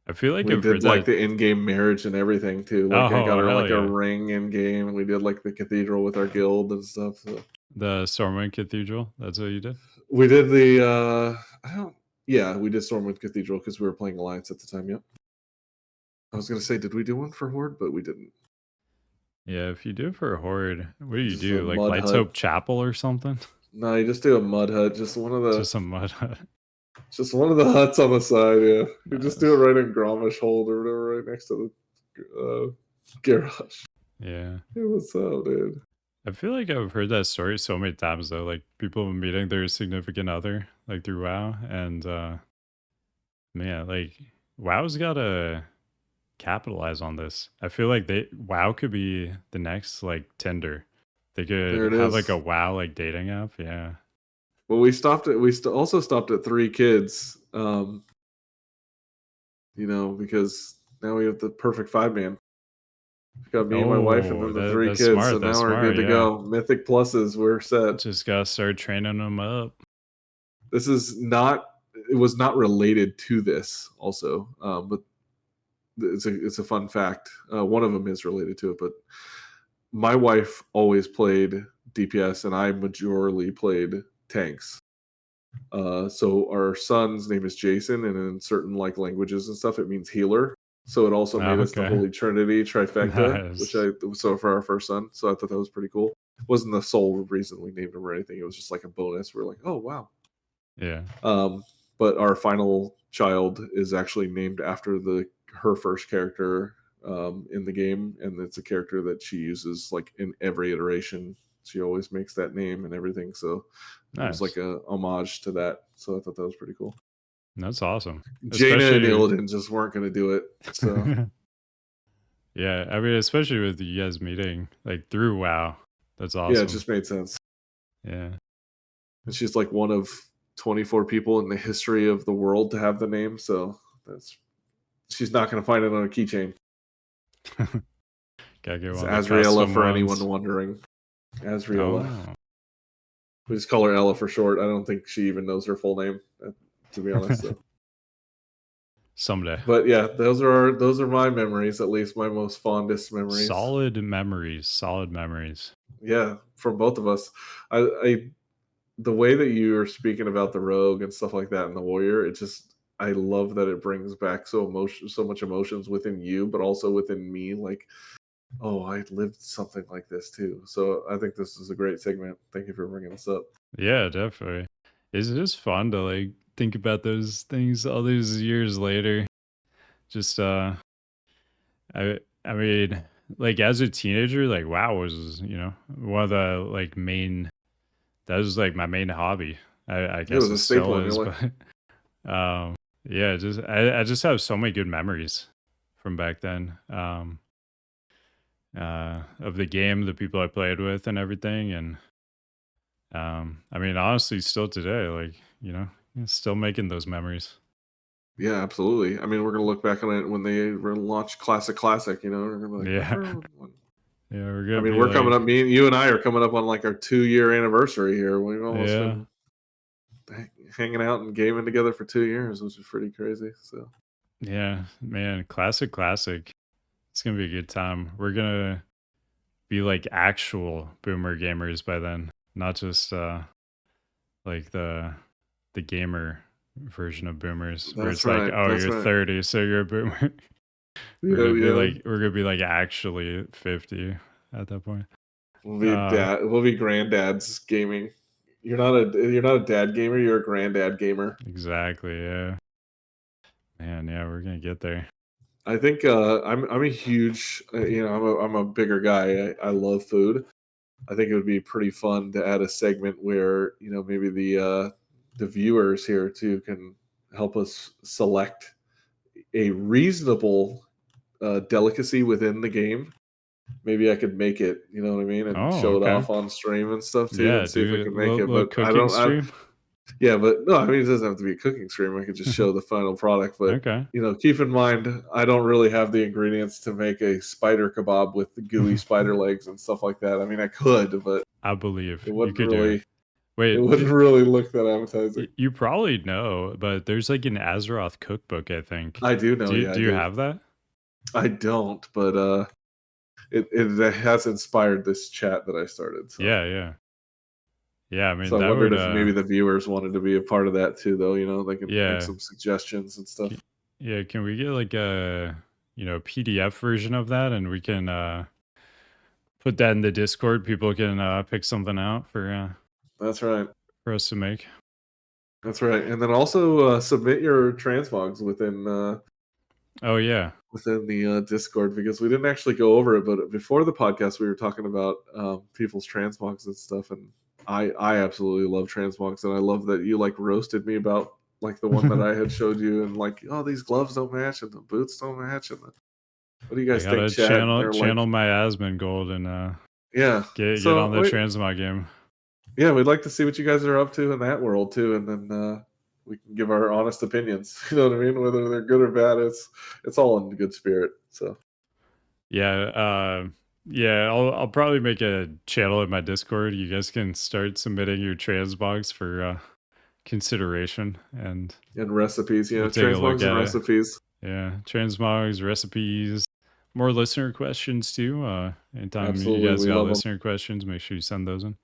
A: I feel like
B: we
A: I've heard
B: did
A: that.
B: the in-game marriage and everything too. I got
A: Oh,
B: her
A: hell
B: a
A: yeah.
B: ring in game, and we did the cathedral with our guild and stuff. So
A: The Stormwind Cathedral. That's what you did?
B: we did the I don't yeah, we did Stormwind Cathedral because we were playing Alliance at the time. Yep. I was gonna say, did we do one for Horde? But we didn't.
A: Yeah, if you do it for a horde, what do you
B: Just a
A: do? Like
B: mud
A: Lights
B: hut.
A: Hope Chapel or something?
B: No, you just do a mud hut.
A: Just a mud hut.
B: Just one of the huts on the side. Yeah, you just do it
A: Nice.
B: right in Gromish Hold or whatever, right next to the garage.
A: Yeah.
B: Hey, what's up, dude?
A: I feel like I've heard that story so many times though, like people meeting their significant other, like through WoW. And man, like WoW's gotta capitalize on this. I feel like WoW could be the next like Tinder. They could
B: There it
A: have like a
B: is.
A: WoW like dating app. Yeah.
B: Well, we stopped at. Also stopped at 3 kids. Because now we have the perfect 5-man. Got me and my wife, and
A: Oh,
B: then the 3
A: that's
B: kids. So
A: smart. That's
B: now we're good
A: smart.
B: to
A: Yeah.
B: go. Mythic pluses, we're set.
A: Just gotta start training them up.
B: This is not. It was not related to this, also, but it's a fun fact. One of them is related to it, but my wife always played DPS, and I majorly played tanks. So our son's name is Jason, and in certain languages and stuff, it means healer. So it also made
A: Oh,
B: us the
A: okay.
B: Holy Trinity trifecta,
A: Nice.
B: so for our first son. So I thought that was pretty cool. It wasn't the sole reason we named him or anything. It was just like a bonus. We're like, oh wow.
A: Yeah.
B: But our final child is actually named after her first character in the game, and it's a character that she uses in every iteration. She always makes that name and everything. So it was like
A: Nice.
B: a homage to that. So I thought that was pretty cool.
A: That's awesome.
B: Jaina and
A: Especially
B: Illidan just weren't going to do it. So
A: yeah, I mean, especially with you guys meeting like through WoW. That's
B: yeah, it
A: awesome.
B: just made sense.
A: Yeah.
B: And she's one of 24 people in the history of the world to have the name. So she's not going to find it on a keychain.
A: Gotta get
B: It's
A: one of the
B: Azriela
A: custom
B: for anyone
A: ones.
B: wondering. Azriela.
A: Oh.
B: We just call her Ella for short. I don't think she even knows her full name, to be honest. So.
A: Someday.
B: But yeah, those are my memories, at least my most fondest memories.
A: Solid memories. Solid memories.
B: Yeah, from both of us. I the way that you are speaking about the rogue and stuff like that and the warrior, I love that it brings back so much emotions within you, but also within me. Oh, I lived something like this too. So I think this is a great segment. Thank you for bringing this up.
A: Yeah, definitely. It's just fun to like think about those things all these years later. Just I mean, like as a teenager, like WoW was, one of the like main that was like my main hobby. I
B: It was
A: guess it
B: a
A: still
B: staple in your
A: is,
B: life.
A: but yeah, just I just have so many good memories from back then. Of the game, the people I played with and everything. And I mean honestly still today, like, still making those memories.
B: Yeah, absolutely. I mean, we're gonna look back on it when they launched Classic. You know, we're gonna be like,
A: Yeah.
B: remember when?
A: Yeah, we're
B: I
A: gonna
B: mean,
A: be
B: we're coming
A: like,
B: up. You and I are coming up on like our 2-year anniversary here. We've almost
A: yeah,
B: been hanging out and gaming together for 2 years, which is pretty crazy. So
A: yeah, man, classic. It's gonna be a good time. We're gonna be like actual boomer gamers by then, not just like the gamer version of boomers where
B: that's
A: it's like,
B: right.
A: oh,
B: That's
A: you're
B: right.
A: 30, so you're a boomer.
B: Yeah, yeah.
A: We're gonna be like actually 50 at that point.
B: We'll be
A: Uh
B: dad. We'll be granddads gaming. You're not a dad gamer. You're a granddad gamer.
A: exactly, yeah. Man, yeah, we're gonna get there.
B: I think I'm a huge. I'm a bigger guy. I love food. I think it would be pretty fun to add a segment where maybe the viewers here too can help us select a reasonable delicacy within the game. Maybe I could make it, you know what I mean, and
A: Oh,
B: show it
A: okay.
B: off on stream and stuff too,
A: Yeah,
B: and see if we
A: do a
B: can make it.
A: little
B: But I
A: cooking
B: don't.
A: stream.
B: Yeah, but no, I mean it doesn't have to be a cooking stream. I could just show the final product. But
A: Okay.
B: keep in mind, I don't really have the ingredients to make a spider kebab with the gooey spider legs and stuff like that. I mean, I could, but
A: I believe
B: it
A: you
B: wouldn't
A: could do it.
B: really. It
A: Wait,
B: wouldn't really look that appetizing.
A: you probably know, but there's like an Azeroth cookbook, I think.
B: I do know, yeah,
A: Do
B: I
A: you
B: do.
A: have that?
B: I don't, but it has inspired this chat that I started. So
A: Yeah, yeah. Yeah, I mean
B: I
A: that
B: wondered
A: would
B: if maybe the viewers wanted to be a part of that too, though. They can make
A: yeah.
B: some suggestions and stuff.
A: Yeah, can we get like a PDF version of that and we can put that in the Discord. People can pick something out
B: That's right.
A: for us to make.
B: That's right. And then also submit your transmogs
A: Oh yeah.
B: within the Discord, because we didn't actually go over it, but before the podcast we were talking about people's transmogs and stuff, and I absolutely love transmogs, and I love that you like roasted me about like the one that I had showed you, and like, oh, these gloves don't match and the boots don't match, and what do you
A: I
B: guys think,
A: gotta
B: chat? And they're like,
A: channel my Asmon gold and
B: yeah.
A: get on
B: So
A: the transmog game.
B: yeah, we'd like to see what you guys are up to in that world too, and then we can give our honest opinions. You know what I mean? Whether they're good or bad, it's all in good spirit. So
A: Yeah, yeah, I'll probably make a channel in my Discord. You guys can start submitting your transmogs for consideration and
B: and recipes,
A: we'll take a look
B: transmogs and
A: at it.
B: recipes.
A: Yeah, transmogs, recipes, more listener questions too. Anytime you
B: Absolutely,
A: guys
B: we
A: got
B: love them
A: listener questions, make sure you send those in.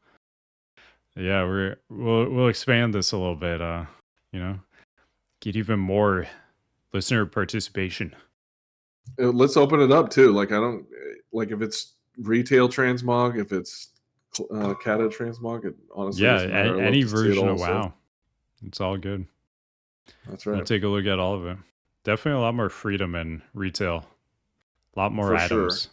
A: Yeah, we'll expand this a little bit. You know, get even more listener participation.
B: Let's open it up too. Like I don't like if it's retail transmog, if it's Cata transmog. It honestly
A: Yeah,
B: doesn't matter. I love
A: any
B: to see it
A: version
B: all.
A: of
B: So
A: WoW, it's all good.
B: that's
A: We'll
B: right,
A: take a look at all of it. Definitely a lot more freedom in retail. A lot more
B: for sure.
A: items.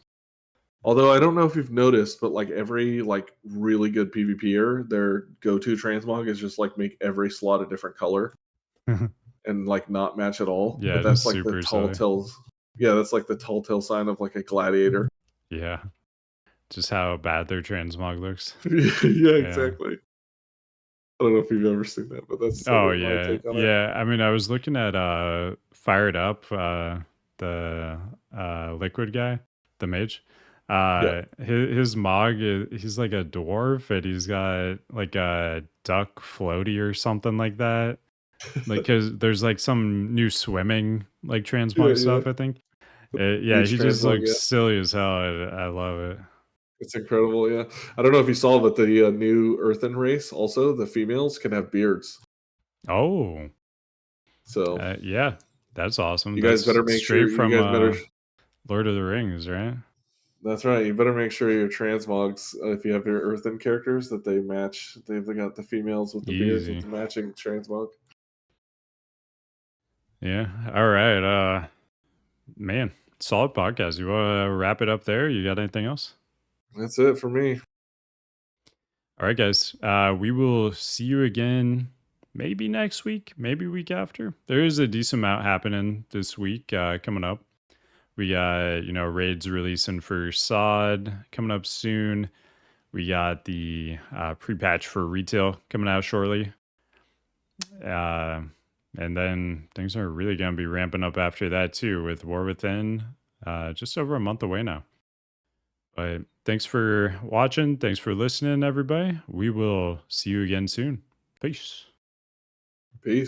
B: Although I don't know if you've noticed, but like every like really good PvPer, their go-to transmog is just like make every slot a different color and like not match at all. But
A: Yeah,
B: that's
A: just
B: like the
A: super
B: tall
A: silly.
B: tales. Yeah, that's like the tall tale sign of like a gladiator.
A: Yeah, just how bad their transmog looks.
B: Yeah,
A: Yeah.
B: exactly. I don't know if you've ever seen that, but that's sort
A: Oh
B: of my
A: yeah,
B: take on it.
A: yeah. I mean, I was looking at Fired Up, the liquid guy, the mage.
B: Yeah.
A: His mog he's like a dwarf, and he's got like a duck floaty or something like that. Like, cause there's like some new swimming like
B: Yeah,
A: transmog
B: yeah.
A: stuff, I think.
B: The
A: Yeah,
B: beach
A: he just
B: transmog,
A: looks
B: yeah.
A: silly as hell. I love it.
B: It's incredible, yeah. I don't know if you saw, but the new Earthen race also, the females can have beards.
A: Oh,
B: So
A: yeah, that's awesome.
B: you guys
A: That's
B: better make sure
A: straight
B: you
A: from
B: guys better
A: Lord of the Rings, right?
B: that's right. You better make sure your transmogs, if you have your Earthen characters, that they match. They've got the females with the beards with
A: Easy.
B: the matching transmog.
A: Yeah. All right. Man, solid podcast. You want to wrap it up there? You got anything else?
B: That's it for me.
A: All right, guys. We will see you again maybe next week, maybe week after. There is a decent amount happening this week coming up. We got, raids releasing for SoD coming up soon. We got the pre-patch for retail coming out shortly. Uh, And then things are really going to be ramping up after that too, with War Within just over a month away now. But thanks for watching. Thanks for listening, everybody. We will see you again soon. Peace.
B: Peace.